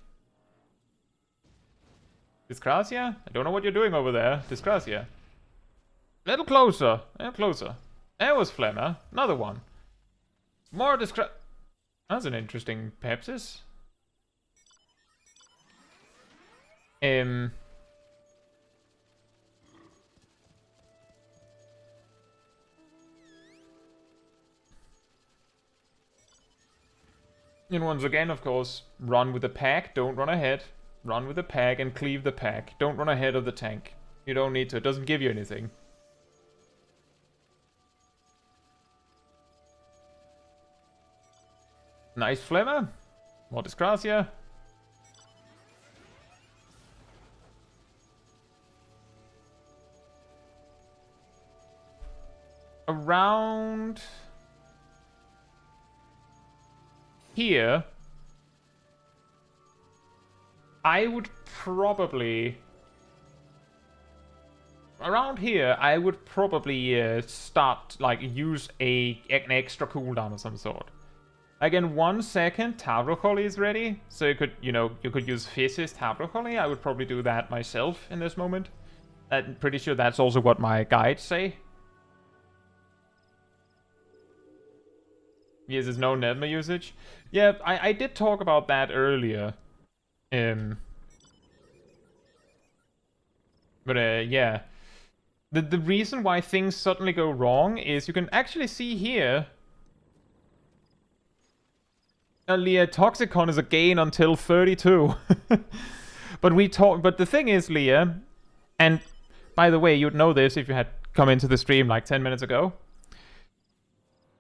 Dyscrasia? I don't know what you're doing over there. Dyscrasia. Little closer. A little closer. There was Flemmer. Another one. More Dyscrasia. That's an interesting Pepsis. And once again, of course, run with the pack, don't run ahead. Run with the pack and cleave the pack. Don't run ahead of the tank. You don't need to, it doesn't give you anything. Nice Flemmer. More Dyscrasia. Around here, I would probably start, like, use an extra cooldown of some sort. Like in 1 second, Tabrokoli is ready, so you could, you could use Fizz's Tabrokoli. I would probably do that myself in this moment. I'm pretty sure that's also what my guides say. Yes, there's no Nedma usage. Yeah, I did talk about that earlier. But yeah. The reason why things suddenly go wrong is you can actually see here. Leah, Toxicon is a gain until 32. But the thing is, Leah, and by the way, you'd know this if you had come into the stream like 10 minutes ago.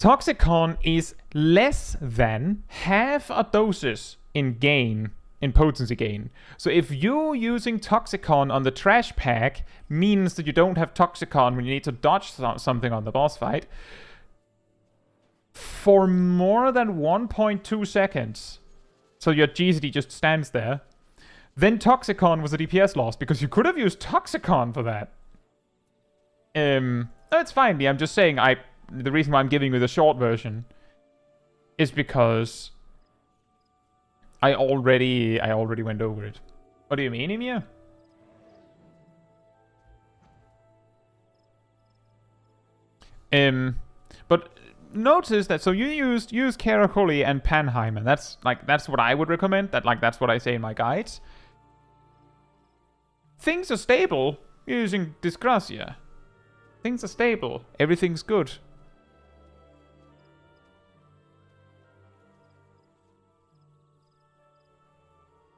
Toxicon is less than half a doses in gain, in potency gain. So if you're using Toxicon on the trash pack, means that you don't have Toxicon when you need to dodge something on the boss fight, for more than 1.2 seconds, so your GCD just stands there, then Toxicon was a DPS loss, because you could have used Toxicon for that. That's fine, Lee. I'm just saying, the reason why I'm giving you the short version is because I already went over it. What do you mean, Emir? But notice that, so you use Karakoli and Panheimer. That's what I would recommend. That's what I say in my guides. Things are stable using Dyscrasia. Things are stable. Everything's good.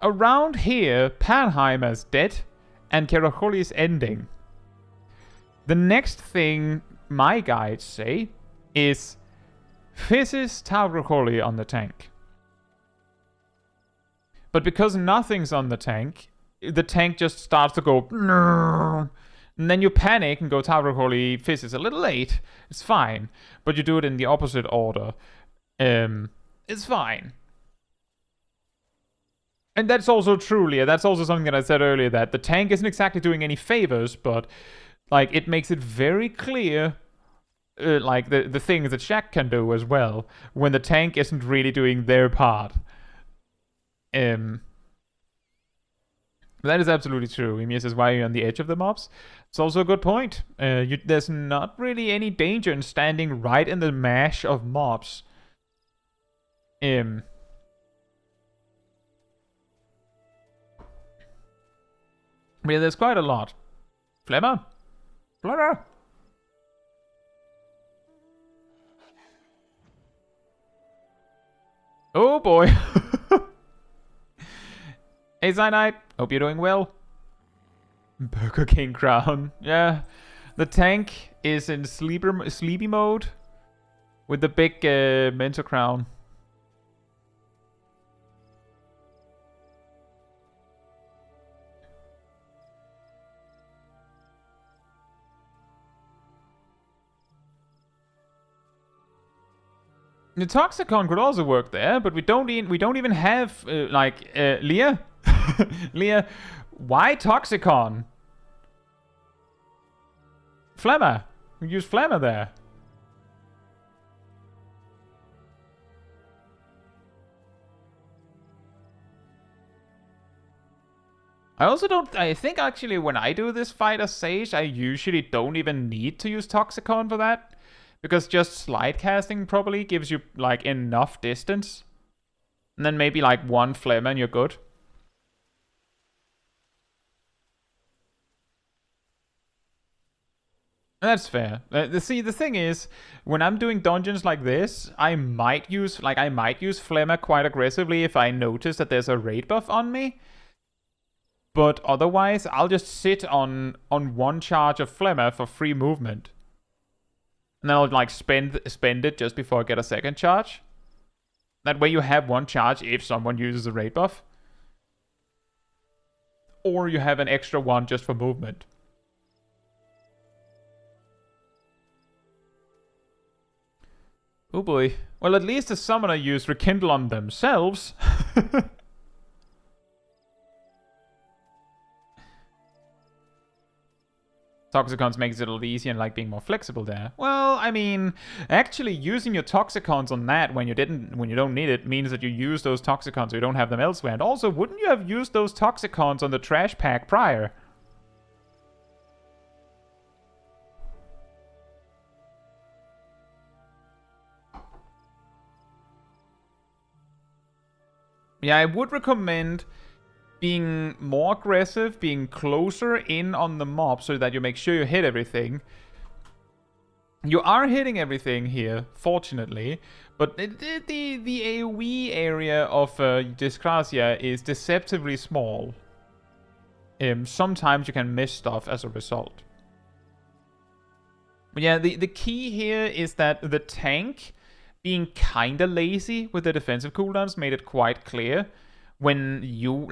Around here, Panheimer's dead, and Karakoli's ending. The next thing my guides say is Fizz's Tabrokoli on the tank. But because nothing's on the tank just starts to go, and then you panic and go Tabrokoli, Fizz is a little late. It's fine. But you do it in the opposite order. It's fine. And that's also true, Leah. That's also something that I said earlier, that the tank isn't exactly doing any favors, but it makes it very clear the things that Shaq can do as well when the tank isn't really doing their part. That is absolutely true. Emir says, why are you on the edge of the mobs? It's also a good point. There's not really any danger in standing right in the mash of mobs. Yeah, there's quite a lot. Flemmer? Flemmer? Oh boy. Hey Cyanide, hope you're doing well. Burger King crown. Yeah. The tank is in sleepy mode with the big mentor crown. The Toxicon could also work there, but we don't even have Leah. Leah, why Toxicon? Flemmer. We use Flemmer there. I also don't... I think actually when I do this fight as Sage, I usually don't even need to use Toxicon for that. Because just slide casting probably gives you, like, enough distance. And then maybe, like, one Phlegm and you're good. That's fair. See, the thing is, when I'm doing dungeons like this, I might use Phlegma quite aggressively if I notice that there's a raid buff on me. But otherwise, I'll just sit on one charge of Phlegma for free movement. And then I'll like spend it just before I get a second charge. That way you have one charge if someone uses a raid buff. Or you have an extra one just for movement. Oh boy. Well, at least the summoner used Rekindle on themselves. Toxicons makes it a little easier and like being more flexible there. Well, I mean, actually using your Toxicons on that when you don't need it means that you use those Toxicons so you don't have them elsewhere. And also, wouldn't you have used those Toxicons on the trash pack prior? Yeah, I would recommend being more aggressive, being closer in on the mob so that you make sure you hit everything. You are hitting everything here, fortunately, but the AoE area of Dyscrasia is deceptively small. Sometimes you can miss stuff as a result. But yeah, the key here is that the tank being kinda lazy with the defensive cooldowns made it quite clear when you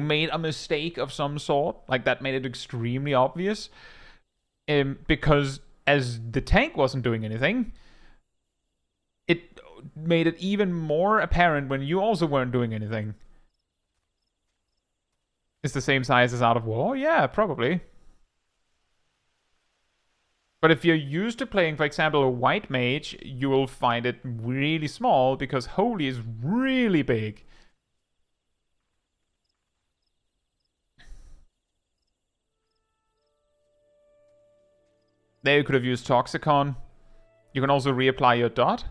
made a mistake of some sort, like that made it extremely obvious. Because as the tank wasn't doing anything, it made it even more apparent when you also weren't doing anything. It's the same size as Out of War? Yeah, probably. But if you're used to playing, for example, a white mage, you will find it really small because Holy is really big. There you could have used Toxicon. You can also reapply your dot.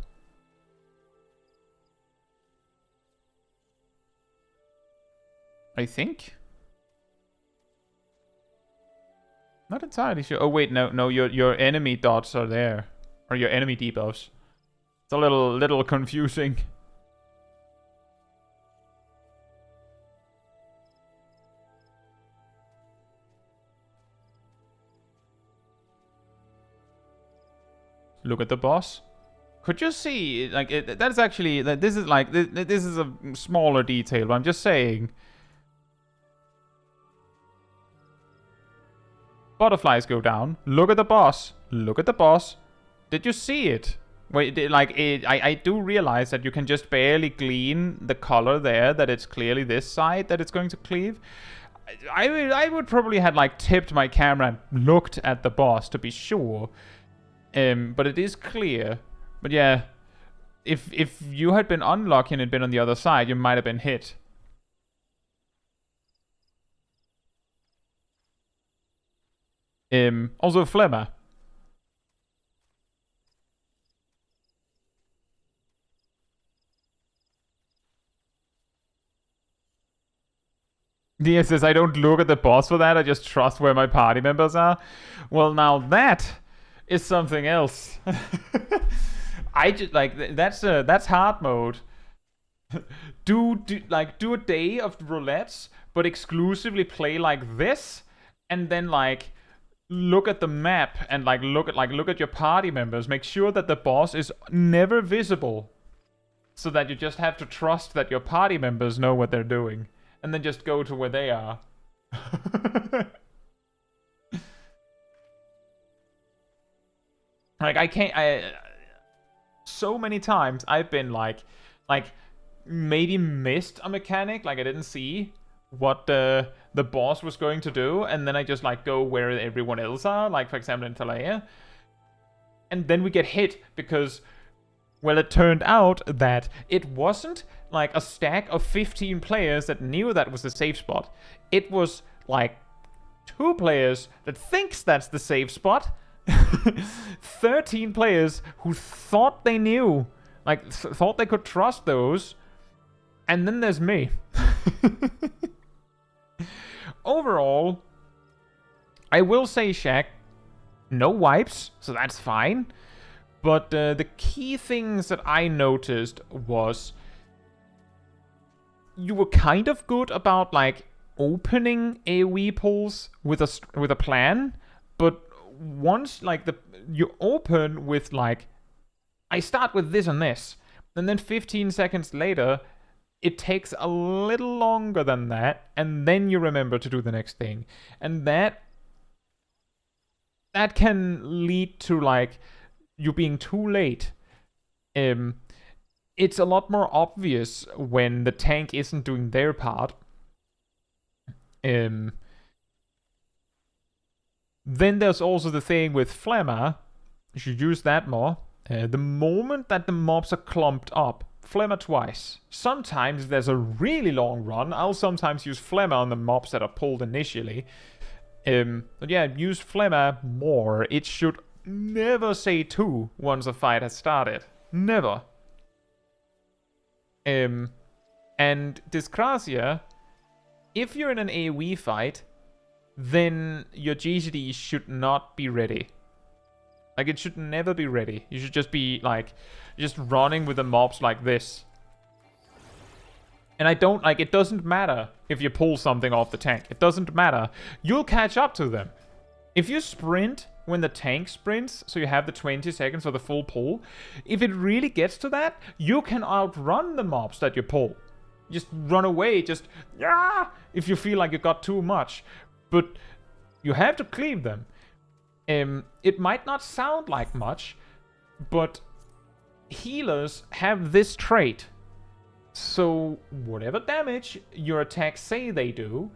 I think. Not entirely sure. Oh wait, no, your enemy dots are there. Or your enemy debuffs. It's a little confusing. Look at the boss. Could you see, like, that's actually, this is a smaller detail, but I'm just saying. Butterflies go down. Look at the boss. Look at the boss. Did you see it? Wait, I do realize that you can just barely glean the color there, that it's clearly this side that it's going to cleave. I would probably have, like, tipped my camera and looked at the boss to be sure. But it is clear. But yeah, if you had been unlucky and had been on the other side, you might have been hit. Also Phlegma. Dia says, I don't look at the boss for that, I just trust where my party members are. Well, now that is something else. I just, like, that's hard mode. do a day of roulettes, but exclusively play like this, and then, like, look at the map and look at your party members. Make sure that the boss is never visible, so that you just have to trust that your party members know what they're doing, and then just go to where they are. Like, so many times I've been like maybe missed a mechanic, like I didn't see what the boss was going to do, and then I just like go where everyone else are, like for example in Talaya, and then we get hit because Well, it turned out that it wasn't like a stack of 15 players that knew that was the safe spot. It was like 2 players that thinks that's the safe spot. 13 players who thought they knew, like thought they could trust those. And then there's me. Overall, I will say, Shaq, no wipes, so that's fine. But the key things that I noticed was you were kind of good about like opening AoE pulls with a plan, but once like you open with like, I start with this and this, and then 15 seconds later it takes a little longer than that, and then you remember to do the next thing, and that can lead to like you being too late. It's a lot more obvious when the tank isn't doing their part. Then there's also the thing with Flemma. You should use that more. The moment that the mobs are clumped up, Flemma twice. Sometimes there's a really long run. I'll sometimes use Flemma on the mobs that are pulled initially. But yeah, use Flemma more. It should never say 2 once a fight has started. Never. And Dyscrasia, if you're in an AoE fight, then your GCD should not be ready. Like, it should never be ready. You should just be, like, just running with the mobs like this. And I don't, like, it doesn't matter if you pull something off the tank. It doesn't matter. You'll catch up to them. If you sprint when the tank sprints, so you have the 20 seconds for the full pull, if it really gets to that, you can outrun the mobs that you pull. Just run away, just, yeah, if you feel like you got too much. But you have to cleave them. It might not sound like much, but healers have this trait. So whatever damage your attacks say they do,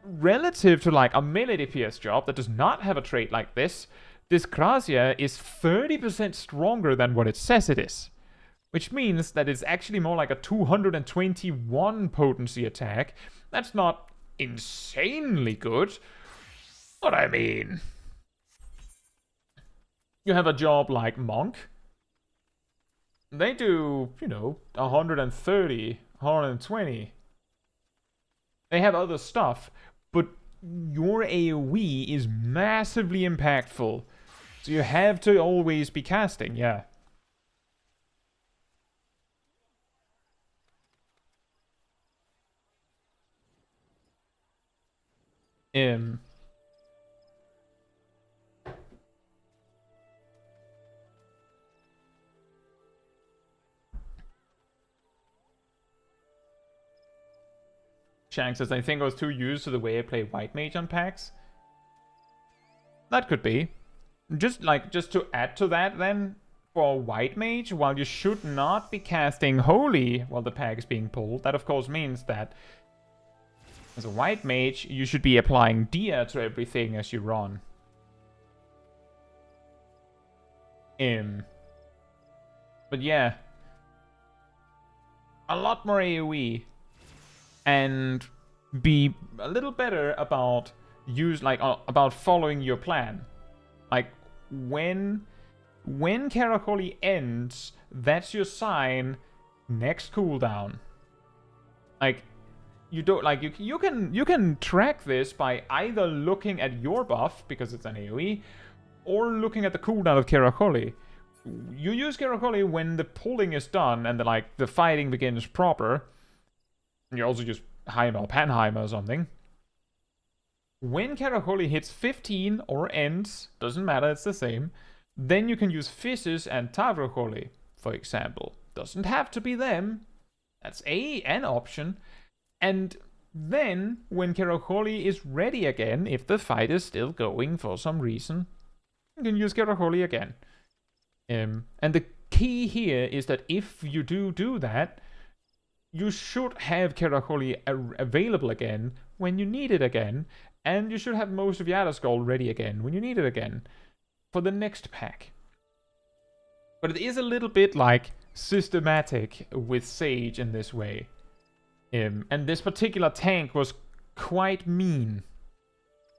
relative to like a melee DPS job that does not have a trait like this, Dyscrasia is 30% stronger than what it says it is. Which means that it's actually more like a 221 potency attack. That's not insanely good, but I mean, you have a job like Monk. They do, you know, 130, 120. They have other stuff, but your AoE is massively impactful. So you have to always be casting, yeah. Shank says, I think I was too used to the way I play White Mage on packs. That could be. Just to add to that then, for White Mage, while you should not be casting Holy while the pack is being pulled, that of course means that as a White Mage, you should be applying Dia to everything as you run. But yeah, a lot more AoE. And be a little better about about following your plan. Like when Karakoli ends, that's your sign. Next cooldown. Like you don't like you can track this by either looking at your buff because it's an AoE, or looking at the cooldown of Karakoli. You use Karakoli when the pulling is done and the fighting begins proper. You also use Heimer or Panheimer or something. When Karakoli hits 15 or ends, doesn't matter, it's the same, then you can use Physis and Tavrokoli, for example. Doesn't have to be them. That's an option. And then, when Karakoli is ready again, if the fight is still going for some reason, you can use Karakoli again. And the key here is that if you do that, you should have Karakoli available again when you need it again, and you should have most of Yada Skull ready again when you need it again for the next pack. But it is a little bit like systematic with Sage in this way. And this particular tank was quite mean.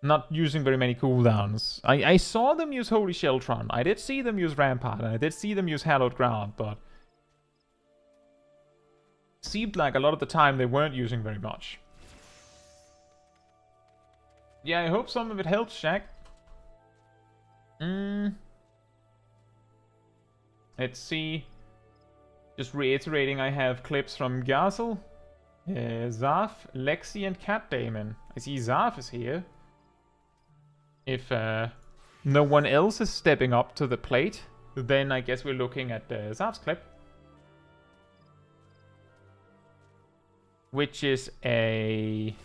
Not using very many cooldowns. I saw them use Holy Sheltron. I did see them use Rampart. And I did see them use Hallowed Ground, but seemed like a lot of the time they weren't using very much. Yeah, I hope some of it helps, Shaq. Let's see. Just reiterating, I have clips from Gazel, Zaf, Lexi, and Cat Damon. I see Zaf is here. If no one else is stepping up to the plate, then I guess we're looking at Zaf's clip. Which is an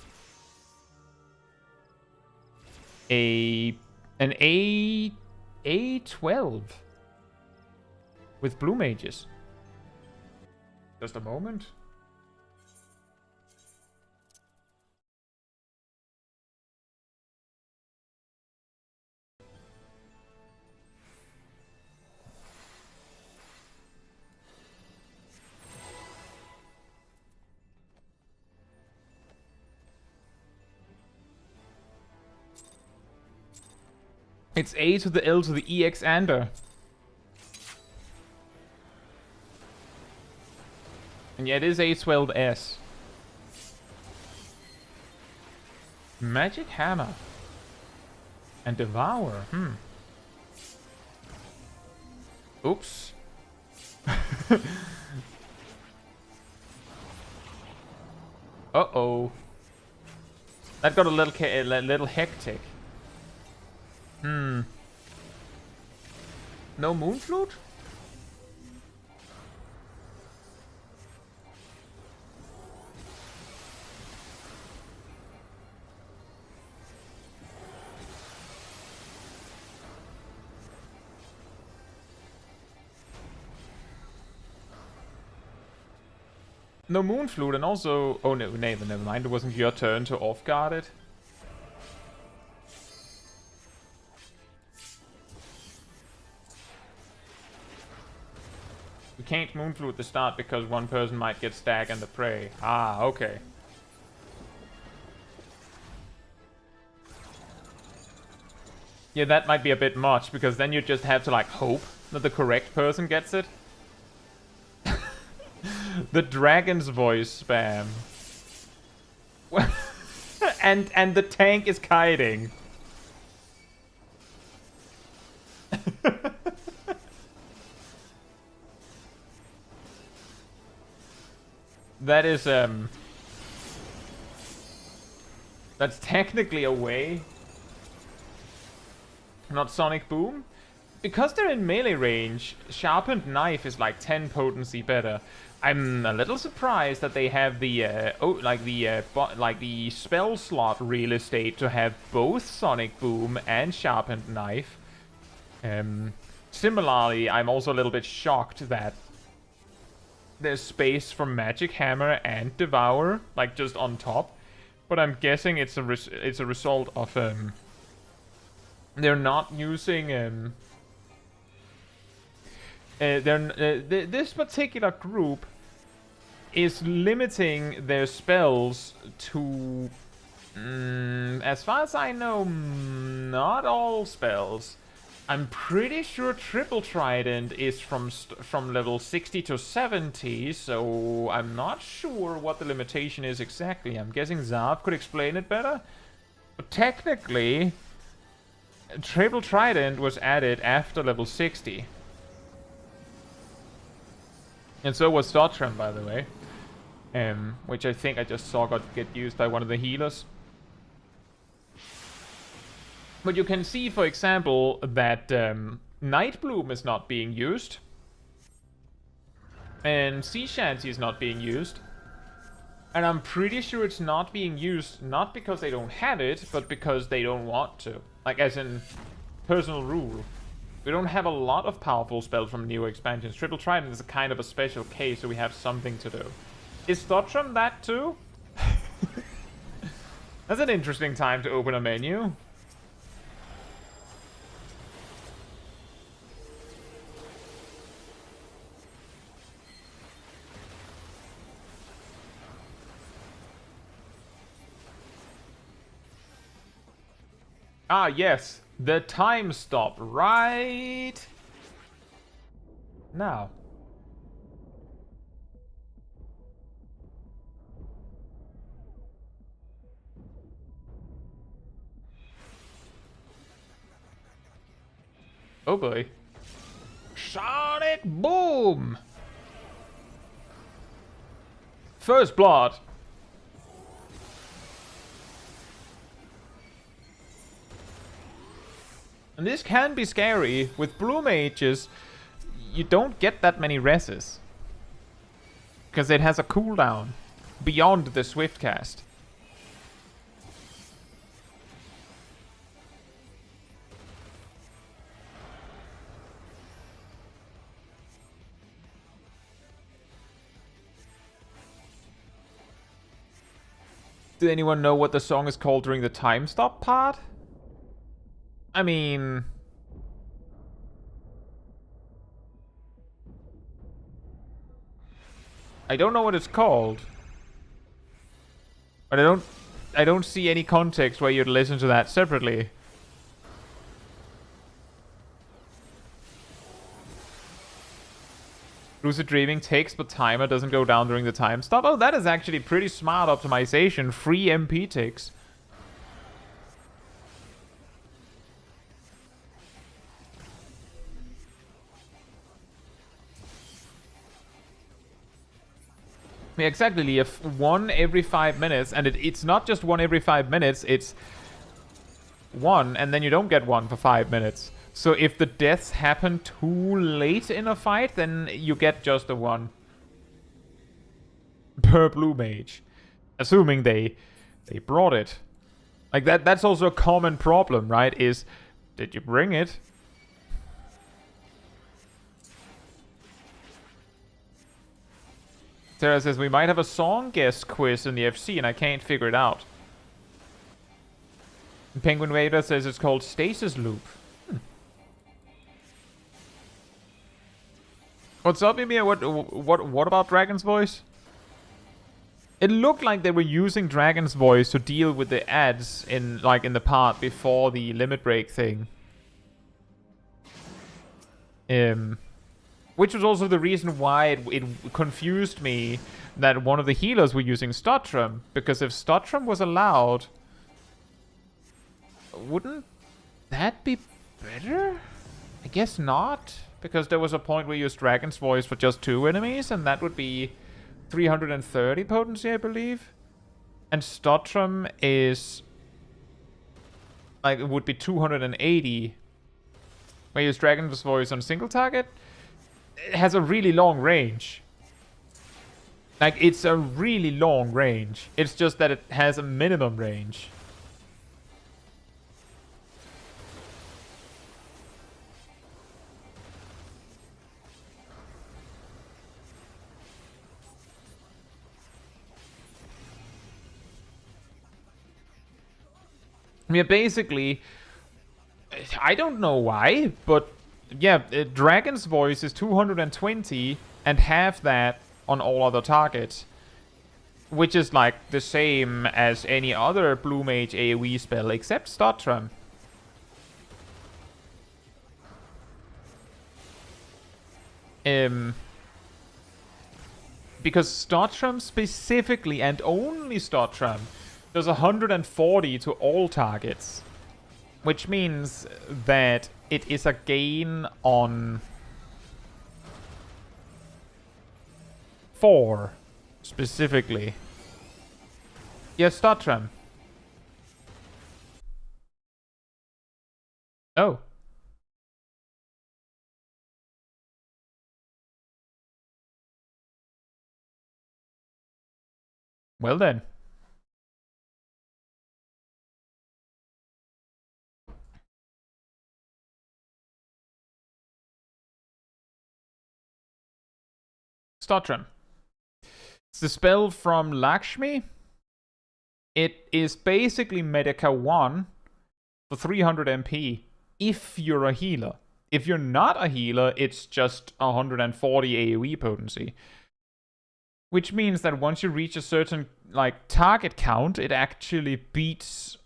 A12 with blue mages. Just a moment. It's A to the L to the EX Ander. And yeah, it is A12S. Magic Hammer. And Devour. Oops. Uh-oh. That got a little hectic. No Moonflute? No Moonflute, and also... Oh, no, never mind. It wasn't your turn to off-guard it. We can't Moonflute the start because one person might get stag and the prey. Ah, okay. Yeah, that might be a bit much, because then you just have to, like, hope that the correct person gets it. The dragon's voice spam. and the tank is kiting. That is, that's technically a way. Not Sonic Boom. Because they're in melee range, Sharpened Knife is like 10 potency better. I'm a little surprised that they have the, the spell slot real estate to have both Sonic Boom and Sharpened Knife. Similarly, I'm also a little bit shocked that there's space for Magic Hammer and Devour, like just on top. But I'm guessing it's a result of they're not using this particular group is limiting their spells to, as far as I know, not all spells. I'm pretty sure Triple Trident is from level 60 to 70, so I'm not sure what the limitation is exactly. I'm guessing Zav could explain it better. But technically, Triple Trident was added after level 60. And so was Dawntrail, by the way. Which I think I just saw get used by one of the healers. But you can see, for example, that Nightbloom is not being used. And Sea Shanty is not being used. And I'm pretty sure it's not being used, not because they don't have it, but because they don't want to. Like, as in, personal rule. We don't have a lot of powerful spells from new expansions. Triple Trident is a kind of a special case, so we have something to do. Is Thotram that too? That's an interesting time to open a menu. Ah, yes. The time stop right now. Oh boy. Sonic boom! First blood. And this can be scary. With blue mages, you don't get that many reses. Because it has a cooldown beyond the swift cast. Did anyone know what the song is called during the time stop part? I mean... I don't know what it's called. But I don't see any context where you'd listen to that separately. Lucid Dreaming takes, but timer doesn't go down during the time stop. Oh, that is actually pretty smart optimization. Free MP ticks. Yeah, exactly. If one every 5 minutes, and it's not just one every 5 minutes, it's one, and then you don't get one for 5 minutes. So if the deaths happen too late in a fight, then you get just the one per blue mage, assuming they brought it. Like that's also a common problem, right? Is did you bring it? Sarah says we might have a song guest quiz in the FC, and I can't figure it out. And Penguin Vader says it's called Stasis Loop. What's up, Emir? What about Dragon's Voice? It looked like they were using Dragon's Voice to deal with the ads in the part before the limit break thing. Which was also the reason why it confused me that one of the healers were using Stottrum, because if Stottrum was allowed, wouldn't that be better? I guess not. Because there was a point where you used Dragon's Voice for just 2 enemies, and that would be 330 potency, I believe. And Stottrum is... like, it would be 280. Where you use Dragon's Voice on single target. It has a really long range. Like, it's a really long range. It's just that it has a minimum range. Yeah, basically, I don't know why, but yeah, Dragon's Voice is 220 and half that on all other targets. Which is like the same as any other Blue Mage AoE spell except Stottrum. Because Stottrum specifically, and only Stottrum, does 140 to all targets, which means that it is a gain on 4 specifically. Yes, Stottrum. Oh. Well then. Stottrum. It's the spell from Lakshmi. It is basically Medica 1 for 300 MP if you're a healer. If you're not a healer, it's just 140 AoE potency. Which means that once you reach a certain target count, it actually beats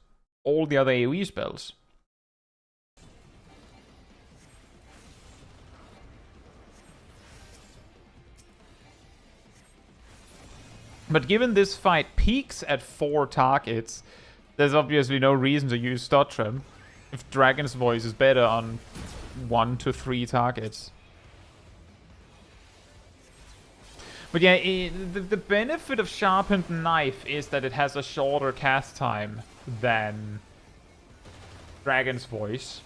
all the other AoE spells. But given this fight peaks at 4 targets, there's obviously no reason to use Stotram if Dragon's Voice is better on 1 to 3 targets. But yeah, the benefit of Sharpened Knife is that it has a shorter cast time than Dragon's Voice.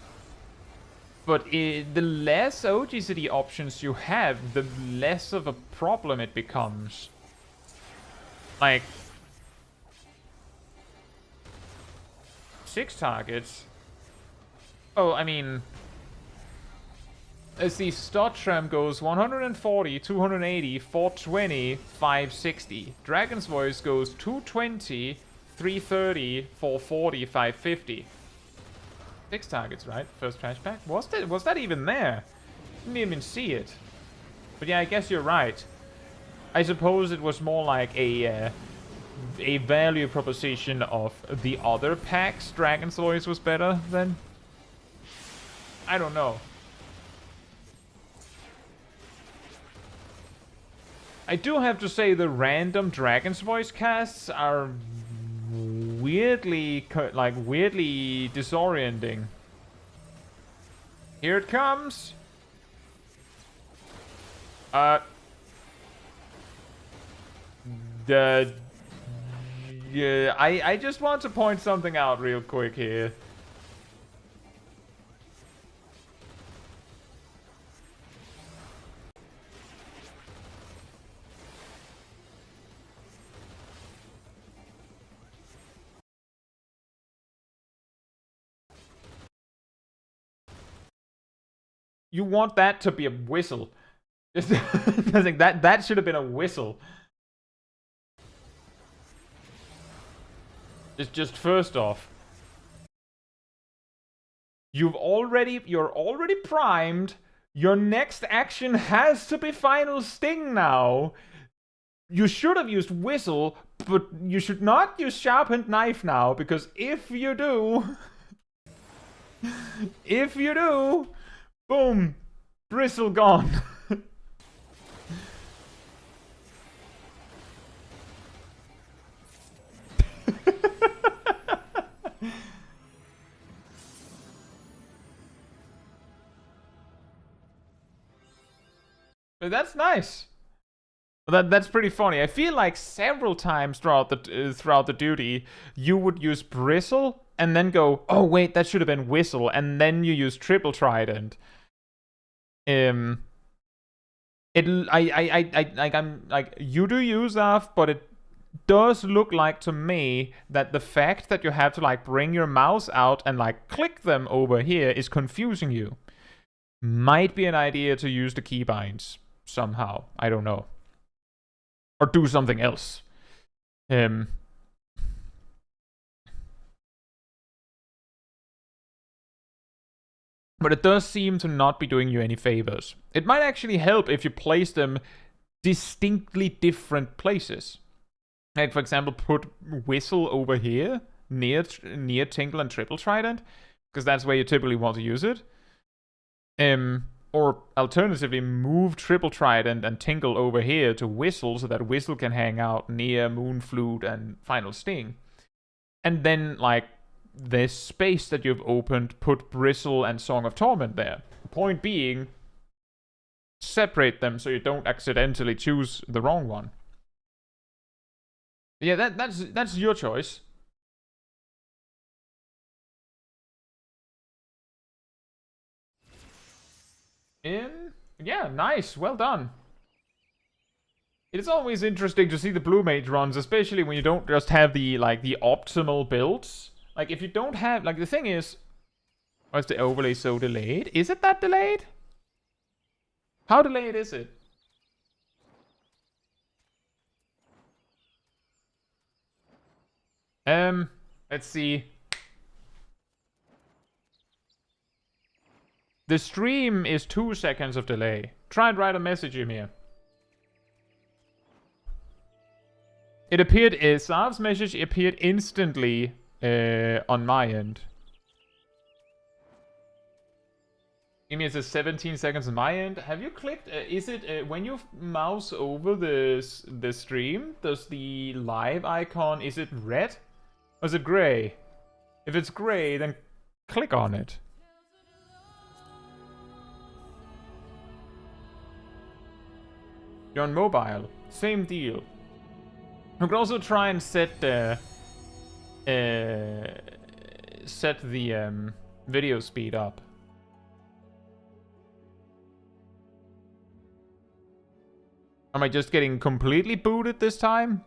But the less OGCD options you have, the less of a problem it becomes. Like, 6 targets? Oh, I mean, let's see, Stotram goes 140, 280, 420, 560. Dragon's Voice goes 220, 330, 440, 550. 6 targets, right? First trash pack? Was that even there? Didn't even see it. But yeah, I guess you're right. I suppose it was more like a value proposition of the other packs Dragon's Voice was better than. I don't know. I do have to say the random Dragon's Voice casts are weirdly disorienting. Here it comes. Yeah, I just want to point something out real quick here. You want that to be a whistle. I think that should have been a whistle. Just first off, you're already primed. Your next action has to be Final Sting now. You should have used Whistle, but you should not use Sharpened Knife now, because if you do, boom, Bristle gone. That's nice. That's pretty funny. I feel like several times throughout the duty, you would use Bristle and then go, oh wait, that should have been Whistle, and then you use Triple Trident. I'm like, you do use that, but it does look like to me that the fact that you have to like bring your mouse out and like click them over here is confusing you. Might be an idea to use the keybinds somehow. I don't know. Or do something else. But it does seem to not be doing you any favors. It might actually help if you place them distinctly different places. Like, for example, put Whistle over here, near Tingle and Triple Trident, because that's where you typically want to use it. Or alternatively, move Triple Trident and Tingle over here to Whistle, so that Whistle can hang out near Moon Flute and Final Sting. And then, like, this space that you've opened, put Bristle and Song of Torment there. Point being, separate them so you don't accidentally choose the wrong one. Yeah, that's your choice. Yeah, nice, well done. It is always interesting to see the blue mage runs, especially when you don't just have the optimal builds. Like, if you don't have, like, the thing is, why is the overlay so delayed? Is it that delayed? How delayed is it? Let's see. The stream is 2 seconds of delay. Try and write a message in here. It appeared, Sav's message appeared instantly on my end. Give me, it says 17 seconds on my end. Have you clicked? Is it when you mouse over the stream? Does the live icon, is it red or is it gray? If it's gray, then click on it. You're on mobile. Same deal. You can also try and set the video speed up. Am I just getting completely booted this time?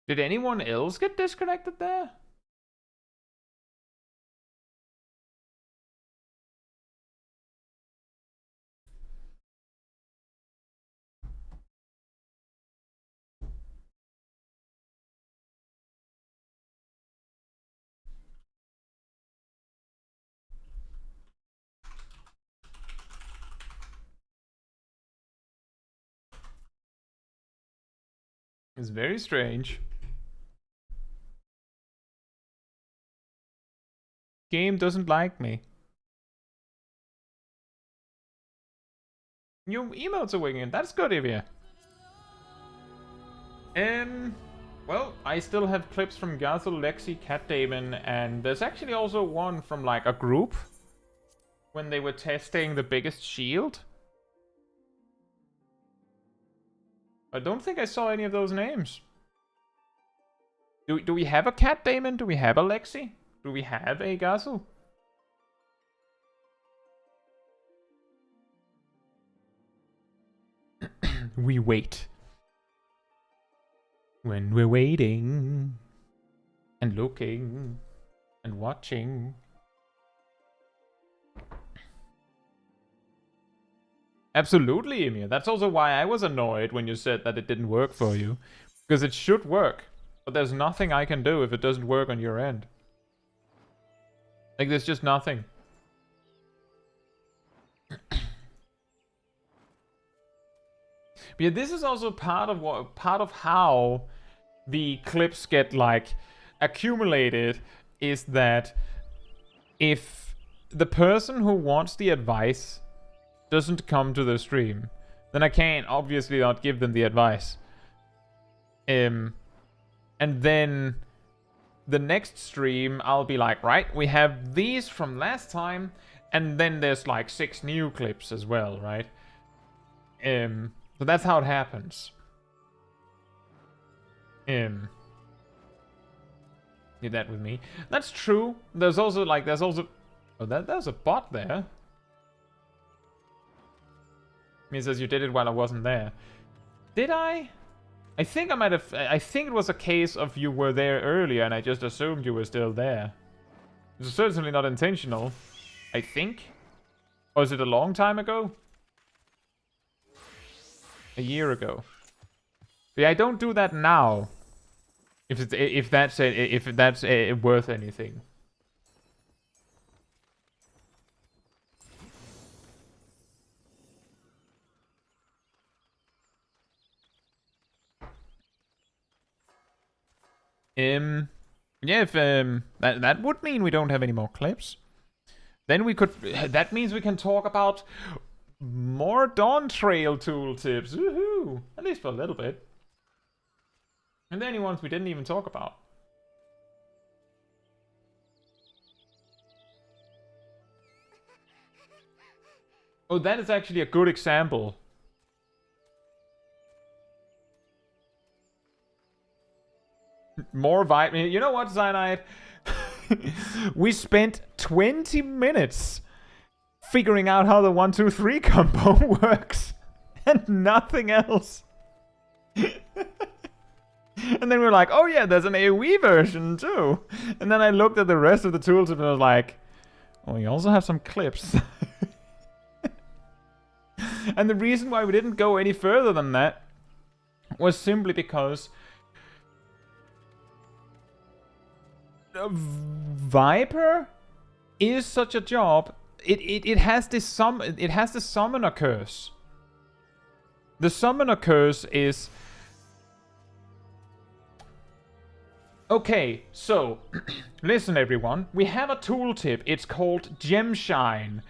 Did anyone else get disconnected there? It's very strange. Game doesn't like me. Your emotes are winging. That's good of you. Well, I still have clips from Gazel, Lexi, Cat Damon, and there's actually also one from like a group when they were testing the biggest shield. I don't think I saw any of those names. Do we have a Cat Damon? Do we have a Lexi? Do we have a Gazel? We wait. When we're waiting and looking and watching. Absolutely, Emir. That's also why I was annoyed when you said that it didn't work for you. Because it should work. But there's nothing I can do if it doesn't work on your end. Like, there's just nothing. But yeah, this is also part of how the clips get like accumulated, is that if the person who wants the advice doesn't come to the stream, then I can't obviously not give them the advice. And then the next stream I'll be like, right, we have these from last time, and then there's like 6 new clips as well, right? So that's how it happens. Did that with me. That's true. There's also oh, there's a bot there. It says you did it while I wasn't there. Did I? I think I might have. I think it was a case of you were there earlier and I just assumed you were still there. It's certainly not intentional. I think. Or is it a long time ago? A year ago. But yeah, I don't do that now. If that's worth anything. Yeah, if that would mean we don't have any more clips. Then we could. That means we can talk about more Dawntrail tooltips. Woohoo! At least for a little bit. And the only ones we didn't even talk about. Oh, that is actually a good example. More vibe. You know what, Cyanide? We spent 20 minutes figuring out how the 1, 2, 3 combo works. And nothing else. And then we're like, oh yeah, there's an AoE version too. And then I looked at the rest of the tools and I was like, oh, we also have some clips. And the reason why we didn't go any further than that was simply because Viper is such a job. It has this it has the summoner curse The summoner curse is... Okay, so, listen everyone. We have a tooltip. It's called Gemshine.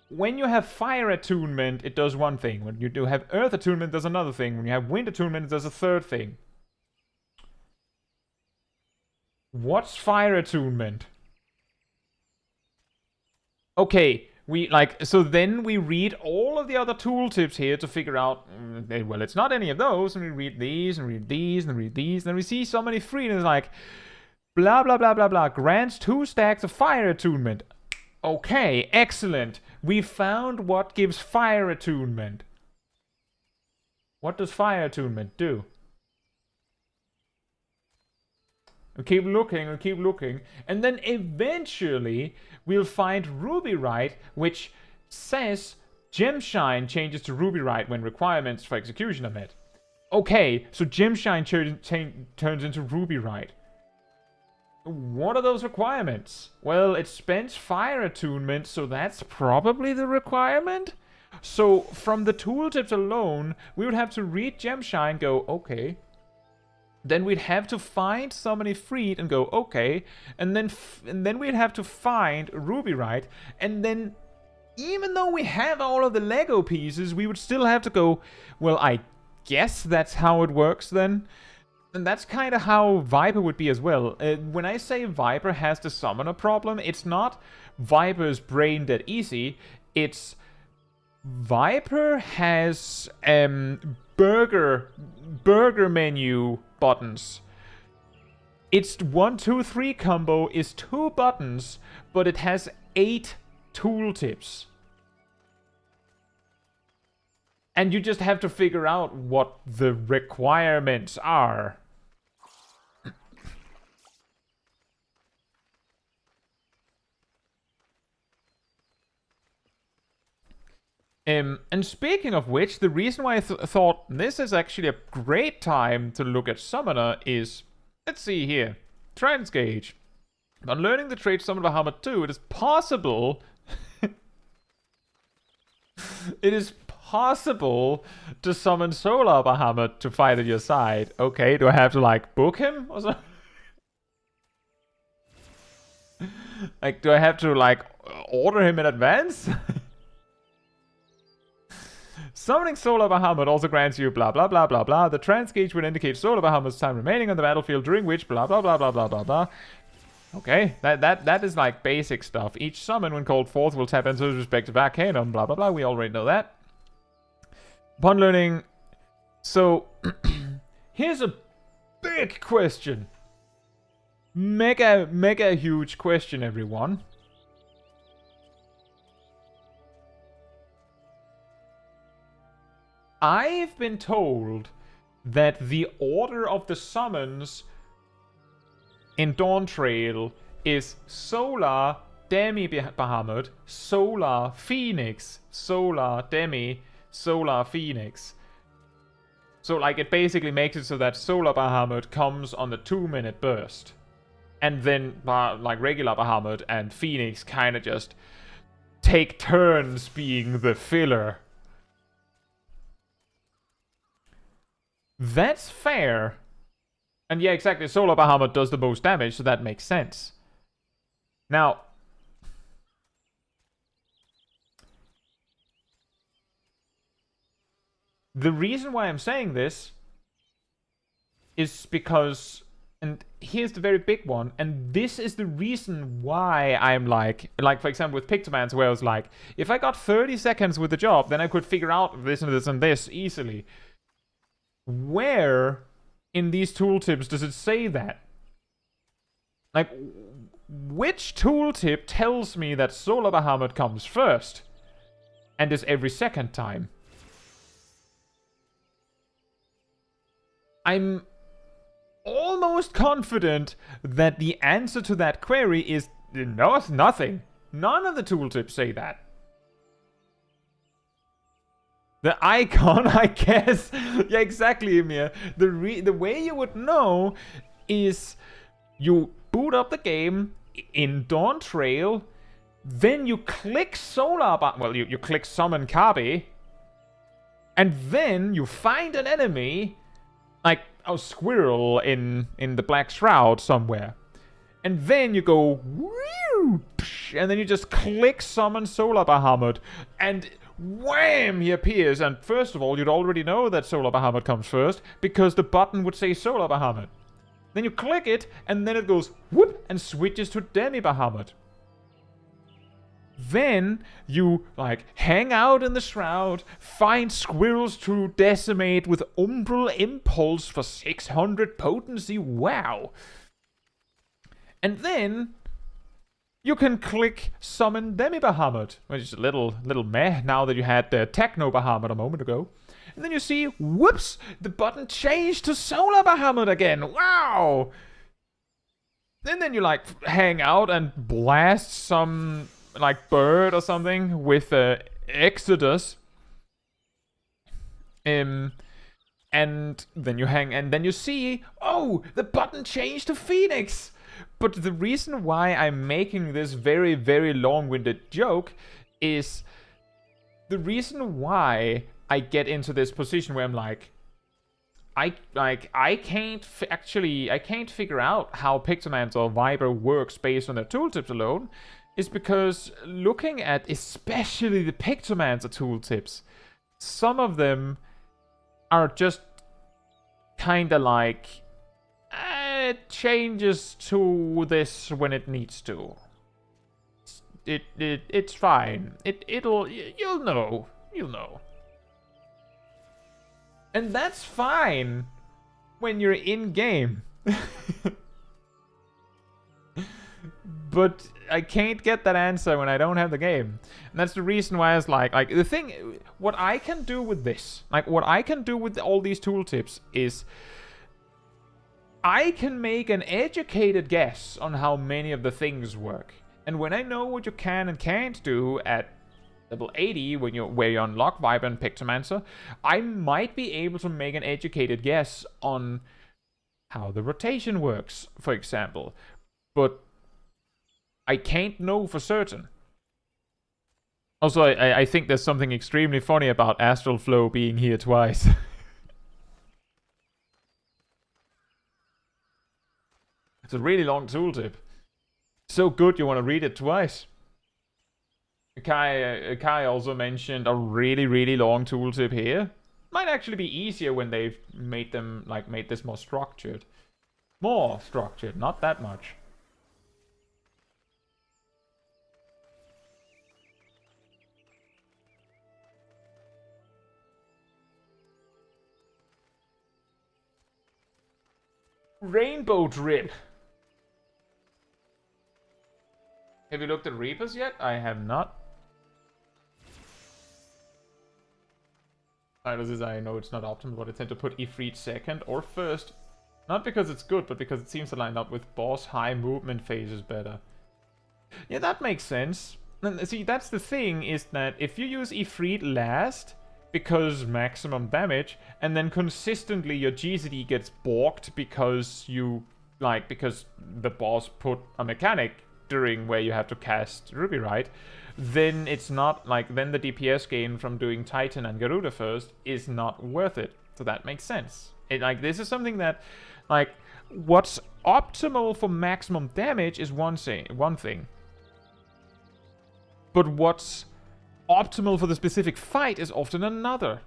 When you have fire attunement, it does one thing. When you do have earth attunement, it does another thing. When you have wind attunement, it does a third thing. What's fire attunement? Okay, so then we read all of the other tooltips here to figure out, well, it's not any of those, and we read these, and read these, and read these, and we see so many free, and it's like, blah, blah, blah, blah, blah, grants 2 stacks of fire attunement. Okay, excellent. We found what gives fire attunement. What does fire attunement do? We keep looking, and then eventually we'll find Rubyright, which says Gemshine changes to Rubyright when requirements for execution are met. Okay, so Gemshine turns into Rubyright. What are those requirements? Well, it spends fire attunement, so that's probably the requirement? So, from the tooltips alone, we would have to read Gemshine, go, okay. Then we'd have to find Summon Ifrit and go, okay. And then we'd have to find Rubyright. And then, even though we have all of the Lego pieces, we would still have to go, well, I guess that's how it works then. And that's kind of how Viper would be as well. When I say Viper has the summoner problem, it's not Viper's brain dead easy. It's Viper has burger menu buttons. Its 1, 2, 3 combo is 2 buttons, but it has 8 tooltips. And you just have to figure out what the requirements are. And speaking of which, the reason why I thought this is actually a great time to look at Summoner is, let's see here, Transgauge. On learning the trait Summon Bahamut 2, it is possible to summon Solar Bahamut to fight at your side. Okay, do I have to like book him or something? Like, do I have to like order him in advance? Summoning Solar Bahamut also grants you blah blah blah blah blah. The trance gauge will indicate Solar Bahamut's time remaining on the battlefield, during which blah blah blah blah blah blah blah. Okay, that is like basic stuff. Each summon, when called forth, will tap into its respective arcanum, blah blah blah. We already know that. Upon learning... So, here's a big question. Mega huge question, everyone. I've been told that the order of the summons in Dawntrail is Solar, Demi Bahamut, Solar, Phoenix, Solar, Demi, Solar, Phoenix. So, like, it basically makes it so that Solar Bahamut comes on the 2-minute burst. And then, like, regular Bahamut and Phoenix kind of just take turns being the filler. That's fair. And yeah, exactly, Solar Bahamut does the most damage, so that makes sense. Now, the reason why I'm saying this is because, and here's the very big one, and this is the reason why I'm like for example with Pictomans, where I was like, if I got 30 seconds with the job, then I could figure out this and this and this easily. Where in these tooltips does it say that? Like, which tooltip tells me that Solar Bahamut comes first and is every second time? I'm almost confident that the answer to that query is no, nothing. None of the tooltips say that. The icon, I guess. Yeah, exactly, Emir. The way you would know is you boot up the game in Dawntrail, then you click Solar, well, you click Summon Kabe, And then you find an enemy, like a squirrel in the Black Shroud somewhere. And then you go, woo, and then you just click summon Solar Bahamut, and wham, he appears. And first of all, you'd already know that Solar Bahamut comes first, because the button would say Solar Bahamut. Then you click it, and then it goes whoop, and switches to Demi Bahamut. Then you, like, hang out in the Shroud, find squirrels to decimate with Umbral Impulse for 600 potency, wow. And then you can click Summon Demi Bahamut, which is a little meh now that you had the Techno Bahamut a moment ago. And then you see, whoops, the button changed to Solar Bahamut again, wow. And then you, like, hang out and blast some, like, bird or something with Exodus. And then you and then you see, oh, the button changed to Phoenix. But the reason why I'm making this very, very long-winded joke is the reason why I get into this position where I'm like, I can't figure out how Pictomancer or Viper works based on their tooltips alone, is because looking at especially the Pictomancer tooltips, some of them are just kind of like, it changes to this when it needs to. It's fine. You'll know. And that's fine when you're in game. But I can't get that answer when I don't have the game. And that's the reason why I was like the thing, what I can do with this, like what I can do with all these tooltips is I can make an educated guess on how many of the things work. And when I know what you can and can't do at level 80, where you unlock Viper and Pictomancer, I might be able to make an educated guess on how the rotation works, for example. But I can't know for certain. Also, I think there's something extremely funny about Astral Flow being here twice. It's a really long tooltip. So good you want to read it twice. Kai also mentioned a really, really long tooltip here. Might actually be easier when they've made this more structured. More structured, not that much. Rainbow Drip. Have you looked at Reapers yet? I have not. This is, I know it's not optimal, but I tend to put Ifrit second or first. Not because it's good, but because it seems to line up with boss high movement phases better. Yeah, that makes sense. And see, that's the thing, is that if you use Ifrit last, because maximum damage, and then consistently your GCD gets balked because because the boss put a mechanic during where you have to cast Ruby, right? Then it's not then the DPS gain from doing Titan and Garuda first is not worth it. So that makes sense. This is something that, what's optimal for maximum damage is one thing. But what's optimal for the specific fight is often another.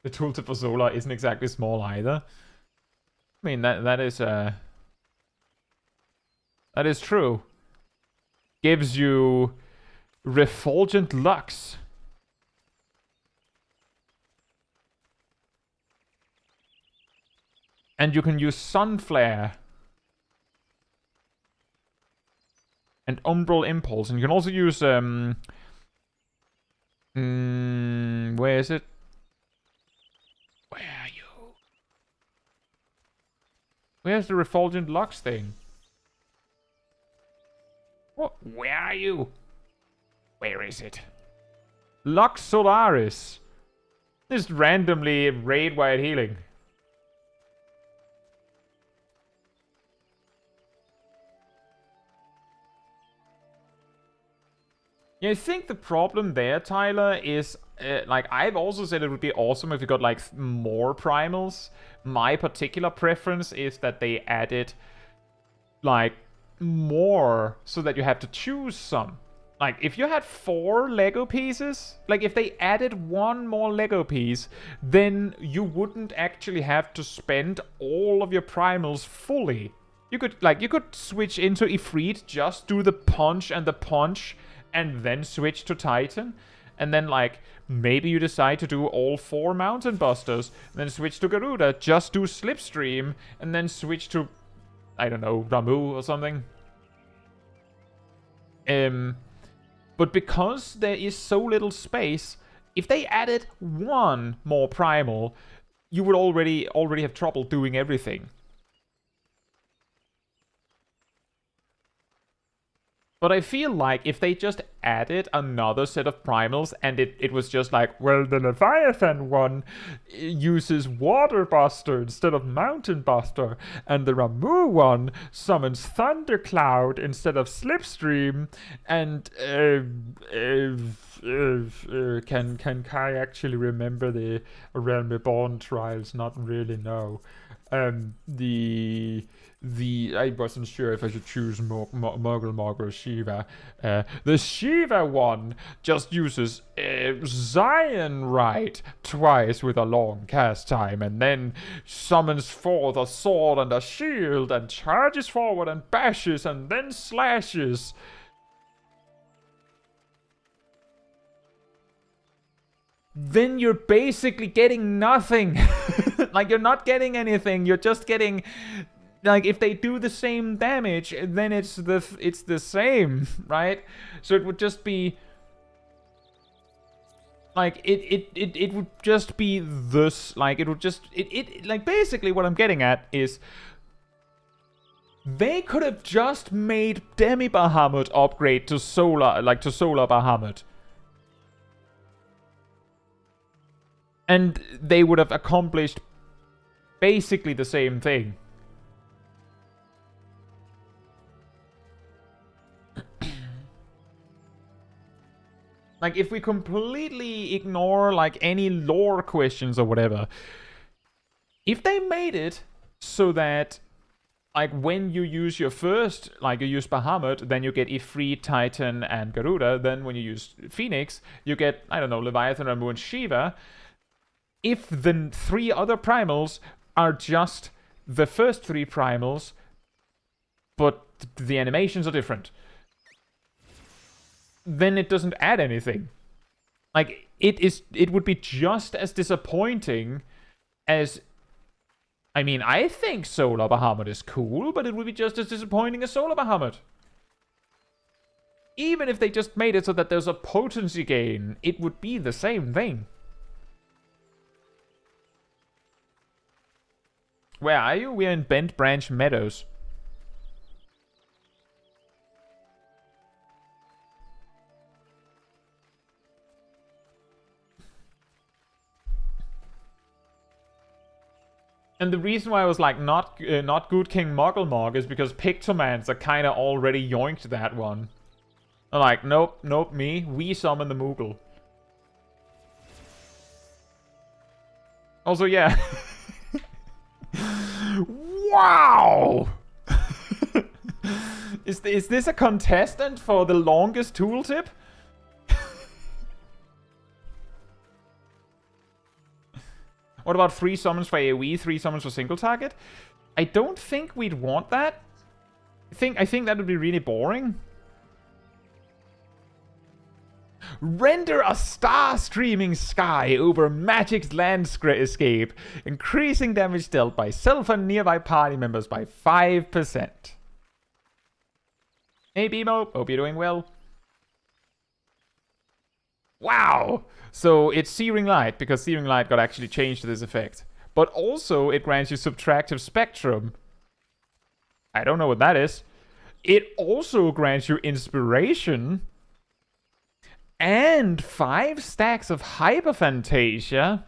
The tooltip for Zola isn't exactly small either. I mean, that is true. Gives you Refulgent Lux. And you can use Sunflare. And Umbral Impulse. And you can also use, where is it? Where are you? Where's the Refulgent Lux thing? What? Where are you? Where is it? Lux Solaris. Just randomly raid wide healing. Yeah, I think the problem there, Tyler, is like I've also said it would be awesome if you got like more primals. My particular preference is that they added like more so that you have to choose some. Like if you had 4 Lego pieces, like if they added 1 more Lego piece, then you wouldn't actually have to spend all of your primals fully. You could switch into Ifrit, just do the punch, and then switch to Titan. And then like maybe you decide to do all 4 Mountain Busters, then switch to Garuda, just do Slipstream, and then switch to, I don't know, Ramu or something. But because there is so little space, if they added 1 more primal, you would already have trouble doing everything. But I feel like if they just added another set of primals and it was just like, well, the Leviathan one uses Water Buster instead of Mountain Buster, and the Ramu one summons Thundercloud instead of Slipstream, and can Kai actually remember the Realm Reborn trials? Not really, no. I wasn't sure if I should choose Mogul or Shiva. The Shiva one just uses Zion Right twice with a long cast time, and then summons forth a sword and a shield, and charges forward and bashes, and then slashes. Then you're basically getting nothing. Like, you're not getting anything, you're just getting, like, if they do the same damage, then it's the same, right? So it would just be like it would just be this, like, it would just like, basically what I'm getting at is they could have just made Demi Bahamut upgrade to Solar, like to Solar Bahamut. And they would have accomplished basically the same thing. Like, if we completely ignore, like, any lore questions or whatever, if they made it so that, like, when you use your first, like, you use Bahamut, then you get Ifrit, Titan, and Garuda. Then when you use Phoenix, you get, I don't know, Leviathan, Ramu, and Shiva. If the 3 other primals are just the first 3 primals, but the animations are different, then it doesn't add anything. Like, it would be just as disappointing as, I mean, I think Solar Bahamut is cool, but it would be just as disappointing as Solar Bahamut. Even if they just made it so that there's a potency gain, it would be the same thing. Where are you? We're in Bent Branch Meadows. And the reason why I was like, not good King Mugglemog is because Pictomans are kind of already yoinked that one. I'm like, nope, we summon the Moogle. Also, yeah. Wow! Is this a contestant for the longest tooltip? What about 3 summons for AoE, 3 summons for single target? I don't think we'd want that. I think that would be really boring. Render a star-streaming sky over Magic's landscape, increasing damage dealt by self and nearby party members by 5%. Hey Bimo, hope you're doing well. Wow! So it's Searing Light, because Searing Light got actually changed to this effect. But also it grants you Subtractive Spectrum. I don't know what that is. It also grants you Inspiration. And 5 stacks of Hyperphantasia.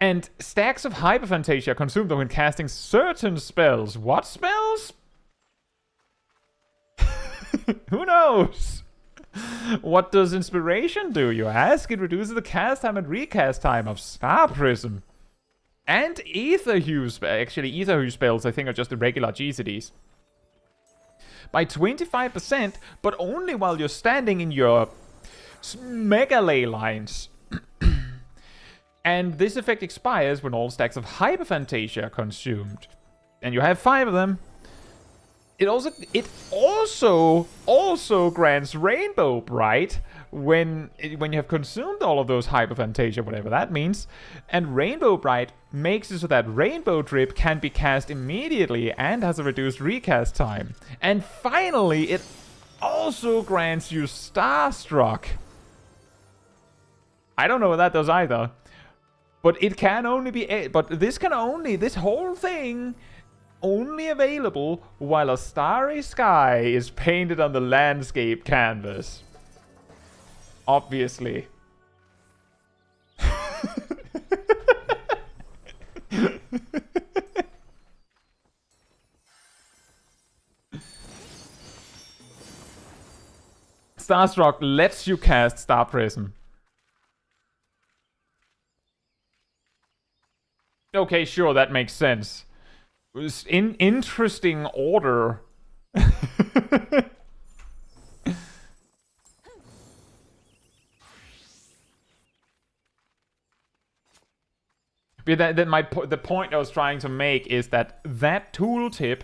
And stacks of Hyperphantasia consumed when casting certain spells. What spells? Who knows? What does inspiration do, you ask? It reduces the cast time and recast time of Star Prism. And Ether Hue spells. Actually, Ether Hue spells, I think, are just the regular GCDs. By 25%, but only while you're standing in your mega ley lines. And this effect expires when all stacks of Hyperphantasia are consumed. And you have 5 of them. It also grants Rainbow Bright when you have consumed all of those Hyperphantasia, whatever that means. And Rainbow Bright makes it so that Rainbow Drip can be cast immediately and has a reduced recast time. And finally, it also grants you Starstruck. I don't know what that does either. But it can only be... But this whole thing... only available while a starry sky is painted on the landscape canvas. Obviously. Starstruck lets you cast Star Prism. Okay, sure, that makes sense. In interesting order. But the point I was trying to make is that tooltip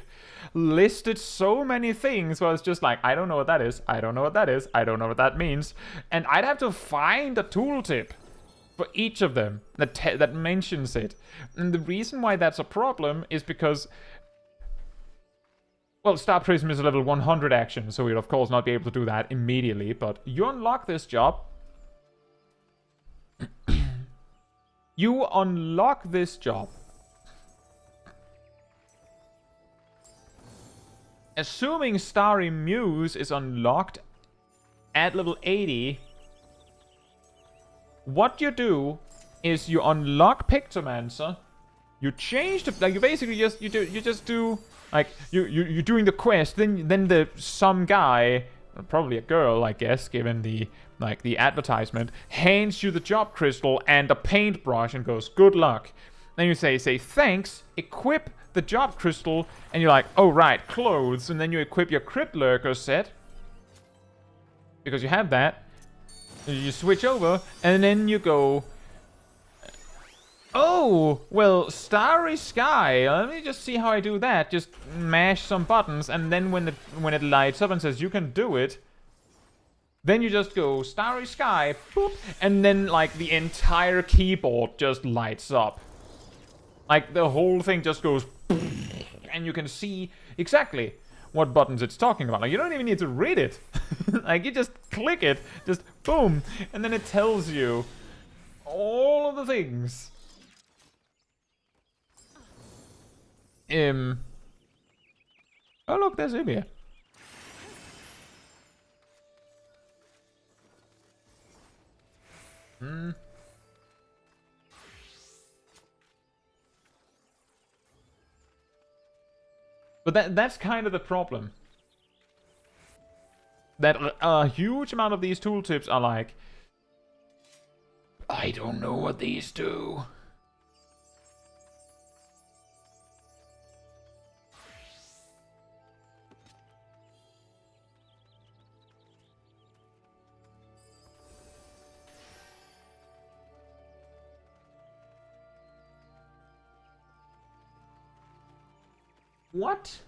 listed so many things where it's just like, I don't know what that is, I don't know what that is, I don't know what that means, and I'd have to find a tooltip for each of them that mentions it. And the reason why that's a problem is because, well, Star Prism is a level 100 action, so we'll of course not be able to do that immediately, but you unlock this job. You unlock this job. Assuming Starry Muse is unlocked at level 80, what you do is you unlock Pictomancer, you change the, like, you basically just do like you're doing the quest, then some guy, probably a girl, I guess, given the advertisement, hands you the job crystal and a paintbrush and goes, good luck. Then you say thanks, equip the job crystal, and you're like, oh right, clothes, and then you equip your Crypt Lurker set because you have that. You switch over, and then you go, oh, well, Starry Sky. Let me just see how I do that. Just mash some buttons, and then when it lights up and says you can do it, then you just go Starry Sky, boop, and then like the entire keyboard just lights up. Like the whole thing just goes, and you can see exactly what buttons it's talking about. Like, you don't even need to read it. Like, you just click it, just boom, and then it tells you all of the things. Oh look, there's Ubia. But that's kind of the problem. That a huge amount of these tooltips are like, I don't know what these do. What?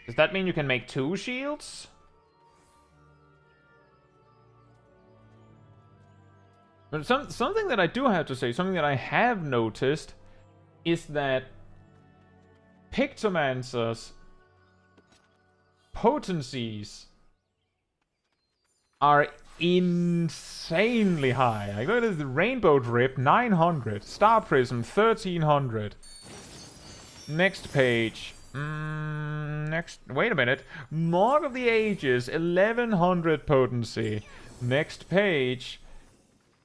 Does that mean you can make 2 shields? But something that I do have to say, something that I have noticed, is that Pictomancer's potencies are insanely high. Like, look at this: Rainbow Drip 900, Star Prism 1300. Next page. Wait a minute. Mark of the Ages 1100 potency. Next page.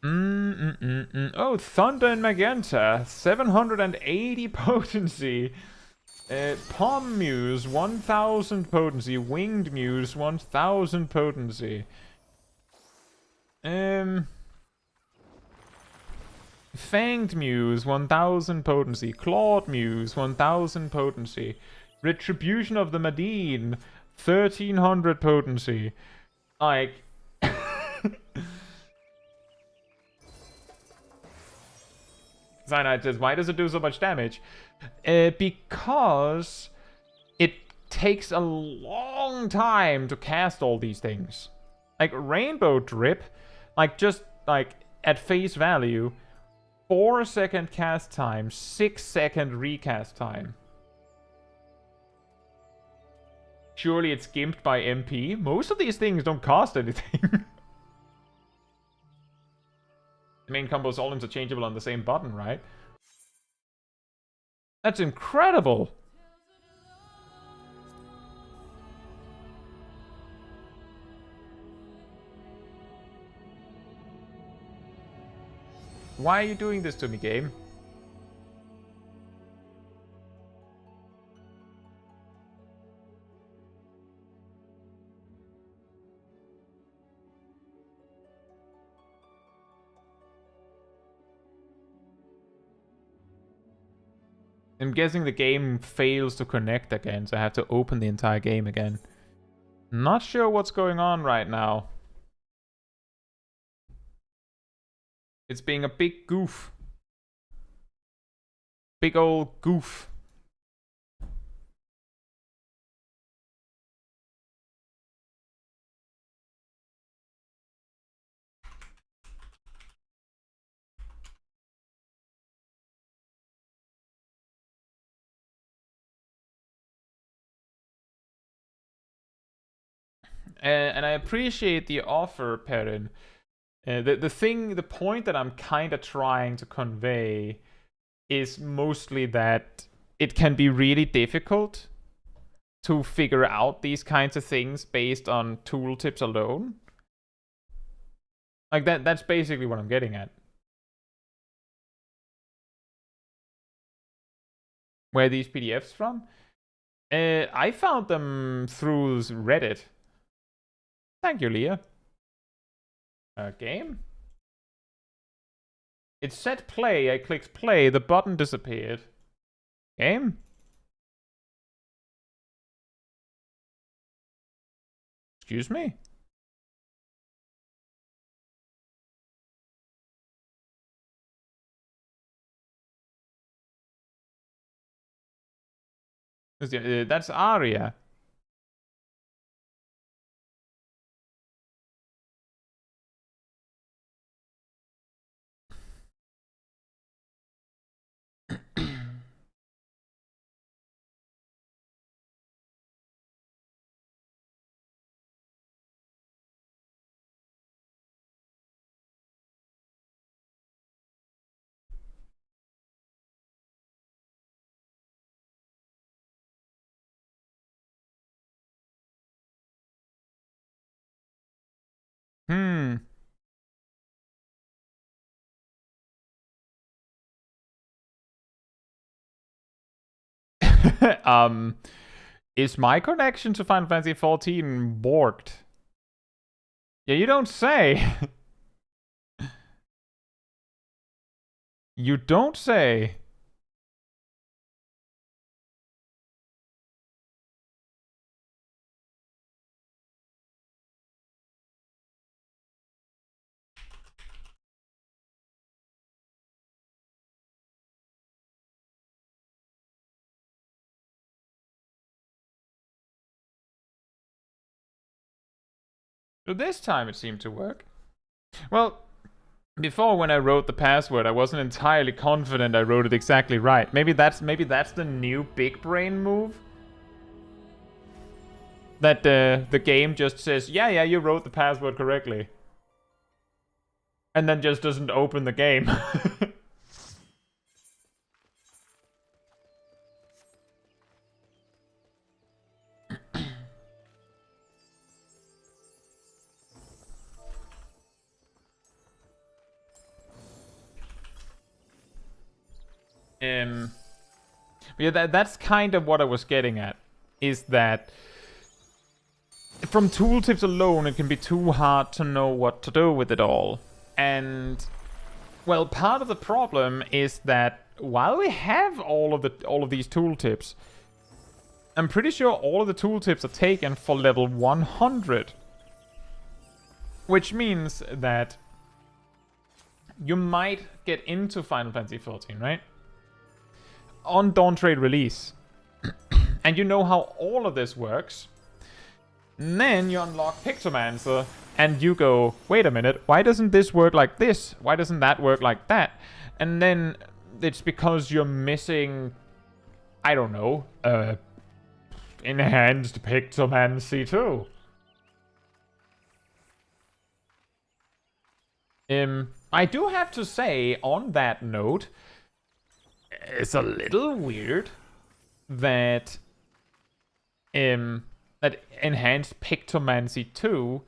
Oh, Thunder and Magenta, 780 potency. Palm Muse, 1000 potency. Winged Muse, 1000 potency. Fanged Muse, 1000 potency. Clawed Muse, 1000 potency. Retribution of the Madine, 1300 potency. Like... Cyanide says, why does it do so much damage? Because it takes a long time to cast all these things. Like, Rainbow Drip, like, just, like, at face value, 4-second cast time, 6-second recast time. Surely it's gimped by MP. Most of these things don't cost anything. The main combo is all interchangeable on the same button, right? That's incredible! Why are you doing this to me, game? I'm guessing the game fails to connect again, so I have to open the entire game again. Not sure what's going on right now. It's being a big goof. Big old goof. And I appreciate the offer, Perrin. The point that I'm kind of trying to convey is mostly that it can be really difficult to figure out these kinds of things based on tooltips alone. Like, that's basically what I'm getting at. Where are these PDFs from? I found them through Reddit. Thank you, Leah. Game? It said play, I clicked play, the button disappeared. Game? Excuse me? That's Aria. Is my connection to Final Fantasy XIV borked? Yeah, you don't say. You don't say. So this time it seemed to work. Well, before when I wrote the password, I wasn't entirely confident I wrote it exactly right. Maybe that's the new big brain move. That the game just says, yeah, you wrote the password correctly. And then just doesn't open the game. Yeah, that's kind of what I was getting at. Is that from tooltips alone, it can be too hard to know what to do with it all. And well, part of the problem is that while we have all of these tooltips, I'm pretty sure all of the tooltips are taken for level 100. Which means that you might get into Final Fantasy XIV, right? On Dawntrail release. And you know how all of this works. And then you unlock Pictomancer, and you go, wait a minute, why doesn't this work like this? Why doesn't that work like that? And then it's because you're missing, I don't know, enhanced Pictomancy too. I do have to say, on that note, it's a little weird that that enhanced Pictomancy 2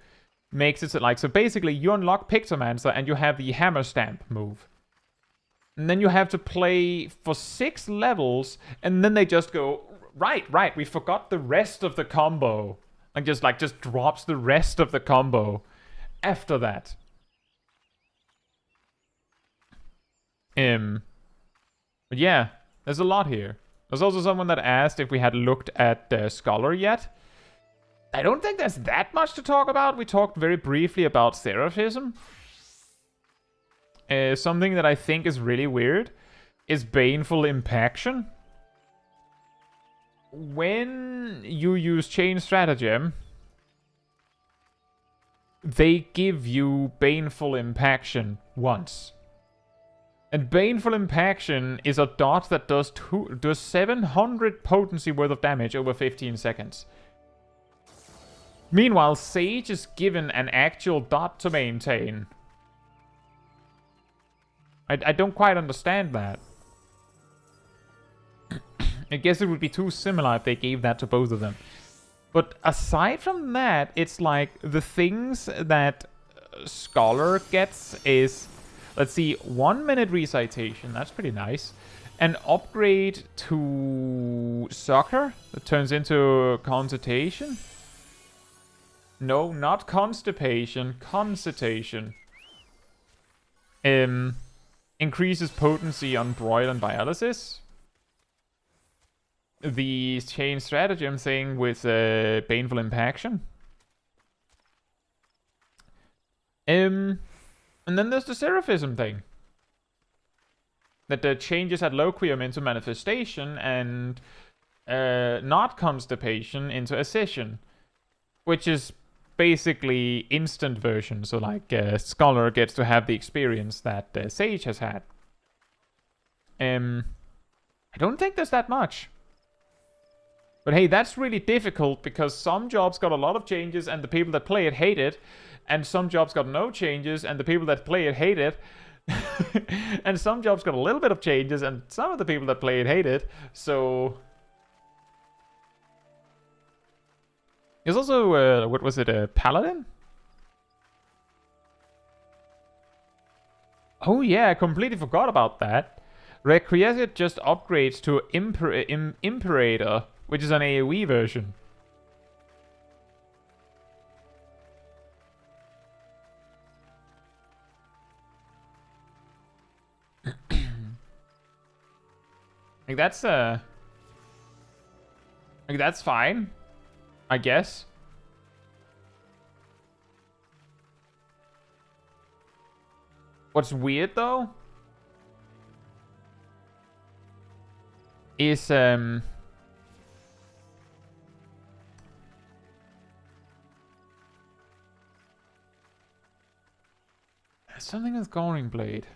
makes it like, so basically you unlock Pictomancer and you have the hammer stamp move. And then you have to play for 6 levels, and then they just go, right, we forgot the rest of the combo. And just drops the rest of the combo after that. But yeah, there's a lot here. There's also someone that asked if we had looked at Scholar yet. I don't think there's that much to talk about. We talked very briefly about Seraphism. Something that I think is really weird is Baneful Impaction. When you use Chain Stratagem, they give you Baneful Impaction once. And Baneful Impaction is a dot that does 700 potency worth of damage over 15 seconds. Meanwhile, Sage is given an actual dot to maintain. I don't quite understand that. I guess it would be too similar if they gave that to both of them. But aside from that, it's like the things that Scholar gets is, let's see, 1 minute recitation. That's pretty nice. An upgrade to Soccer that turns into Consultation. No, not Constipation. Concitation. Increases potency on Broil and Dialysis. The Chain Stratagem thing with Baneful Impaction. And then there's the Seraphism thing. That changes Adloquium into Manifestation and not Constipation into Accession. Which is basically instant version. So like Scholar gets to have the experience that Sage has had. I don't think there's that much. But hey, that's really difficult because some jobs got a lot of changes and the people that play it hate it. And some jobs got no changes and the people that play it hate it. And some jobs got a little bit of changes and some of the people that play it hate it. So there's also, what was it, Paladin? Oh yeah, I completely forgot about that. Requiescat just upgrades to Imperator, which is an AoE version. Like that's fine, I guess. What's weird though is there's something with Goring Blade.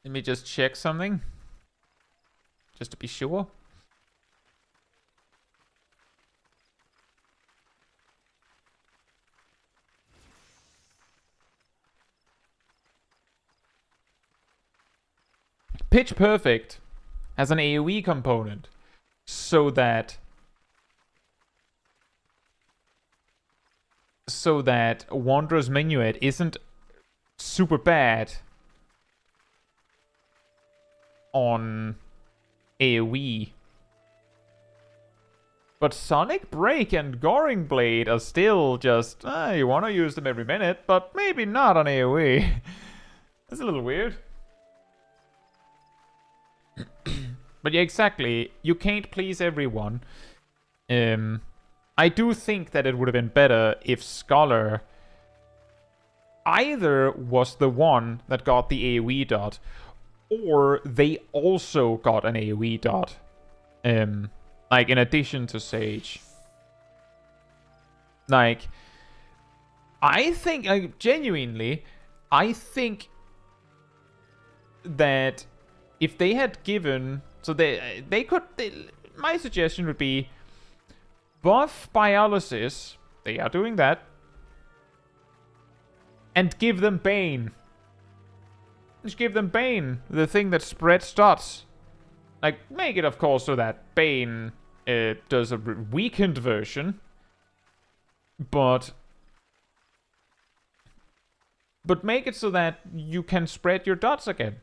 Let me just check something. Just to be sure. Pitch Perfect has an AoE component. So that Wanderer's Minuet isn't super bad on AoE. But Sonic Break and Goring Blade are still just, you want to use them every minute, but maybe not on AoE. That's a little weird. But yeah, exactly. You can't please everyone. I do think that it would have been better if Scholar either was the one that got the AoE dot, or they also got an AoE dot. Like, in addition to Sage. Like, I think, like, genuinely, I think that if they had given... So they could... my suggestion would be buff Biolysis. They are doing that. And give them Bane. Just give them Bane. The thing that spreads dots. Like, make it, of course, so that Bane does a weakened version. But make it so that you can spread your dots again.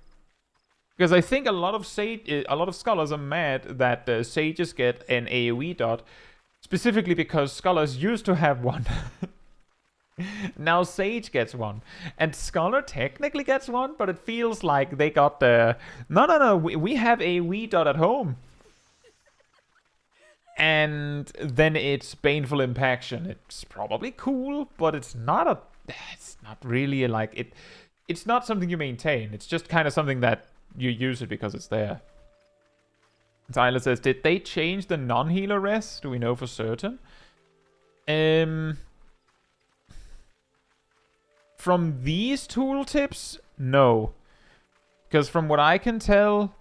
Because I think a lot of scholars are mad that sages get an AoE dot, specifically because scholars used to have one. Now Sage gets one. And Scholar technically gets one, but it feels like they got the... No, we have AoE dot at home. And then it's Baneful Impaction. It's probably cool, but it's not really like... It's not something you maintain. It's just kind of something that you use it because it's there. Tyler says, did they change the non-healer rest? Do we know for certain? From these tooltips, no. Because from what I can tell,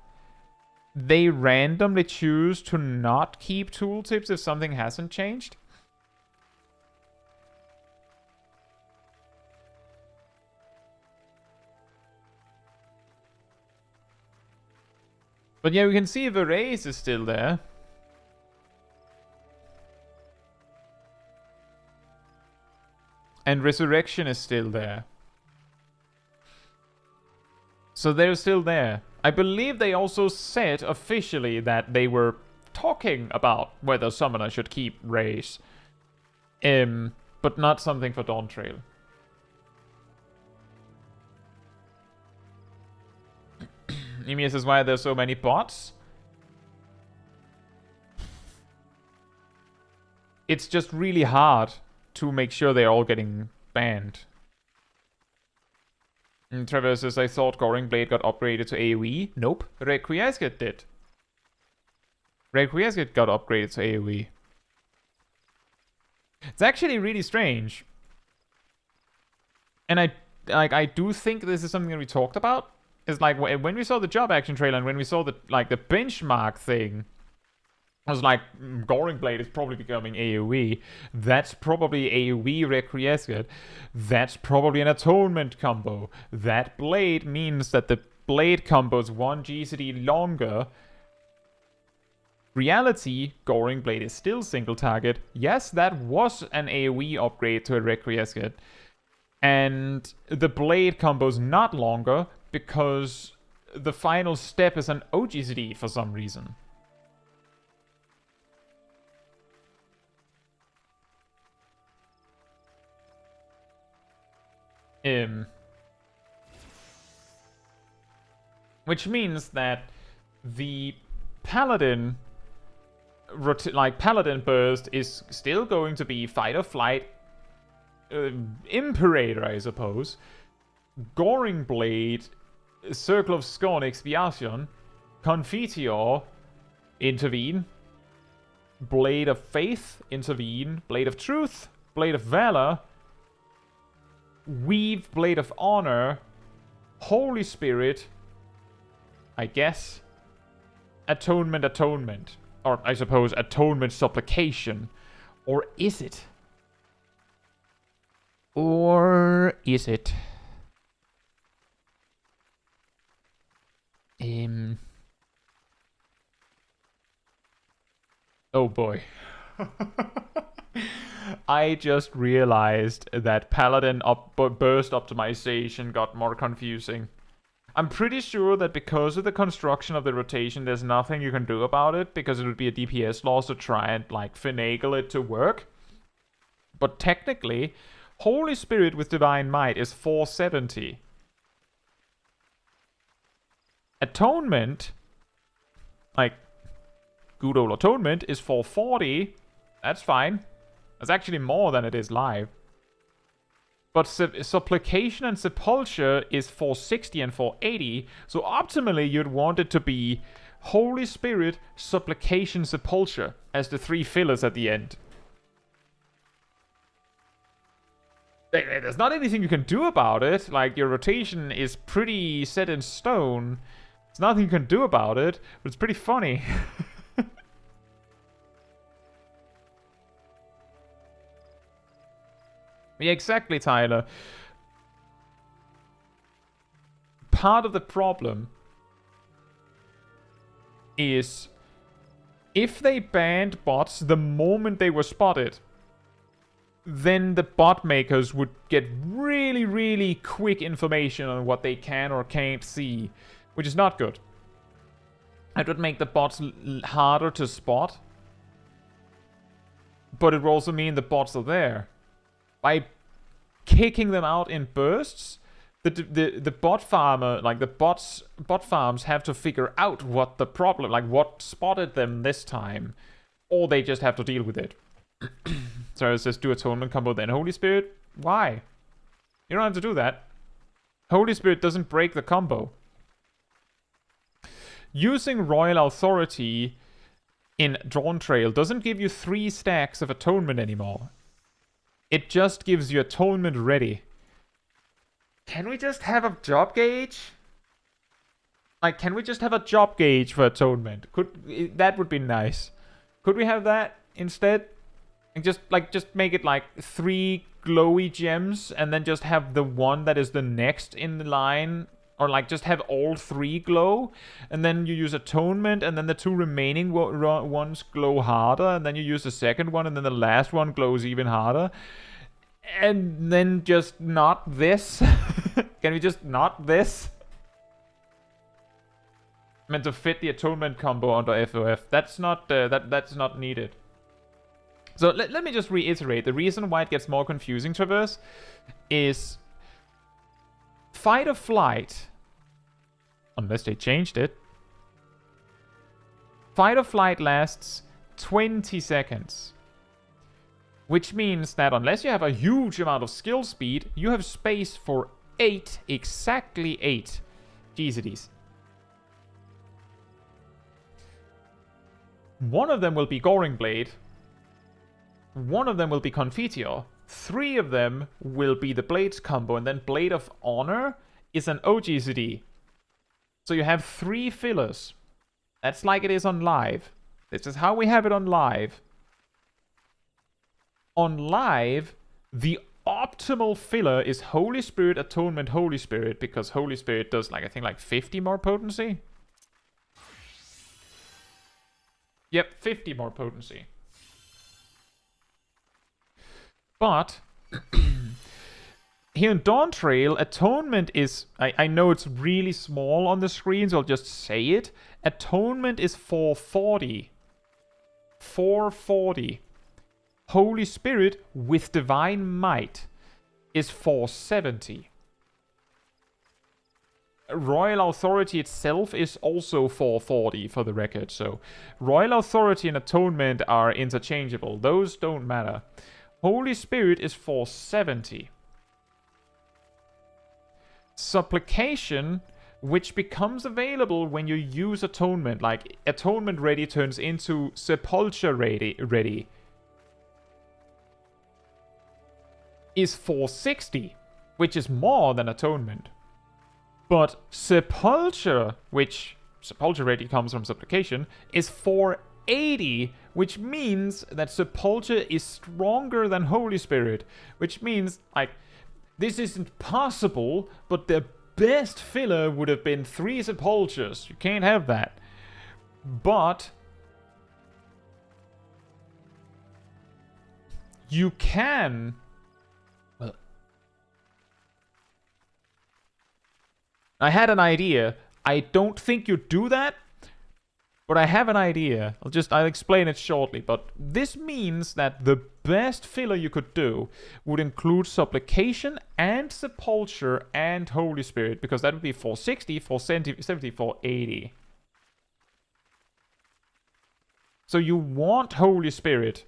they randomly choose to not keep tooltips if something hasn't changed. But yeah, we can see the race is still there. And Resurrection is still there. So they're still there. I believe they also said officially that they were talking about whether Summoner should keep Race. But not something for Dawntrail. Emia says, why are there so many bots? It's just really hard to make sure they're all getting banned. And Trevor says, I thought Goring Blade got upgraded to AoE. Nope. Requiescat did. Requiescat got upgraded to AoE. It's actually really strange. And I do think this is something that we talked about. It's like when we saw the job action trailer and when we saw the benchmark thing, I was like, Goring Blade is probably becoming AoE. That's probably AoE Requiescat. That's probably an Atonement combo. That blade means that the blade combo is 1 GCD longer. Reality, Goring Blade is still single target. Yes, that was an AoE upgrade to a Requiescat. And the blade combo is not longer because the final step is an OGCD for some reason. Which means that the Paladin, Paladin burst is still going to be fight or flight, Imperator, I suppose. Goring Blade, Circle of Scorn, Expiation, Confiteor, intervene. Blade of Faith, intervene. Blade of Truth, Blade of Valor, Weave, Blade of Honor, Holy Spirit, I guess, Atonement, Atonement. Or, I suppose, Atonement, Supplication. Or is it? Or is it? Oh boy. I just realized that Paladin burst optimization got more confusing. I'm pretty sure that because of the construction of the rotation, there's nothing you can do about it, because it would be a DPS loss to try and, like, finagle it to work. But technically, Holy Spirit with Divine Might is 470. Atonement, like, good old Atonement, is 440. That's fine. That's actually more than it is live. But Supplication and Sepulture is 460 and 480. So optimally, you'd want it to be Holy Spirit, Supplication, Sepulture as the 3 fillers at the end. There's not anything you can do about it. Like, your rotation is pretty set in stone. There's nothing you can do about it, but it's pretty funny. Yeah, exactly, Tyler. Part of the problem is if they banned bots the moment they were spotted, then the bot makers would get really, really quick information on what they can or can't see, which is not good. It would make the bots harder to spot, but it would also mean the bots are there. By kicking them out in bursts, the bot farmer, like the bot farms have to figure out what the problem, like what spotted them this time, or they just have to deal with it. So it says do Atonement combo then Holy Spirit. Why? You don't have to do that. Holy Spirit doesn't break the combo. Using Royal Authority in Dawntrail doesn't give you 3 stacks of Atonement anymore. It just gives you Atonement ready. Can we just have a job gauge? Like, can we just have a job gauge for Atonement? That would be nice. Could we have that instead? And just make it like 3 glowy gems, and then just have the one that is the next in the line, or like just have all 3 glow, and then you use Atonement, and then the 2 remaining ones glow harder, and then you use the second one, and then the last one glows even harder. And then just not this. Can we just not this? Meant to fit the Atonement combo under FOF. That's not that's not needed. So let me just reiterate. The reason why it gets more confusing, Traverse, is Fight or Flight, unless they changed it, Fight or Flight lasts 20 seconds. Which means that unless you have a huge amount of skill speed, you have space for 8, exactly 8 GCDs. One of them will be Goring Blade. One of them will be Confiteor. 3 of them will be the Blades combo, and then Blade of Honor is an OGCD. So you have 3 fillers. That's like it is on live. This is how we have it on live. On live, the optimal filler is Holy Spirit, Atonement, Holy Spirit, because Holy Spirit does, like, I think, like 50 more potency. Yep, 50 more potency. But here in Dawntrail, Atonement is... I know it's really small on the screen, so I'll just say it. Atonement is 440. 440. Holy Spirit with Divine Might is 470. Royal Authority itself is also 440 for the record, so Royal Authority and Atonement are interchangeable. Those don't matter. Holy Spirit is 470. Supplication, which becomes available when you use Atonement, like Atonement ready turns into Sepulture ready, is 460, which is more than Atonement. But Sepulture, which Sepulture ready comes from Supplication, is 480, which means that Sepulture is stronger than Holy Spirit, which means, like, this isn't possible, but the best filler would have been 3 Sepultures. You can't have that. But You can... Well, I had an idea. I don't think you do that, but I have an idea. I'll explain it shortly. But this means that the best filler you could do would include Supplication and Sepulture and Holy Spirit, because that would be 460, 470, 480. So you want Holy Spirit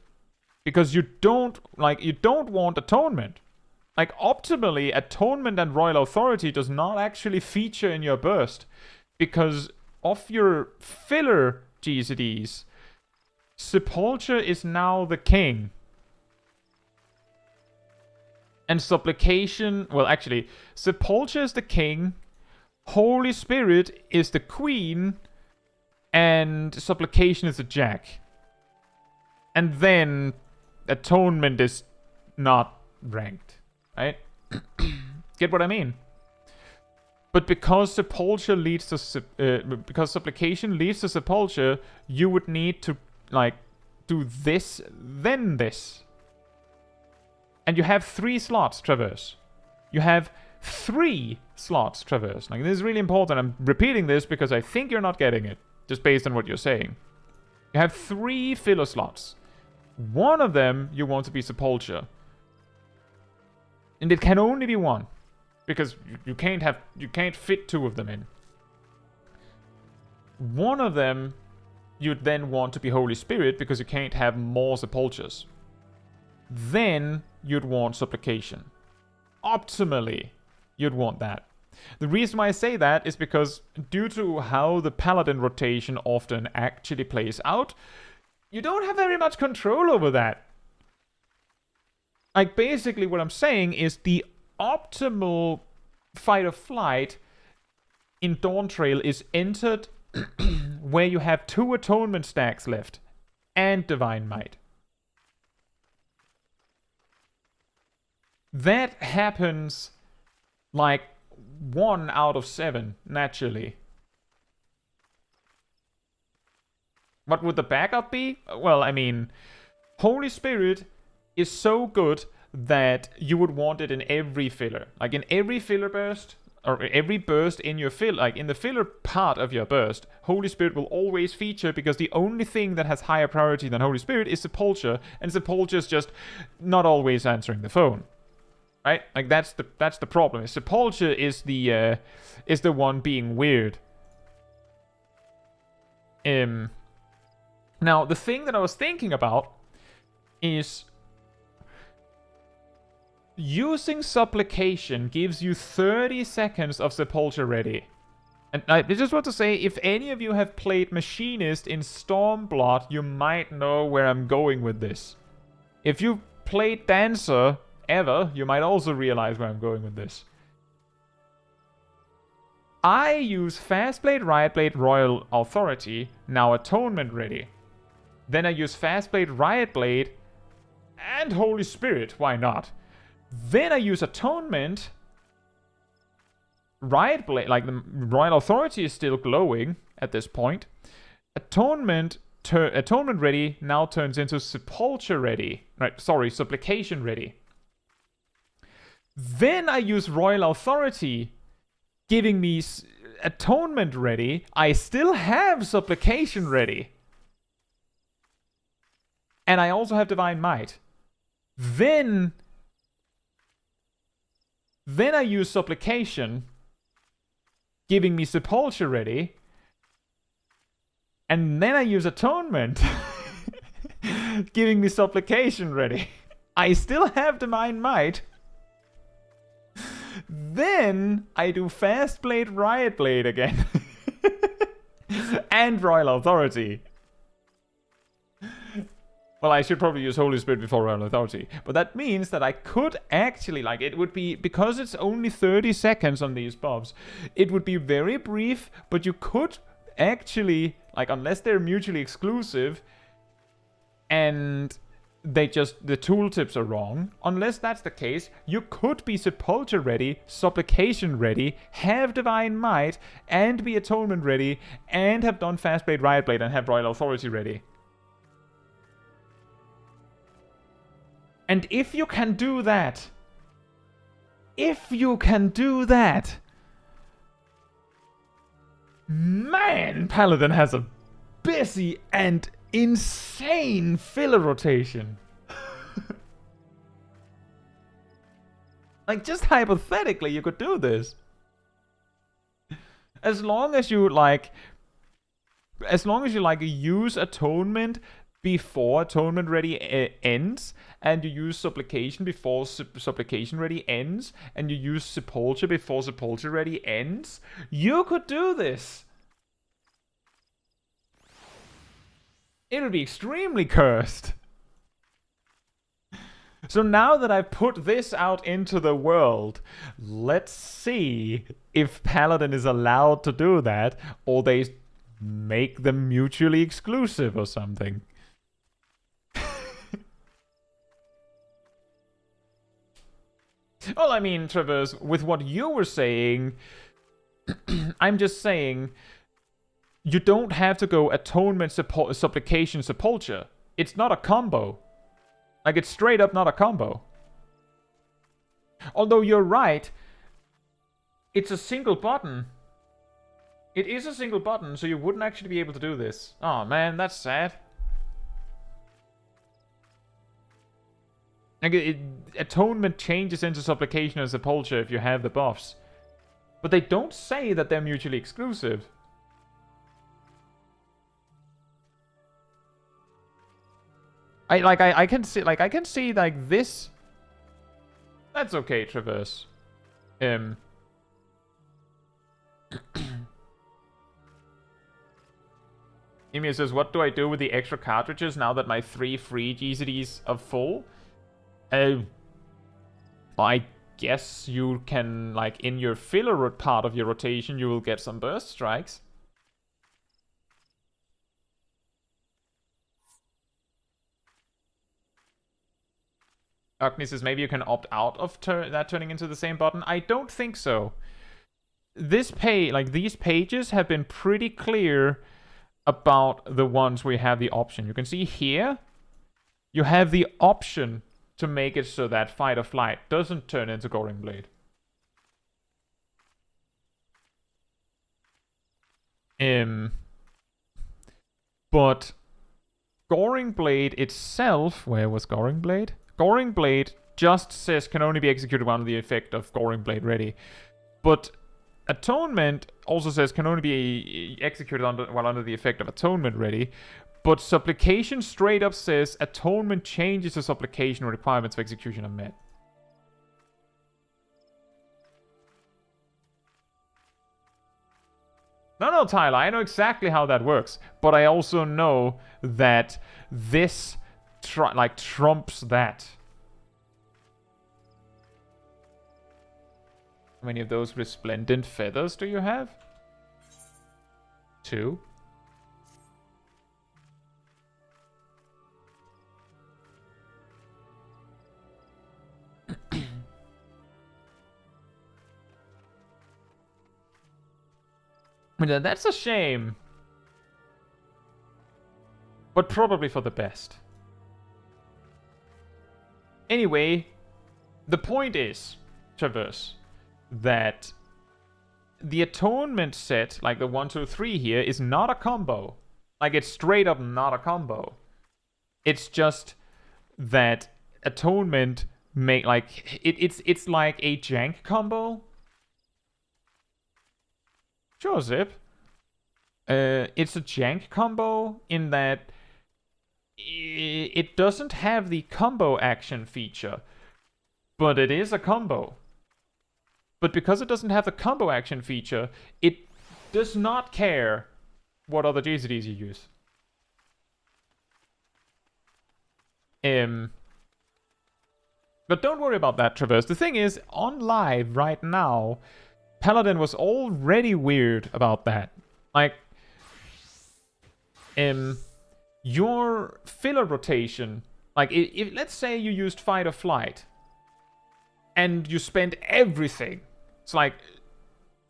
because you don't want Atonement. Like, optimally, Atonement and Royal Authority does not actually feature in your burst because of your filler GCDs. Sepulture is now the king. And Supplication, well, actually, Sepulture is the king, Holy Spirit is the queen, and Supplication is the jack. And then Atonement is not ranked, right? Get what I mean? But because Sepulture leads to because Supplication leads to Sepulture, you would need to like do this, then this. And you have 3 slots traverse. You have 3 slots traverse. Like, this is really important. I'm repeating this because I think you're not getting it, just based on what you're saying. You have 3 filler slots. One of them you want to be Sepulture. And it can only be one. Because you can't fit 2 of them in. One of them you'd then want to be Holy Spirit because you can't have more Sepultures. Then you'd want Supplication. Optimally, you'd want that. The reason why I say that is because due to how the Paladin rotation often actually plays out, you don't have very much control over that. Like, basically what I'm saying is the optimal fight or flight in Dawntrail is entered where you have 2 Atonement stacks left and Divine Might. That happens like 1 out of 7 naturally. What would the backup be? Well, I mean, Holy Spirit is so good that you would want it in every filler. Like, in every filler burst, or every burst in your fill, like in the filler part of your burst, Holy Spirit will always feature because the only thing that has higher priority than Holy Spirit is Sepulture, and Sepulture is just not always answering the phone. Right? Like, that's the problem. Sepulture is the one being weird. Now, the thing that I was thinking about is using Supplication gives you 30 seconds of Sepulture ready. And I just want to say, if any of you have played Machinist in Stormblood, you might know where I'm going with this. If you've played Dancer ever, you might also realize where I'm going with this. I use Fastblade, Riotblade, Royal Authority, now Atonement ready. Then I use Fastblade, Riotblade, and Holy Spirit, why not? Then I use Atonement, Riotblade, like the Royal Authority is still glowing at this point. Atonement ready now turns into Sepulture ready. Right, sorry, Supplication ready. Then I use Royal Authority, giving me Atonement ready. I still have Supplication ready. And I also have Divine Might. Then I use Supplication, giving me Sepulture ready. And then I use Atonement, giving me Supplication ready. I still have Divine Might. Then I do Fastblade, Riotblade again. And Royal Authority. Well, I should probably use Holy Spirit before Royal Authority. But that means that I could actually, like, it would be, because it's only 30 seconds on these buffs, it would be very brief, but you could actually, like, unless they're mutually exclusive, and the tooltips are wrong, unless that's the case, you could be Sepulture ready, Supplication ready, have Divine Might, and be Atonement ready, and have done Fastblade, Riotblade, and have Royal Authority ready. And if you can do that, man, Paladin has a busy and insane filler rotation. Like, just hypothetically, you could do this. As long as you use Atonement before Atonement Ready ends, and you use Supplication before Supplication Ready ends, and you use Sepulture before Sepulture Ready ends, you could do this. It would be extremely cursed. So now that I've put this out into the world, let's see if Paladin is allowed to do that, or they make them mutually exclusive or something. Well, I mean, Traverse, with what you were saying, I'm just saying, you don't have to go Atonement, Supplication, Sepulture. It's not a combo. Like, it's straight up not a combo. Although you're right, it's a single button. It is a single button, so you wouldn't actually be able to do this. Oh man, that's sad. Like, Atonement changes into Supplication and Sepulture if you have the buffs. But they don't say that they're mutually exclusive. I can see like this. That's okay, Traverse. Emia says, what do I do with the extra cartridges now that my 3 free GCDs are full? I guess you can, like, in your filler part of your rotation, you will get some burst strikes. Agni says, maybe you can opt out of that turning into the same button. I don't think so. These pages have been pretty clear about the ones where you have the option. You can see here, you have the option to make it so that Fight or Flight doesn't turn into Goring Blade. But Goring Blade itself, where was Goring Blade? Goring Blade just says can only be executed under the effect of Goring Blade Ready. But Atonement also says can only be executed while under the effect of Atonement Ready. But Supplication straight up says Atonement changes the Supplication requirements for execution are met. No, Tyler, I know exactly how that works. But I also know that this trumps that. How many of those resplendent feathers do you have? 2. That's a shame. But probably for the best. Anyway, the point is, Traverse, that the Atonement set, like the 1, 2, 3 here, is not a combo. Like, it's straight up not a combo. It's just that Atonement make, like, it's like a jank combo. Sure, Zip. It's a jank combo in that it doesn't have the combo action feature, but it is a combo. But because it doesn't have the combo action feature, it does not care what other GCDs you use. But don't worry about that, Traverse. The thing is, on live right now, Paladin was already weird about that. Like, your filler rotation, like, if let's say you used Fight or Flight, and you spent everything, it's like,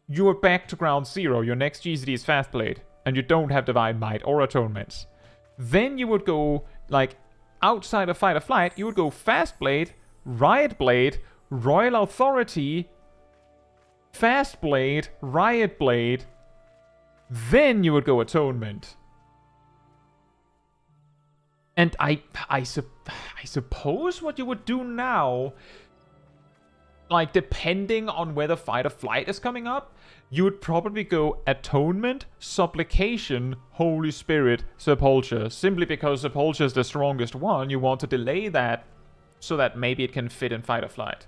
you are back to ground zero, your next GCD is Fastblade, and you don't have Divine Might or Atonements. Then you would go, like, outside of Fight or Flight, you would go Fast Blade, Riot Blade, Royal Authority, Fast Blade, Riot Blade, then you would go Atonement. And I suppose what you would do now, like depending on whether Fight or Flight is coming up, you would probably go Atonement, Supplication, Holy Spirit, Sepulture. Simply because Sepulture is the strongest one, you want to delay that so that maybe it can fit in Fight or Flight.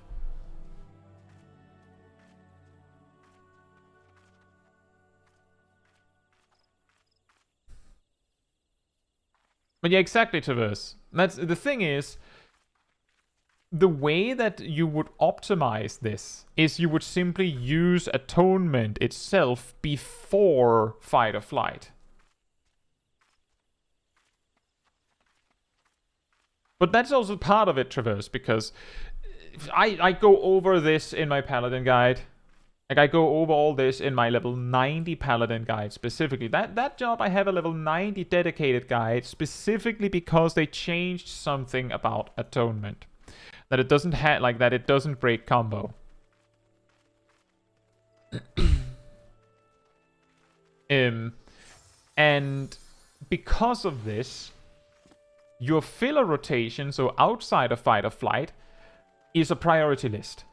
But yeah, exactly, Traverse. That's the thing is, the way that you would optimize this is you would simply use Atonement itself before Fight or Flight. But that's also part of it, Traverse, because I go over this in my Paladin guide. Like, I go over all this in my level 90 Paladin guide specifically. That job, I have a level 90 dedicated guide specifically because they changed something about Atonement. That it doesn't have, like, that it doesn't break combo. And because of this, your filler rotation, so outside of Fight or Flight, is a priority list.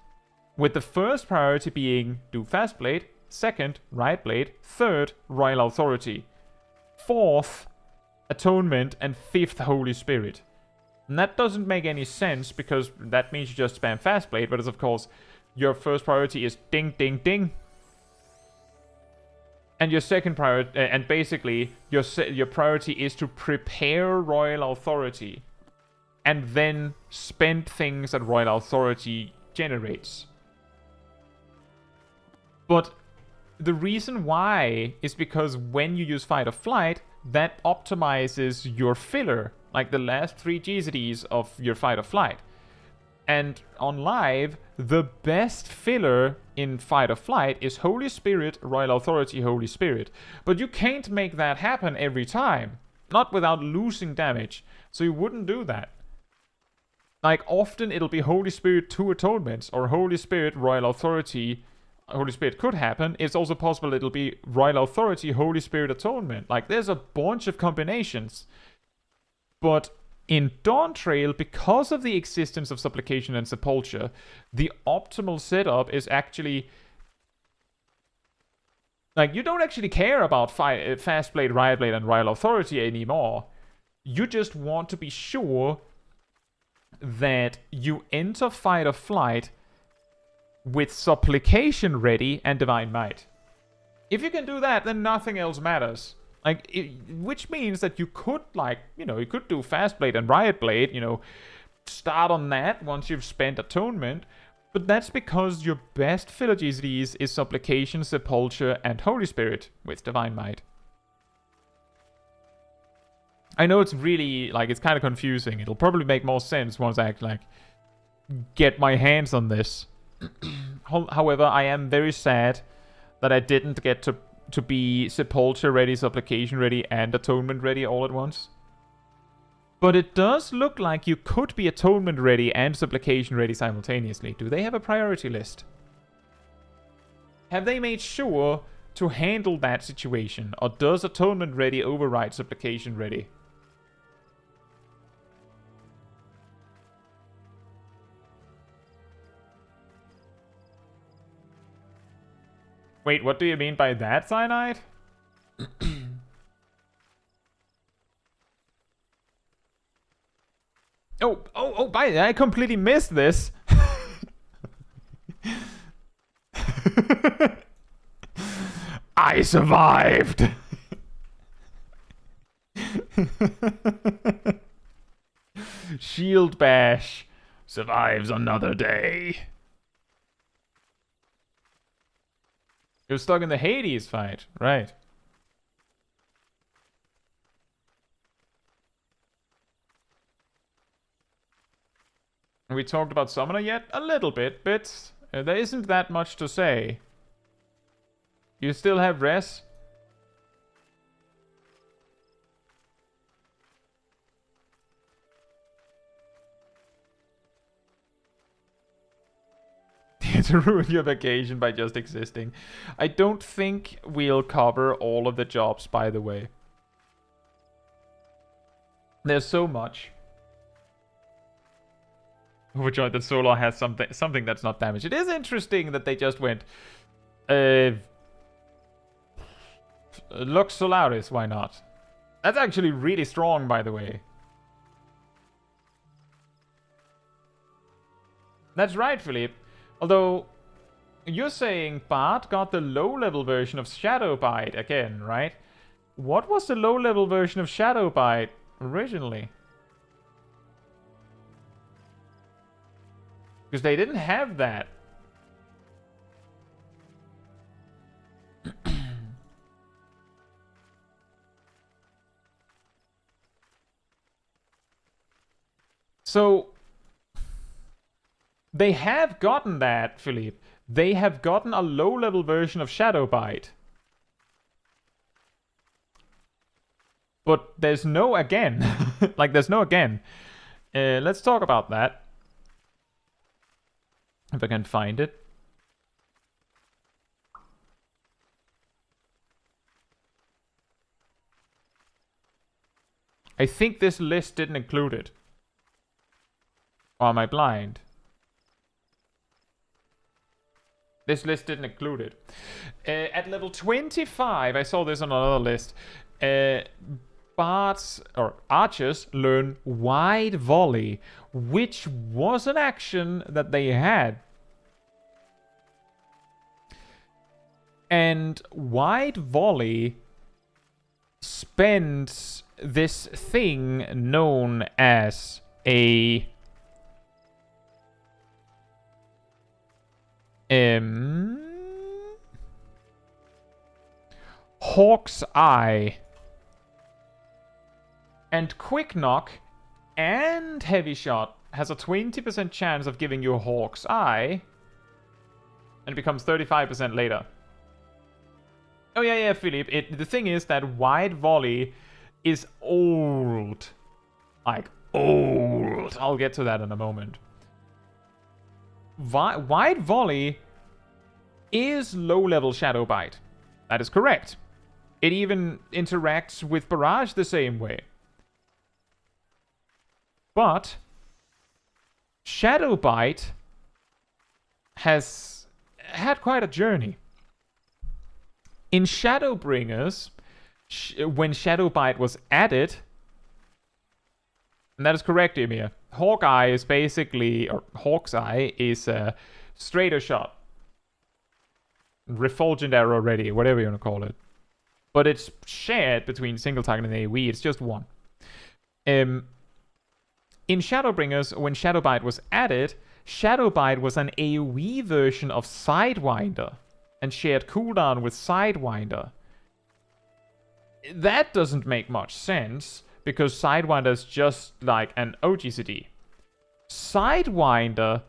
With the first priority being do Fast Blade, second, Riot Blade, third, Royal Authority, fourth, Atonement, and fifth, Holy Spirit. And that doesn't make any sense because that means you just spam Fast Blade, but of course, your first priority is ding, ding, ding. And your second priority, and basically, your priority is to prepare Royal Authority and then spend things that Royal Authority generates. But the reason why is because when you use Fight or Flight, that optimizes your filler, like the last 3 GZDs of your Fight or Flight. And on live, the best filler in Fight or Flight is Holy Spirit, Royal Authority, Holy Spirit. But you can't make that happen every time. Not without losing damage. So you wouldn't do that. Like, often it'll be Holy Spirit 2 Atonements, or Holy Spirit, Royal Authority. Holy Spirit could happen. It's also possible it'll be Royal Authority, Holy Spirit, Atonement. Like, there's a bunch of combinations. But in Dawntrail, because of the existence of Supplication and Sepulture, the optimal setup is actually... Like, you don't actually care about Fast Blade, Riot Blade, and Royal Authority anymore. You just want to be sure that you enter Fight or Flight with Supplication ready and Divine Might. If you can do that, then nothing else matters. Like, which means that you could, like, you know, you could do Fast Blade and Riot Blade, you know, start on that once you've spent Atonement, but that's because your best filler GZDs is Supplication, Sepulture, and Holy Spirit with Divine Might. I know it's really, like, it's kind of confusing. It'll probably make more sense once I actually, like, get my hands on this. However, I am very sad that I didn't get to be Sepulture ready, Supplication ready, and Atonement ready all at once. But it does look like you could be Atonement ready and Supplication ready simultaneously. Do they have a priority list? Have they made sure to handle that situation? Or does Atonement ready override Supplication ready? Wait, what do you mean by that, Cyanide? I completely missed this. I survived. Shield Bash survives another day. He was stuck in the Hades fight, right? We talked about Summoner yet? A little bit, but there isn't that much to say. You still have res? to ruin your vacation by just existing. I don't think we'll cover all of the jobs, by the way. There's so much. Overjoyed that Solar has something that's not damaged. It is interesting that they just went... Lux Solaris, why not? That's actually really strong, by the way. That's right, Philippe. Although, you're saying Bart got the low-level version of Shadow Bite again, right? What was the low-level version of Shadow Bite originally? Because they didn't have that. So, they have gotten that, Philippe. They have gotten a low-level version of Shadow Bite. But there's no again. Like, there's no again. Let's talk about that. If I can find it. I think this list didn't include it. Or am I blind? This list didn't include it. At level 25, I saw this on another list. Bards or archers learn wide volley, which was an action that they had. And wide volley spends this thing known as a Hawk's Eye. And Quick Knock and Heavy Shot has a 20% chance of giving you a Hawk's Eye. And it becomes 35% later. Oh yeah, Philippe. The thing is that Wide Volley is old. Like, old. I'll get to that in a moment. Wide Volley is low-level Shadow Bite. That is correct. It even interacts with Barrage the same way. But Shadow Bite has had quite a journey. In Shadowbringers, when Shadow Bite was added, and that is correct, Emir, Hawkeye is basically, or Hawk's Eye is a straighter shot. Refulgent arrow ready, whatever you want to call it. But it's shared between single target and AoE, it's just one. In Shadowbringers, when Shadow Bite was added, Shadow Bite was an AoE version of Sidewinder and shared cooldown with Sidewinder. That doesn't make much sense, because Sidewinder is just like an OGCD. Sidewinder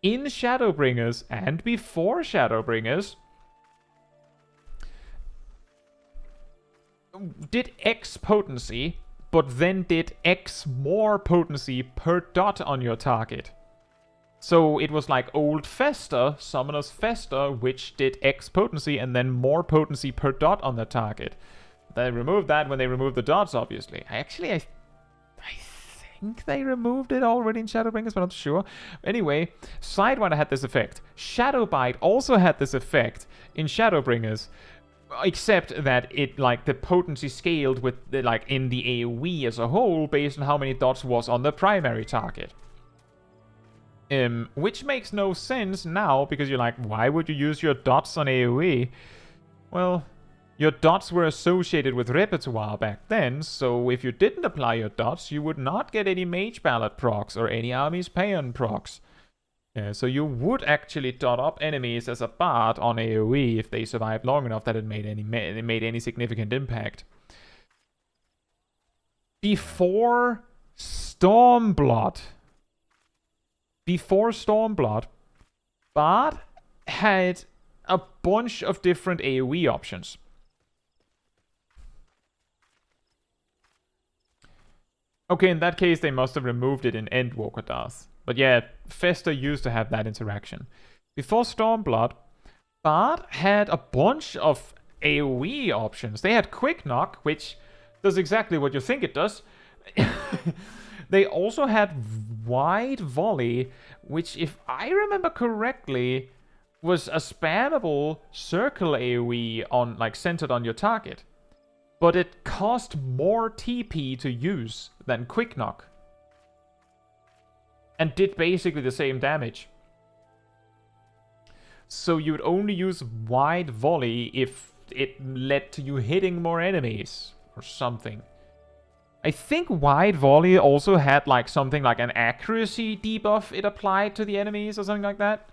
in Shadowbringers and before Shadowbringers did X potency, but then did X more potency per dot on your target. So it was like old Fester, Summoner's Fester, which did X potency and then more potency per dot on the target. They removed that when they removed the dots, obviously. I think they removed it already in Shadowbringers, but I'm not sure. Anyway, Sidewinder had this effect. Shadowbite also had this effect in Shadowbringers, except that it, like, the potency scaled with, like, in the AoE as a whole based on how many dots was on the primary target. Which makes no sense now, because you're like, why would you use your dots on AoE? Well, your dots were associated with repertoire back then, so if you didn't apply your dots, you would not get any Mage Ballad procs or any Army's Paean procs. So you would actually dot up enemies as a bard on AoE if they survived long enough that it made any significant impact. Before Stormblood, Bard had a bunch of different AoE options. Okay, in that case, they must have removed it in Endwalker does. But yeah, Fester used to have that interaction. Before Stormblood, Bard had a bunch of AoE options. They had Quick Knock, which does exactly what you think it does. They also had Wide Volley, which, if I remember correctly, was a spammable circle AoE on, like, centered on your target. But it cost more TP to use than Quick Knock. And did basically the same damage. So you'd only use Wide Volley if it led to you hitting more enemies or something. I think Wide Volley also had like something like an accuracy debuff it applied to the enemies or something like that.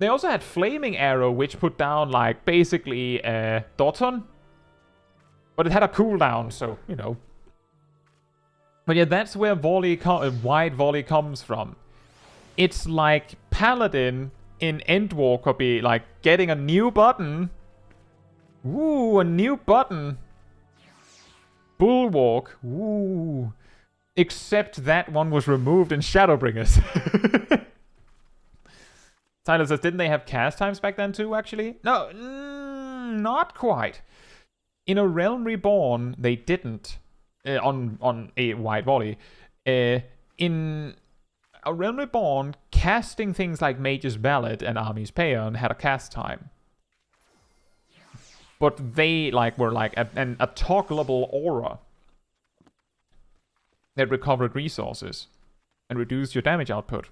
They also had Flaming Arrow, which put down like basically Doton. But it had a cooldown, so, you know. But yeah, that's where Wide Volley comes from. It's like Paladin in Endwalker be like getting a new button. Ooh, a new button. Bulwark. Ooh. Except that one was removed in Shadowbringers. Tyler says, didn't they have cast times back then too, actually? No, not quite. In A Realm Reborn, they didn't. On a Wide Volley. In A Realm Reborn, casting things like Mage's Ballad and Army's Paean had a cast time. But they were like a toggleable aura that recovered resources and reduced your damage output.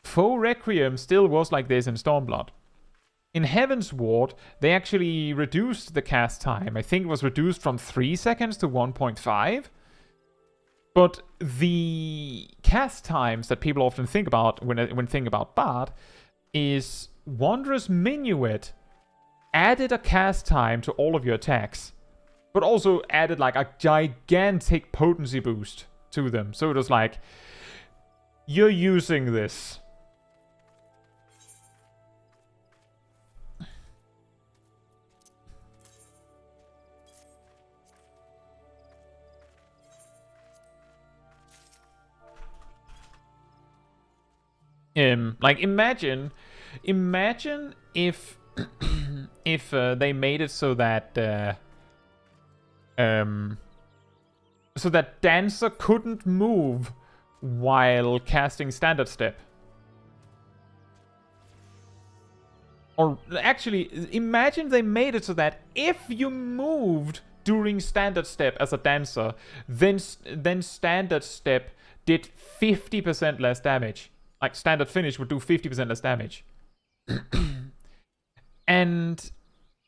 Foe Requiem still was like this in Stormblood. In Heaven's Ward, they actually reduced the cast time. I think it was reduced from 3 seconds to 1.5. But the cast times that people often think about when thinking about Bard is Wondrous Minuet added a cast time to all of your attacks, but also added like a gigantic potency boost to them. So it was like, you're using this. Like imagine if if they made it so that Dancer couldn't move while casting Standard Step. Or actually, imagine they made it so that if you moved during Standard Step as a Dancer, then Standard Step did 50% less damage. Like, Standard Finish would do 50% less damage. And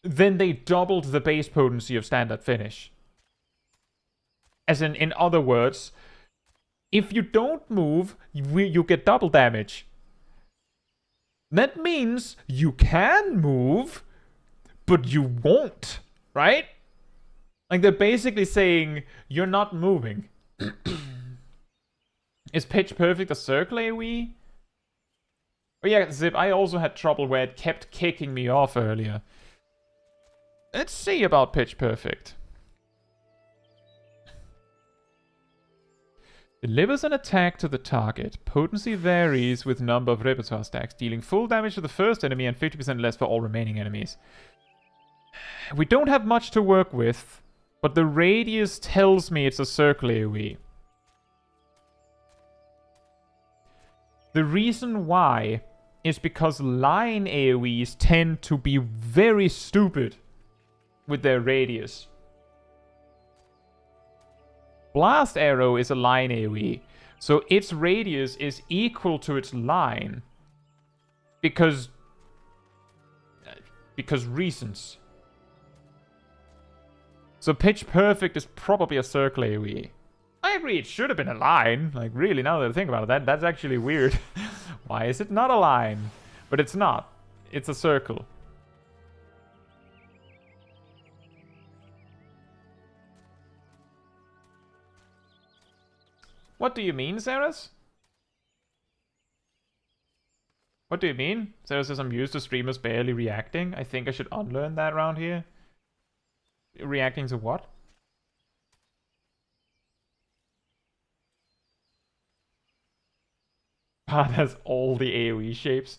then they doubled the base potency of Standard Finish. As in other words, if you don't move, you get double damage. That means you can move, but you won't, right? Like, they're basically saying, you're not moving. Is Pitch Perfect a circle AoE? Oh yeah, Zip, I also had trouble where it kept kicking me off earlier. Let's see about Pitch Perfect. Delivers an attack to the target. Potency varies with number of repertoire stacks, dealing full damage to the first enemy and 50% less for all remaining enemies. We don't have much to work with, but the radius tells me it's a circle AoE. The reason why is because line AoEs tend to be very stupid with their radius. Blast Arrow is a line AoE, so its radius is equal to its line because reasons. So Pitch Perfect is probably a circle AoE. I agree, it should have been a line. Like, really, now that I think about it, that's actually weird. Why is it not a line? But it's not. It's a circle. What do you mean, Saras? What do you mean? Sarah says I'm used to streamers barely reacting. I think I should unlearn that around here. Reacting to what? Path has all the AoE shapes.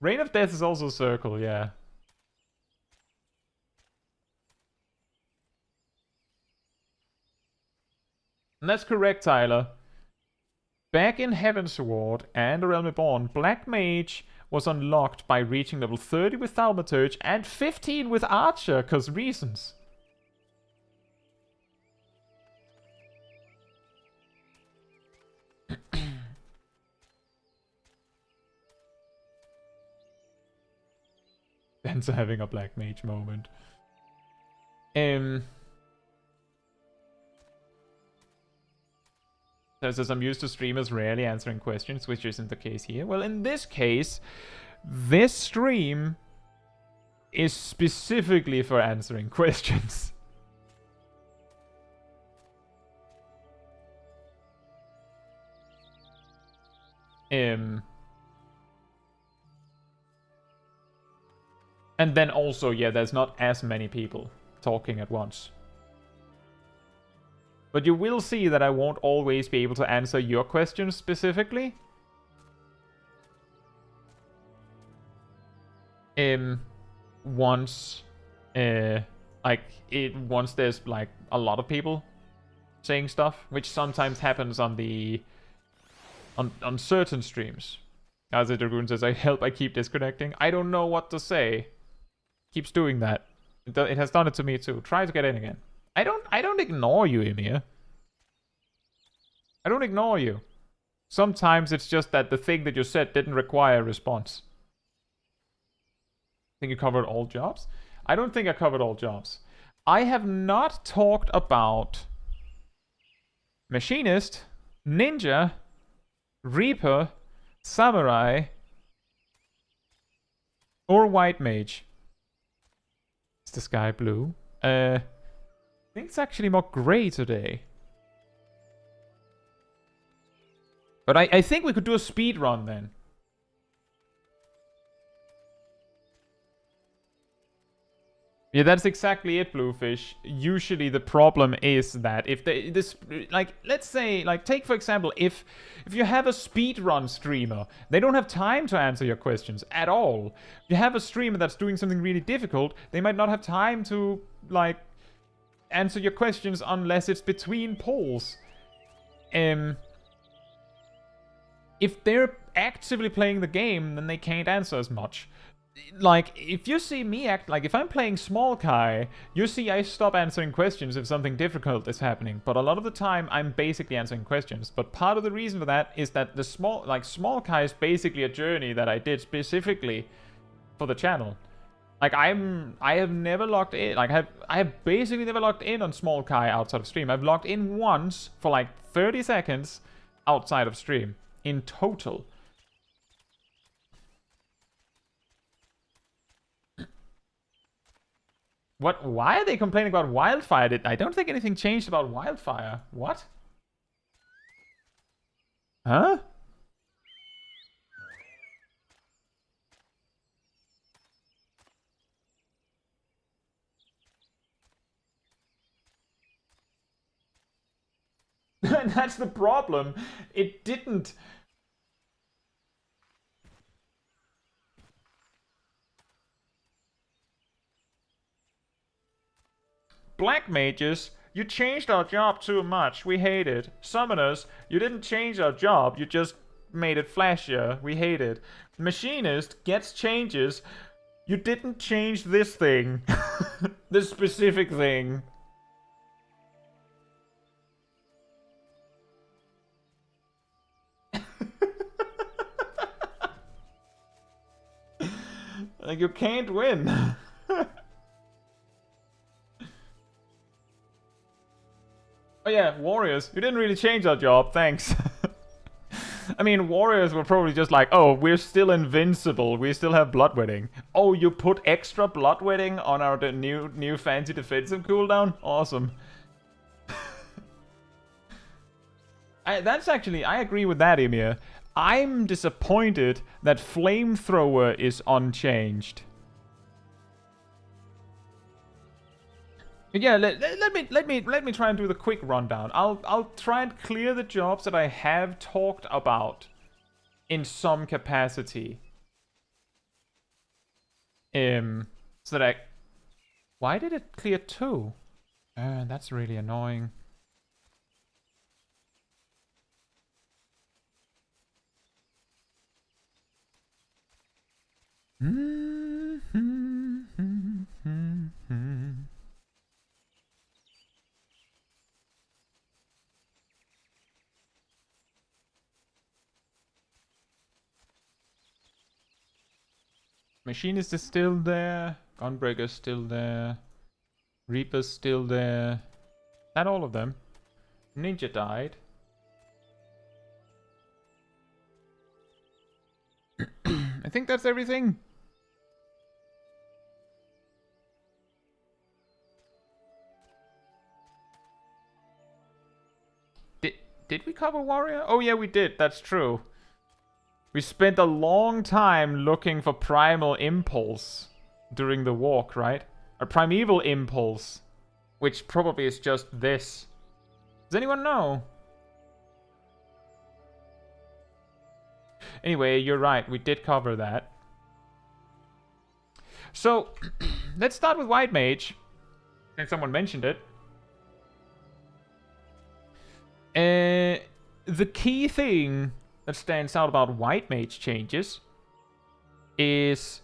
Rain of Death is also circle, yeah. And that's correct, Tyler. Back in Heavensward and the Realm Reborn, Black Mage was unlocked by reaching level 30 with Thaumaturge and 15 with Archer, cause reasons. Ben's having a Black Mage moment. Says I'm used to streamers rarely answering questions, which isn't the case here. Well, in this case, this stream is specifically for answering questions. And then also, yeah, there's not as many people talking at once. But you will see that I won't always be able to answer your questions specifically. Once there's like a lot of people saying stuff, which sometimes happens on certain streams. As the Dragoon says, I keep disconnecting. I don't know what to say. Keeps doing that. It has done it to me too. Try to get in again. I don't ignore you, Emir. I don't ignore you. Sometimes it's just that the thing that you said didn't require a response. Think you covered all jobs? I don't think I covered all jobs. I have not talked about Machinist, Ninja, Reaper, Samurai, or White Mage. Is the sky blue? I think it's actually more grey today. But I think we could do a speed run then. Yeah, that's exactly it, Bluefish. Usually the problem is that if let's say, take for example, if you have a speedrun streamer, they don't have time to answer your questions at all. If you have a streamer that's doing something really difficult, they might not have time to, answer your questions unless it's between polls. If they're actively playing the game, then they can't answer as much. If you see me act, if I'm playing Small Kai, you see I stop answering questions if something difficult is happening. But a lot of the time, I'm basically answering questions. But part of the reason for that is that the Small Kai is basically a journey that I did specifically for the channel. I have never logged in. I have basically never logged in on Small Kai outside of stream. I've logged in once for 30 seconds outside of stream in total. What? Why are they complaining about Wildfire? I don't think anything changed about Wildfire. What? Huh? That's the problem. It didn't. Black mages, you changed our job too much. We hate it. Summoners, you didn't change our job. You just made it flashier. We hate it. Machinist gets changes. You didn't change this thing. This specific thing. You can't win. Oh yeah, warriors. You didn't really change our job, thanks. I mean, warriors were probably just oh, we're still invincible. We still have bloodwetting. Oh, you put extra bloodwetting on our new fancy defensive cooldown? Awesome. I agree with that, Emir. I'm disappointed that flamethrower is unchanged. Yeah, let me try and do the quick rundown. I'll try and clear the jobs that I have talked about in some capacity. So that I... Why did it clear 2? That's really annoying. Machinist is still there. Gunbreaker is still there. Reaper's still there. Not all of them. Ninja died. I think that's everything. Did we cover Warrior? Oh yeah, we did. That's true. We spent a long time looking for Primal Impulse during the walk, right? Or Primeval Impulse, which probably is just this. Does anyone know? Anyway, you're right. We did cover that. So, let's start with White Mage. Since someone mentioned it. The key thing that stands out about White Mage changes is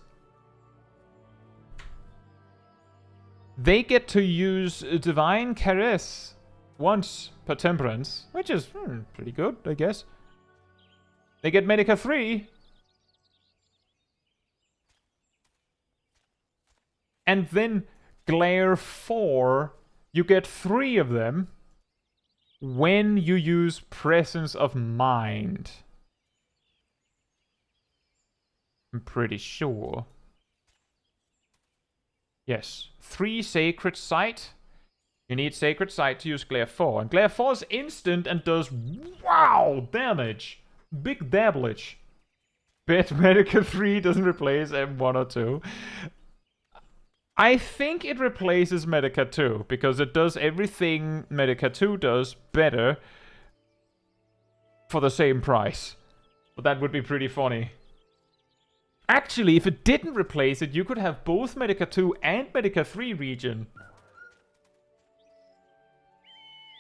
they get to use Divine Caress once per Temperance, which is pretty good, I guess. They get Medica 3. And then Glare 4, you get 3 of them when you use Presence of Mind. I'm pretty sure. Yes. 3 Sacred Sight. You need Sacred Sight to use Glare 4. And Glare 4 is instant and does wow damage. Big damage. Bet Medica 3 doesn't replace M1 or 2. I think it replaces Medica 2, because it does everything Medica 2 does better for the same price. But that would be pretty funny. Actually, if it didn't replace it, you could have both Medica 2 and Medica 3 region.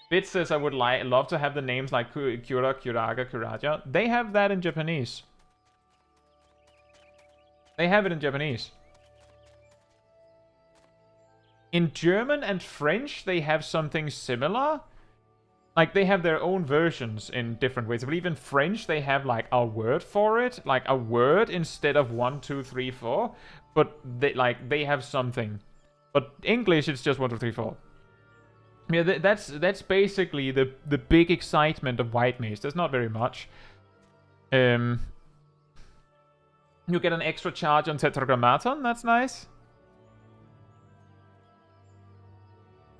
Bit says I would love to have the names like Kura, Kuraga, Kuraja. They have that in Japanese. They have it in Japanese. In German and French, they have something similar. Like, they have their own versions in different ways. I believe in French, they have, like, a word for it. Like, a word instead of 1, 2, 3, 4. But, they have something. But English, it's just 1, 2, 3, 4. Yeah, that's basically the big excitement of White Mage. There's not very much. You get an extra charge on Tetragrammaton. That's nice.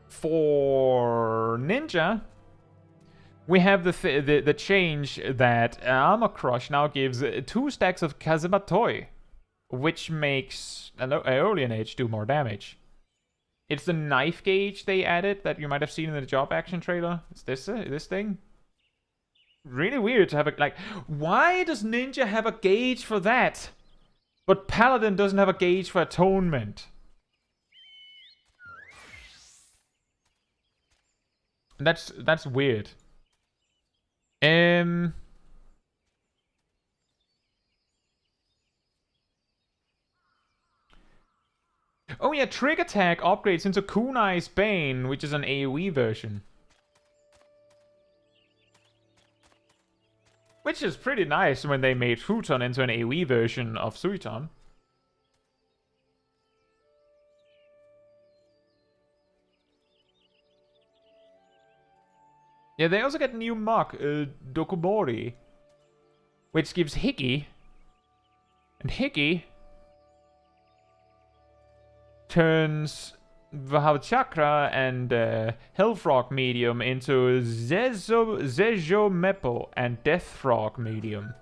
For Ninja, we have the change that Armor Crush now gives 2 stacks of Kazematoi, which makes Aeolian Age do more damage. It's the knife gauge they added that you might have seen in the job action trailer. It's this thing. Really weird to have like, why does Ninja have a gauge for that, but Paladin doesn't have a gauge for Atonement? That's weird. Oh yeah, Trick Attack upgrades into Kunai's Bane, which is an AoE version. Which is pretty nice when they made Futon into an AoE version of Suiton. Yeah, they also get new Mach, Dokumori, which gives Hiki. And Hiki turns Vahav Chakra and Hellfrog Medium into Zejo Mepo and Deathfrog Medium.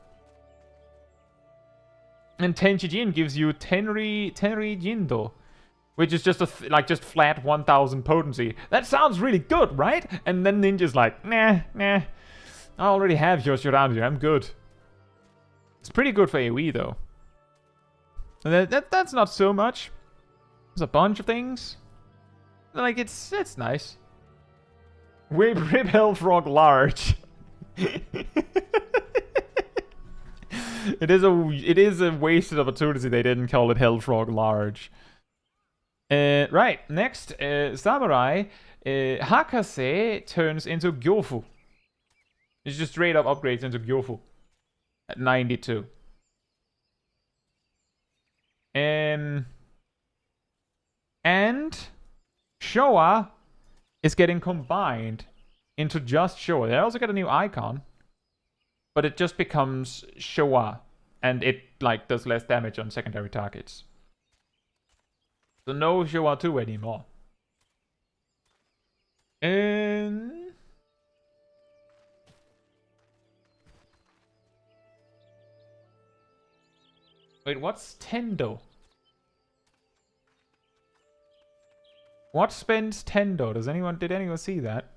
And Tenchijin gives you Tenri Jindo, which is just just flat 1000 potency. That sounds really good, right? And then Ninja's like, nah. I already have Yoshiraju, I'm good. It's pretty good for AoE though. That's not so much. There's a bunch of things. Like, it's nice. Rip Health Frog large. It is a wasted opportunity they didn't call it Health Frog large. Right, next, Samurai. Hakase turns into Gyofu. It just straight up upgrades into Gyofu. At 92. And Showa is getting combined into just Showa. They also get a new icon, but it just becomes Showa, and it like does less damage on secondary targets. So no Showa 2 anymore. And wait, what's Tendo? What spends Tendo? Did anyone see that?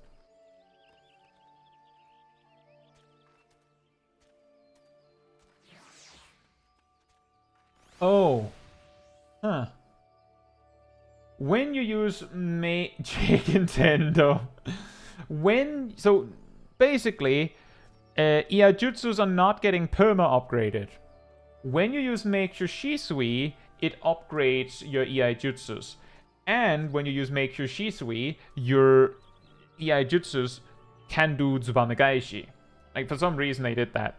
Oh. Huh. When you use Mage Tendo, so basically, Iaijutsus are not getting perma upgraded. When you use Mage Shisui, it upgrades your Iaijutsus. And when you use Mage Shisui, your Iaijutsus can do Tsubanegaishi. Like, for some reason they did that.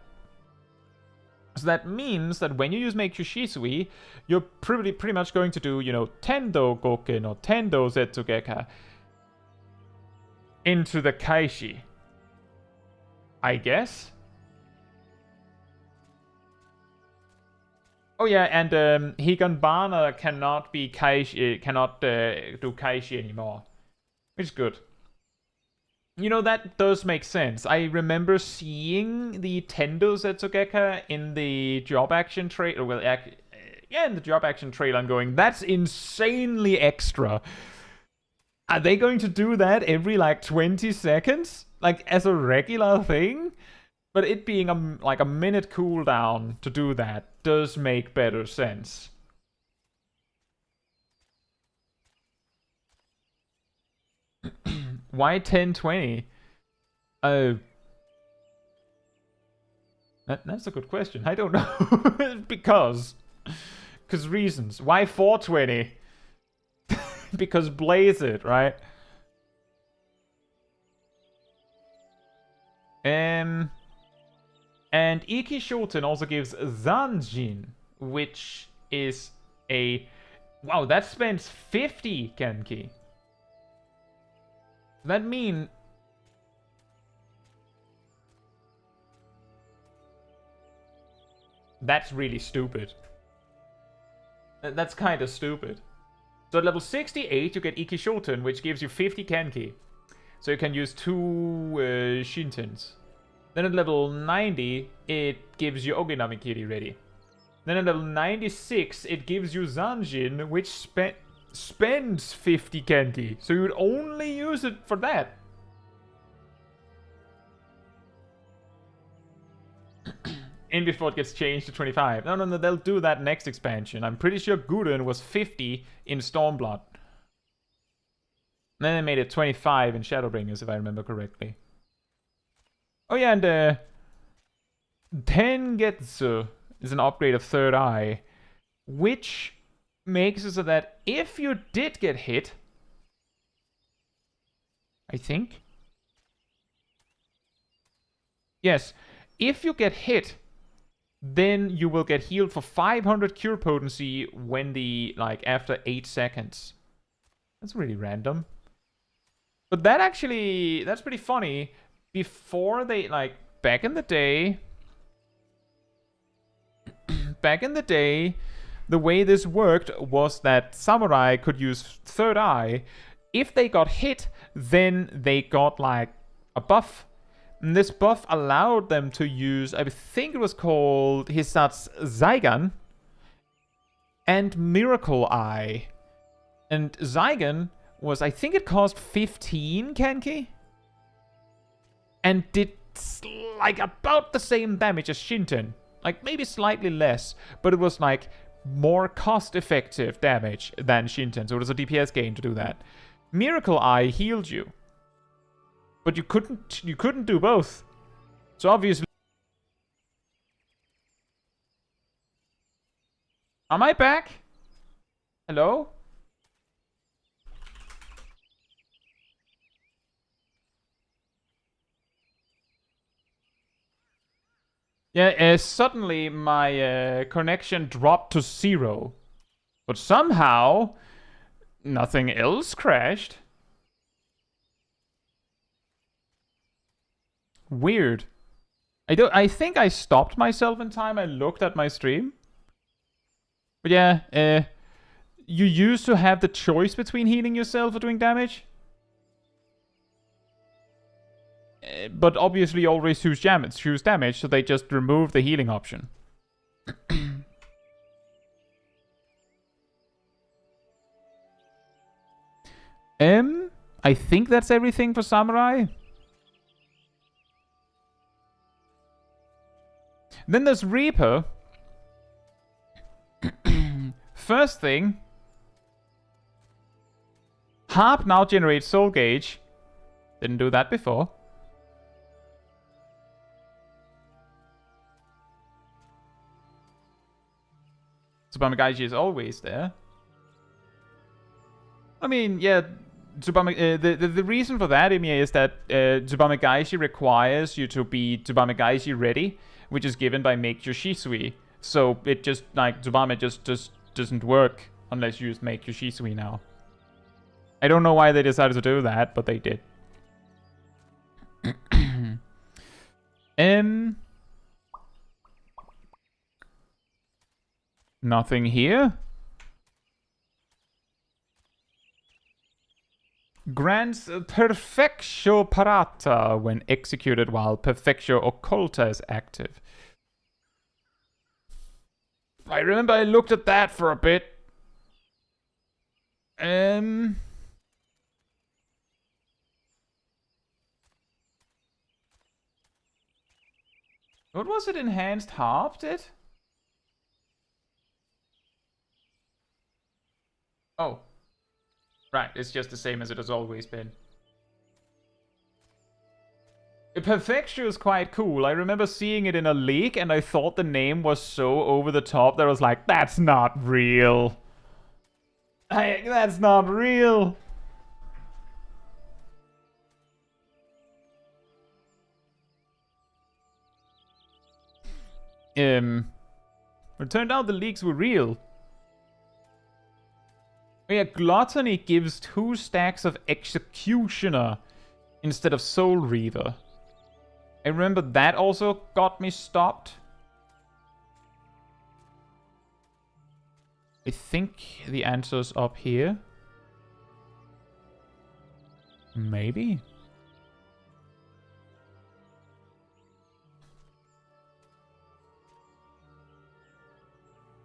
So that means that when you use Mage Shisui, you're pretty much going to do, you know, Tendo Goken or Tendo Zetsugeka into the Kaishi. I guess? Oh yeah, and Higanbana cannot be Kaishi, cannot do Kaishi anymore, which is good. You know, that does make sense. I remember seeing the Tendo Zetsugeka in the job action trailer. Well, yeah, in the job action trailer, I'm going, that's insanely extra. Are they going to do that every like 20 seconds, like as a regular thing? But it being like a minute cooldown to do that does make better sense. Why 1020? That's a good question. I don't know. Because reasons. Why 420? Because blaze it, right? And Iki Shoten also gives Zanjin, which is a... Wow, that spends 50 Genki. That mean... That's really stupid. That's kind of stupid. So at level 68, you get Iki Shoten, which gives you 50 Genki. So you can use 2 Shintens. Then at level 90, it gives you Oginami Kiri ready. Then at level 96, it gives you Zanjin, which spends 50 Genki. So you would only use it for that. And before it gets changed to 25. No, they'll do that next expansion. I'm pretty sure Gurren was 50 in Stormblood. Then they made it 25 in Shadowbringers, if I remember correctly. Oh yeah, and Tengetsu is an upgrade of Third Eye, which makes it so that if you did get hit, I think, yes, if you get hit, then you will get healed for 500 cure potency when after 8 seconds. That's really random. But that's pretty funny. Before they, back in the day, the way this worked was that Samurai could use Third Eye. If they got hit, then they got, a buff. And this buff allowed them to use, I think it was called Hisatsu Zaigan and Miracle Eye. And Zaigan was, I think it cost 15 Genki? And did, about the same damage as Shinten. Like, maybe slightly less, but it was, like, more cost-effective damage than Shinten, so it was a DPS gain to do that. Miracle Eye healed you, but you couldn't do both. So obviously... Am I back? Hello? Yeah, suddenly my connection dropped to 0. But somehow, nothing else crashed. Weird. I think I stopped myself in time. I looked at my stream. But yeah, you used to have the choice between healing yourself or doing damage. But obviously always choose damage, so they just remove the healing option. I think that's everything for Samurai. Then there's Reaper. First thing, Harp now generates Soul Gauge. Didn't do that before. Tsubame Gaishi is always there. I mean, yeah, the reason for that, Emiya, is that Tsubame Gaishi requires you to be Tsubame Gaishi ready, which is given by Make Yoshisui. So it just, like, Tsubame just doesn't work unless you just make Yoshisui now. I don't know why they decided to do that, but they did. Nothing here. Grants Perfectio Parata when executed while Perfectio Occulta is active. I remember I looked at that for a bit. What was it Enhanced Harp did? Oh. Right, it's just the same as it has always been. Perfectio is quite cool. I remember seeing it in a leak and I thought the name was so over the top that I was like, that's not real. That's not real. It turned out the leaks were real. Yeah, Gluttony gives 2 stacks of Executioner instead of Soul Reaver. I remember that also got me stopped. I think the answer's up here. Maybe.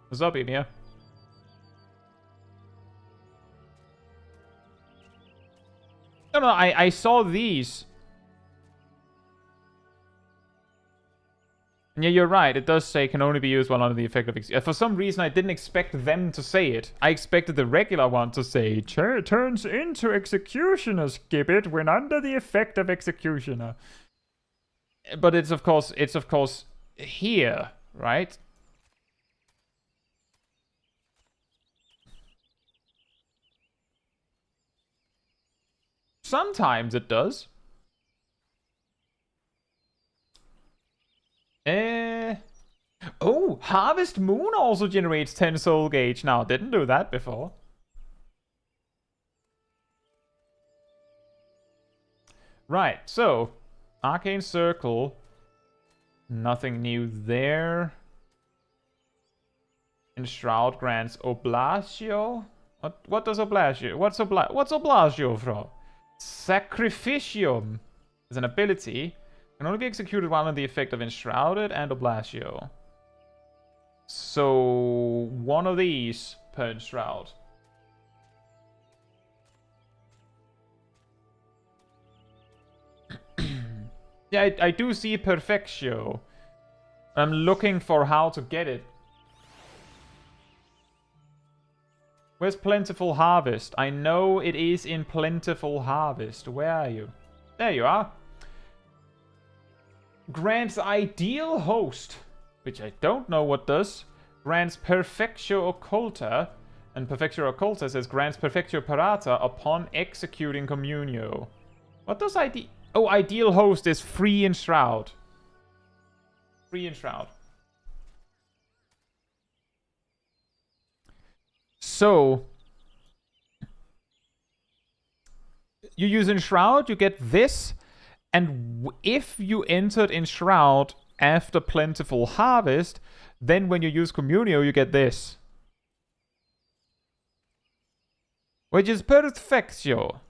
What's up, Emiya? No, I saw these. Yeah, you're right. It does say can only be used while under the effect of... For some reason, I didn't expect them to say it. I expected the regular one to say, turns into Executioner's Gibbet when under the effect of Executioner. But it's of course here, right? Sometimes it does. Oh, Harvest Moon also generates 10 Soul Gauge now. Didn't do that before. Right, so Arcane Circle. Nothing new there. Enshroud grants Oblastio. What does Oblastio? What's Oblastio from? Sacrificium is an ability. Can only be executed while under the effect of Enshrouded and Oblastio. So one of these per Enshroud. Yeah, I do see Perfectio. I'm looking for how to get it. Where's Plentiful Harvest? I know it is in Plentiful Harvest. Where are you? There you are. Grants Ideal Host, which I don't know what does. Grants Perfectio Occulta. And Perfectio Occulta says grants Perfectio Parata upon executing Communio. What does Oh, Ideal Host is free in Shroud. Free in Shroud. So, you use Enshroud, you get this, and if you entered Enshroud after Plentiful Harvest, then when you use Communio, you get this. Which is Perfectio.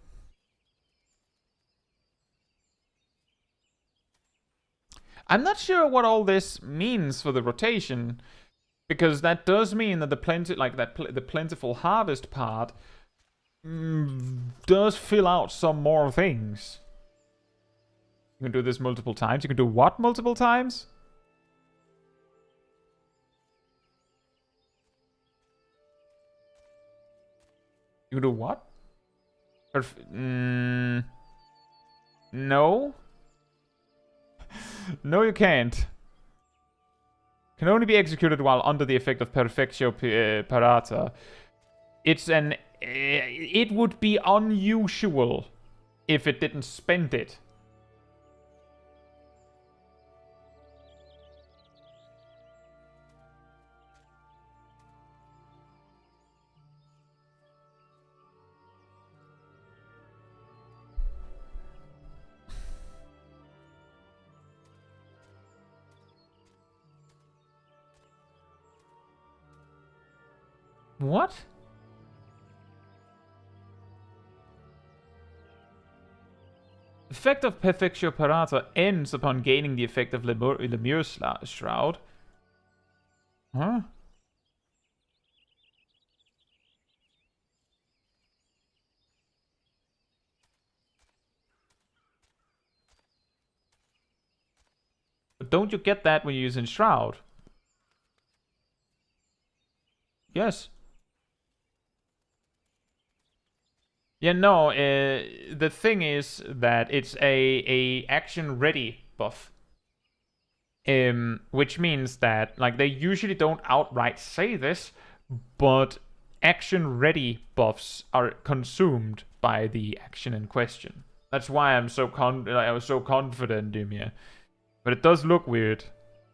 I'm not sure what all this means for the rotation, because that does mean that the Plentiful Harvest part does fill out some more things. You can do this multiple times. You can do what multiple times? You can do what? No. No, you can't. Can only be executed while under the effect of Perfectio Parata. It would be unusual if it didn't spend it. What? Effect of Perfectio Parata ends upon gaining the effect of Lemure's Shroud. Huh? But don't you get that when you're using Shroud? Yes. Yeah, no, the thing is that it's a action ready buff. Which means that, like, they usually don't outright say this, but action ready buffs are consumed by the action in question. That's why I was so confident, Dimir. But it does look weird.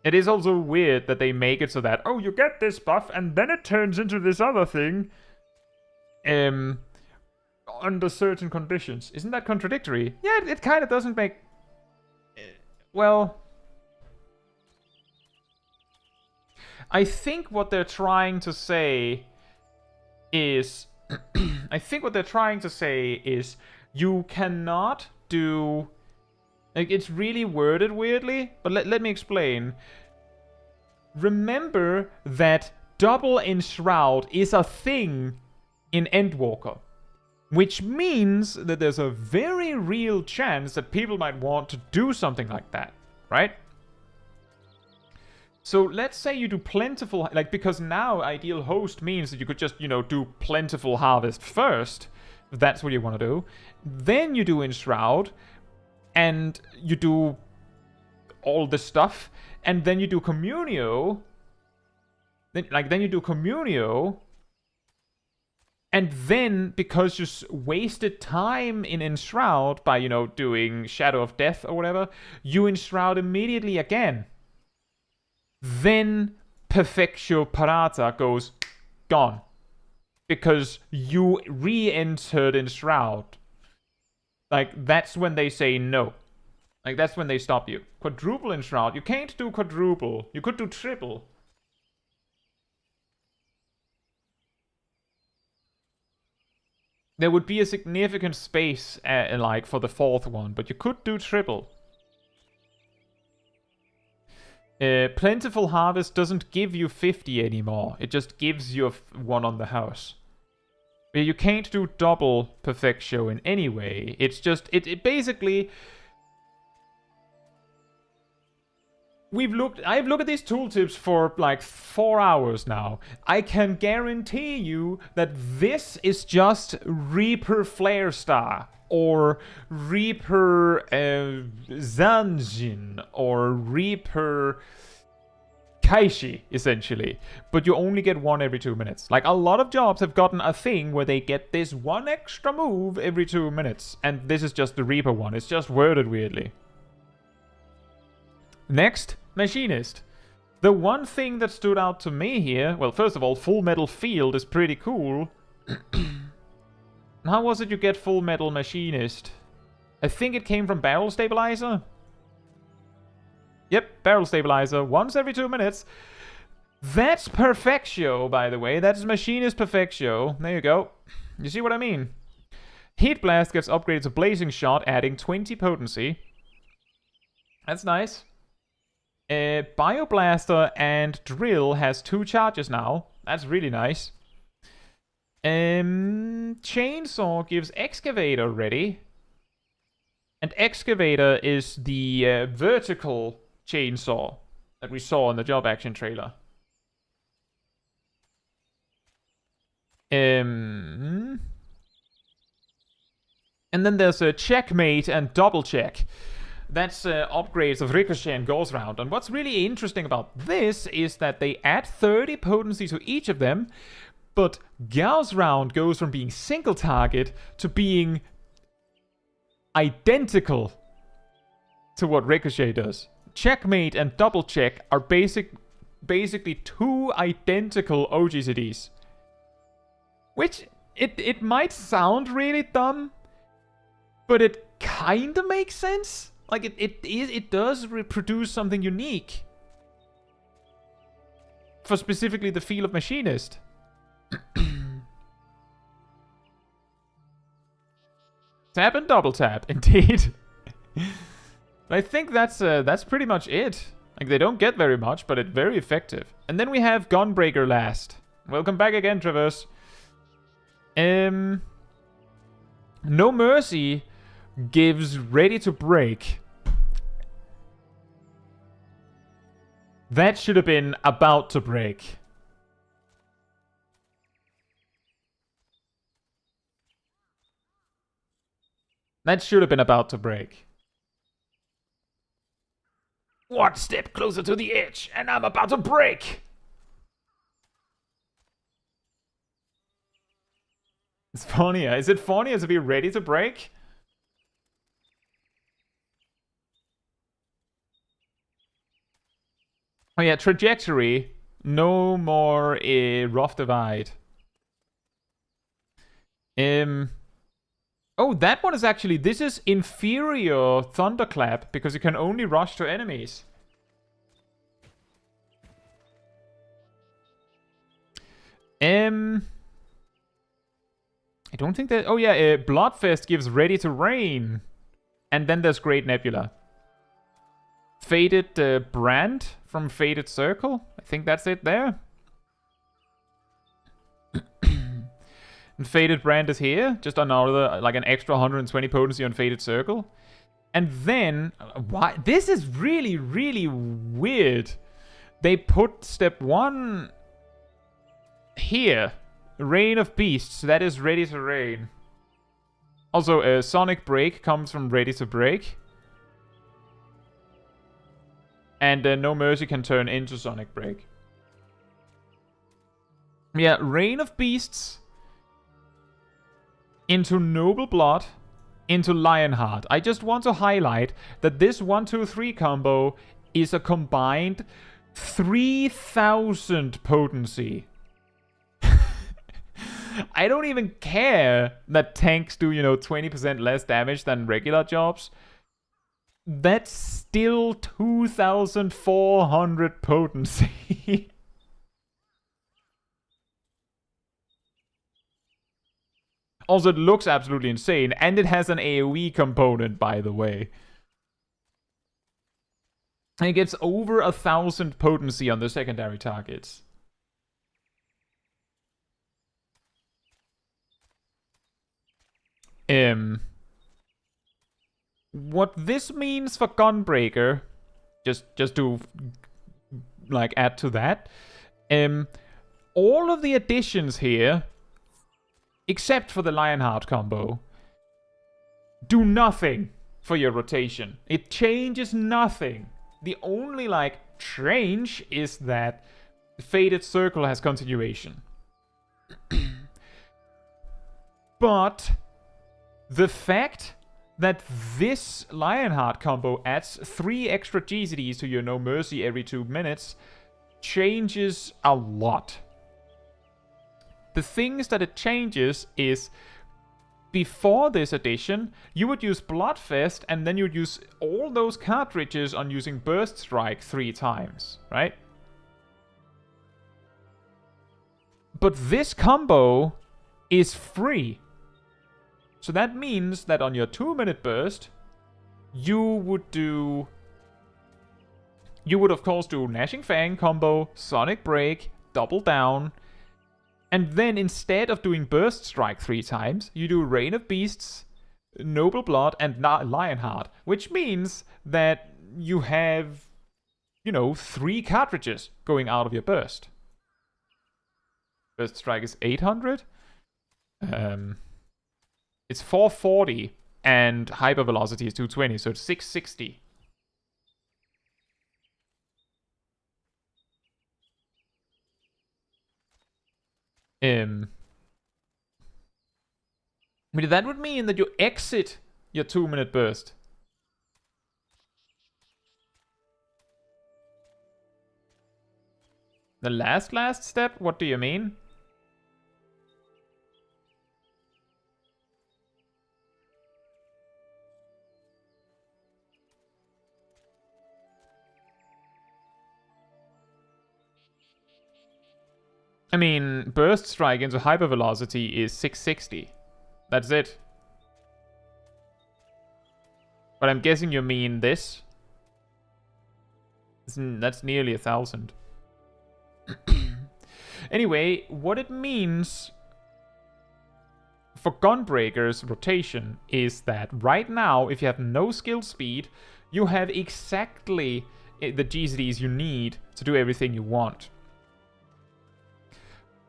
It is also weird that they make it so that, oh, you get this buff and then it turns into this other thing. Under certain conditions. Isn't that contradictory? Yeah, it kind of doesn't make... Well... I think what they're trying to say is... I think what they're trying to say is you cannot do... Like, it's really worded weirdly, but let me explain. Remember that double Enshroud is a thing in Endwalker. Which means that there's a very real chance that people might want to do something like that, right? So let's say you do Plentiful, like, because now Ideal Host means that you could just, do Plentiful Harvest first, if that's what you want to do. Then you do Enshroud, and you do all this stuff, and then you do Communio. Then you do Communio. And then, because you wasted time in Enshroud by, doing Shadow of Death or whatever, you Enshroud immediately again. Then Perfectio Parata goes gone. Because you re-entered Enshroud. Like, that's when they say no. Like, that's when they stop you. Quadruple Enshroud. You can't do quadruple. You could do triple. There would be a significant space, for the fourth one, but you could do triple. Plentiful Harvest doesn't give you 50 anymore. It just gives you one on the house. But you can't do double Perfectio in any way. It's just, it basically... I've looked at these tooltips for like 4 hours now. I can guarantee you that this is just Reaper Flare Star or Reaper Zanjin or Reaper Kaishi, essentially. But you only get one every 2 minutes. Like, a lot of jobs have gotten a thing where they get this one extra move every 2 minutes. And this is just the Reaper one. It's just worded weirdly. Next, Machinist. The one thing that stood out to me here... Well, first of all, Full Metal Field is pretty cool. How was it you get Full Metal Machinist? I think it came from Barrel Stabilizer. Yep, Barrel Stabilizer. Once every 2 minutes. That's Perfectio, by the way. That's Machinist Perfectio. There you go. You see what I mean? Heat Blast gets upgraded to Blazing Shot, adding 20 potency. That's nice. Bioblaster and Drill has 2 charges now. That's really nice. Chainsaw gives Excavator ready. And Excavator is the vertical chainsaw that we saw in the job action trailer. And then there's a Checkmate and Double Check. That's upgrades of Ricochet and Gauss Round. And what's really interesting about this is that they add 30 potency to each of them, but Gauss Round goes from being single target to being identical to what Ricochet does. Checkmate and Double Check are basically 2 identical OGCDs. Which, it might sound really dumb, but it kinda makes sense. Like, it does reproduce something unique. For specifically the feel of Machinist. Tap and double tap, indeed. I think that's pretty much it. Like, they don't get very much, but it's very effective. And then we have Gunbreaker last. Welcome back again, Traverse. No Mercy gives Ready to Break. That should have been About to Break. That should have been About to Break. One step closer to the edge, and I'm about to break! It's funnier. Is it funnier to be ready to break? Oh yeah, Trajectory. No more Rough Divide. Oh, that one is actually... This is inferior Thunderclap, because you can only rush to enemies. I don't think that... Oh yeah, Bloodfest gives Ready to Rain. And then there's Great Nebula. Faded Brand from Faded Circle. I think that's it there. And Faded Brand is here. Just another, like an extra 120 potency on Faded Circle. And then... Why? This is really, really weird. They put step 1 here. Rain of Beasts. That is Ready to Rain. Also, Sonic Break comes from Ready to Break. And No Mercy can turn into Sonic Break. Yeah, Rain of Beasts into Noble Blood into Lionheart. I just want to highlight that this 1-2-3 combo is a combined 3000 potency. I don't even care that tanks do, 20% less damage than regular jobs. That's still 2400 potency. Also, it looks absolutely insane, and it has an AoE component, by the way. And it gets over 1000 potency on the secondary targets. What this means for Gunbreaker Just to like add to that. All of the additions here, except for the Lionheart combo, do nothing for your rotation. It changes nothing. The only like change is that the Faded Circle has continuation. But the fact that this Lionheart combo adds 3 extra GCDs to your No Mercy every 2 minutes changes a lot. The things that it changes is, before this addition, you would use Bloodfest and then you'd use all those cartridges on using Burst Strike 3 times, right? But this combo is free. So that means that on your 2-minute burst, you would of course do Gnashing Fang combo, Sonic Break, Double Down, and then instead of doing Burst Strike 3 times, you do Reign of Beasts, Noble Blood, and Lionheart, which means that you have, 3 cartridges going out of your burst. Burst Strike is 800. It's 440, and Hyper Velocity is 220, so it's 660. But that would mean that you exit your 2-minute burst. The last step? What do you mean? I mean, Burst Strike into Hyper Velocity is 660. That's it. But I'm guessing you mean this. That's nearly 1,000. Anyway, what it means for Gunbreaker's rotation is that right now, if you have no skill speed, you have exactly the GCDs you need to do everything you want.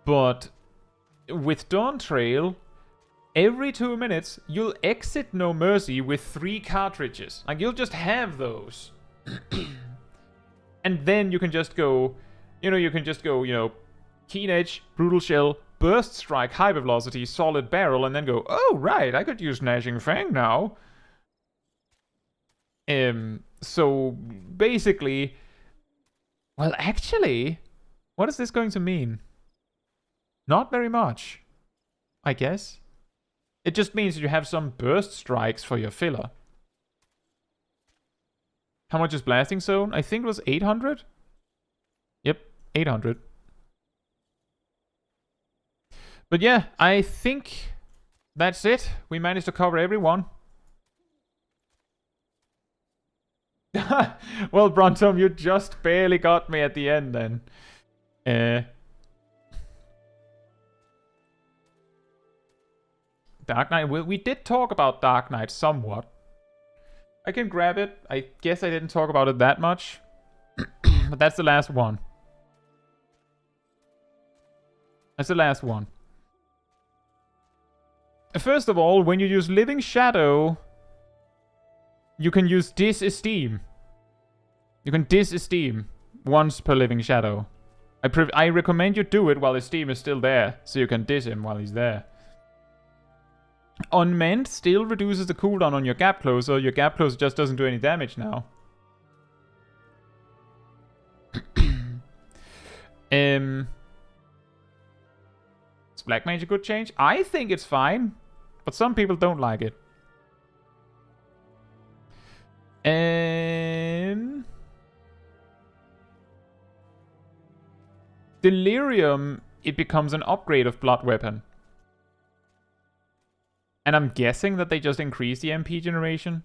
But with Dawntrail, every 2 minutes, you'll exit No Mercy with 3 cartridges. Like, you'll just have those. And then you can just go, Keen Edge, Brutal Shell, Burst Strike, Hyper Velocity, Solid Barrel, and then go, oh, right, I could use Gnashing Fang now. So, basically, well, actually, what is this going to mean? Not very much, I guess. It just means that you have some burst strikes for your filler. How much is Blasting Zone? I think it was 800? Yep, 800. But yeah, I think that's it. We managed to cover everyone. Well, Brontom, you just barely got me at the end then. Dark Knight, we did talk about Dark Knight somewhat. I can grab it. I guess I didn't talk about it that much. But that's the last one. That's the last one. First of all, when you use Living Shadow, you can use Disesteem. You can Disesteem once per Living Shadow. I recommend you do it while Esteem is still there, so you can dis him while he's there. Unmend still reduces the cooldown on your Gap Closer. Your Gap Closer just doesn't do any damage now. Is Black Mage a good change? I think it's fine, but some people don't like it. Delirium, it becomes an upgrade of Blood Weapon. And I'm guessing that they just increase the MP generation.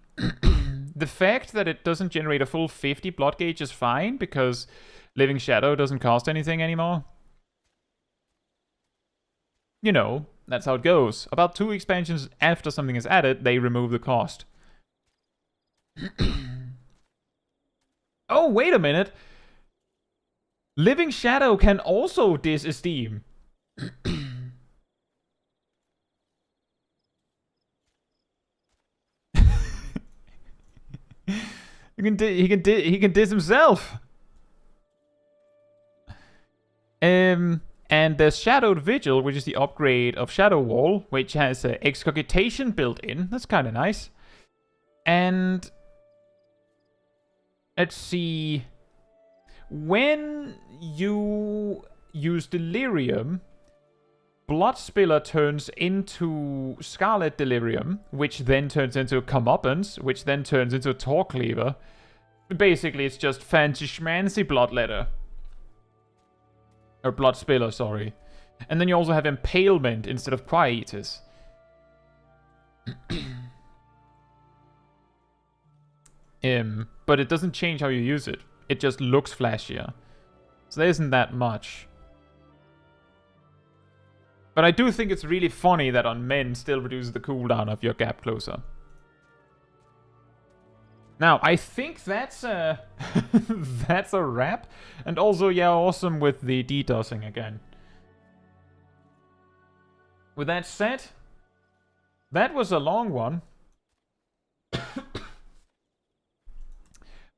The fact that it doesn't generate a full 50 blood gauge is fine, because Living Shadow doesn't cost anything anymore. You know, that's how it goes. About 2 expansions after something is added, they remove the cost. Oh, wait a minute. Living Shadow can also disesteem. he can diss himself. And there's Shadowed Vigil, which is the upgrade of Shadow Wall, which has excogitation built in. That's kind of nice. And let's see. When you use Delirium, Bloodspiller turns into Scarlet Delirium, which then turns into Comeuppance, which then turns into Torcleaver. Basically, it's just fancy schmancy Bloodletter. Or Bloodspiller, sorry. And then you also have Impalement instead of Quietus. But it doesn't change how you use it. It just looks flashier. So there isn't that much. But I do think it's really funny that on men still reduces the cooldown of your Gap Closer. Now, I think that's a that's a wrap. And also, yeah, awesome with the DDoSing again. With that said, that was a long one.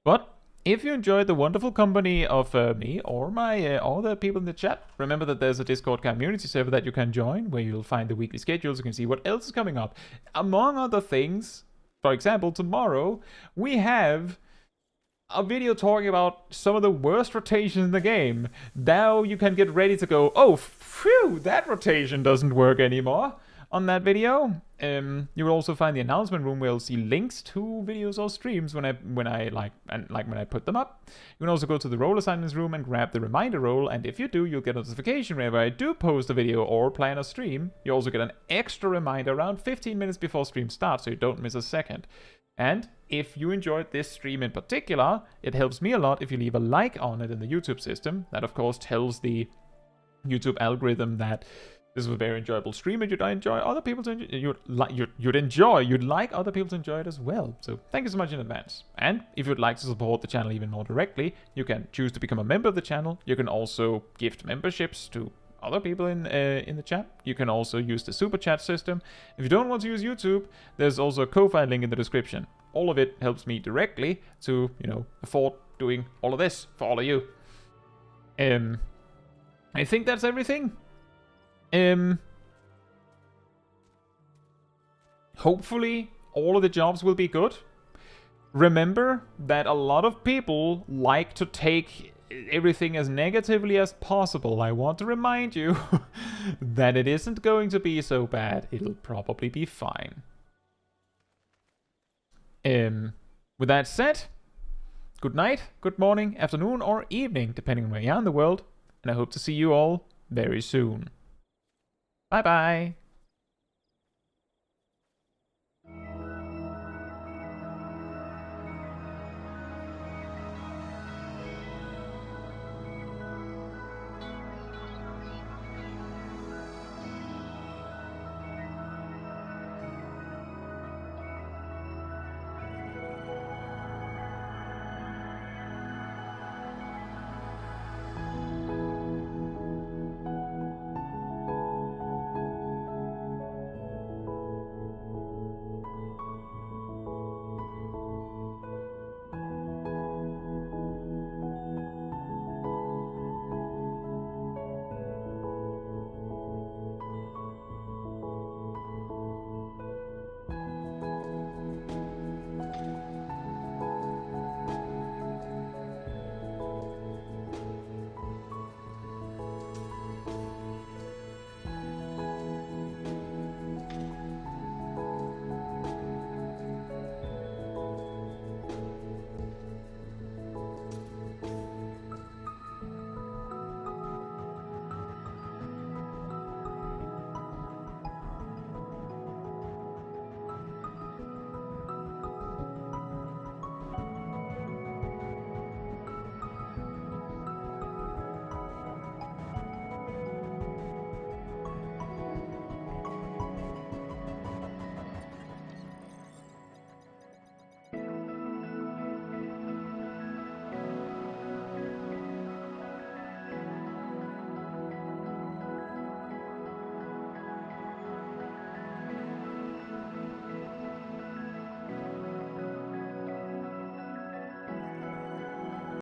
But if you enjoyed the wonderful company of me or my all the people in the chat, remember that there's a Discord community server that you can join, where you'll find the weekly schedules. You can see what else is coming up. Among other things, for example, tomorrow we have a video talking about some of the worst rotations in the game. Now you can get ready to go, oh, phew, that rotation doesn't work anymore on that video. You will also find the announcement room where you'll see links to videos or streams when I put them up. You can also go to the role assignments room and grab the reminder role, and if you do, you'll get a notification whenever I do post a video or plan a stream. You also get an extra reminder around 15 minutes before stream starts, so you don't miss a second. And if you enjoyed this stream in particular, it helps me a lot if you leave a like on it in the YouTube system. That of course tells the YouTube algorithm that this was a very enjoyable stream and you'd enjoy other people to enjoy, you'd like other people to enjoy it as well. So thank you so much in advance. And if you'd like to support the channel even more directly, you can choose to become a member of the channel. You can also gift memberships to other people in the chat. You can also use the super chat system. If you don't want to use YouTube, there's also a Ko-Fi link in the description. All of it helps me directly to, afford doing all of this for all of you. I think that's everything. Hopefully all of the jobs will be good. Remember that a lot of people like to take everything as negatively as possible. I want to remind you that it isn't going to be so bad. It'll probably be fine. With that said, good night, good morning, afternoon, or evening, depending on where you are in the world, and I hope to see you all very soon. Bye-bye.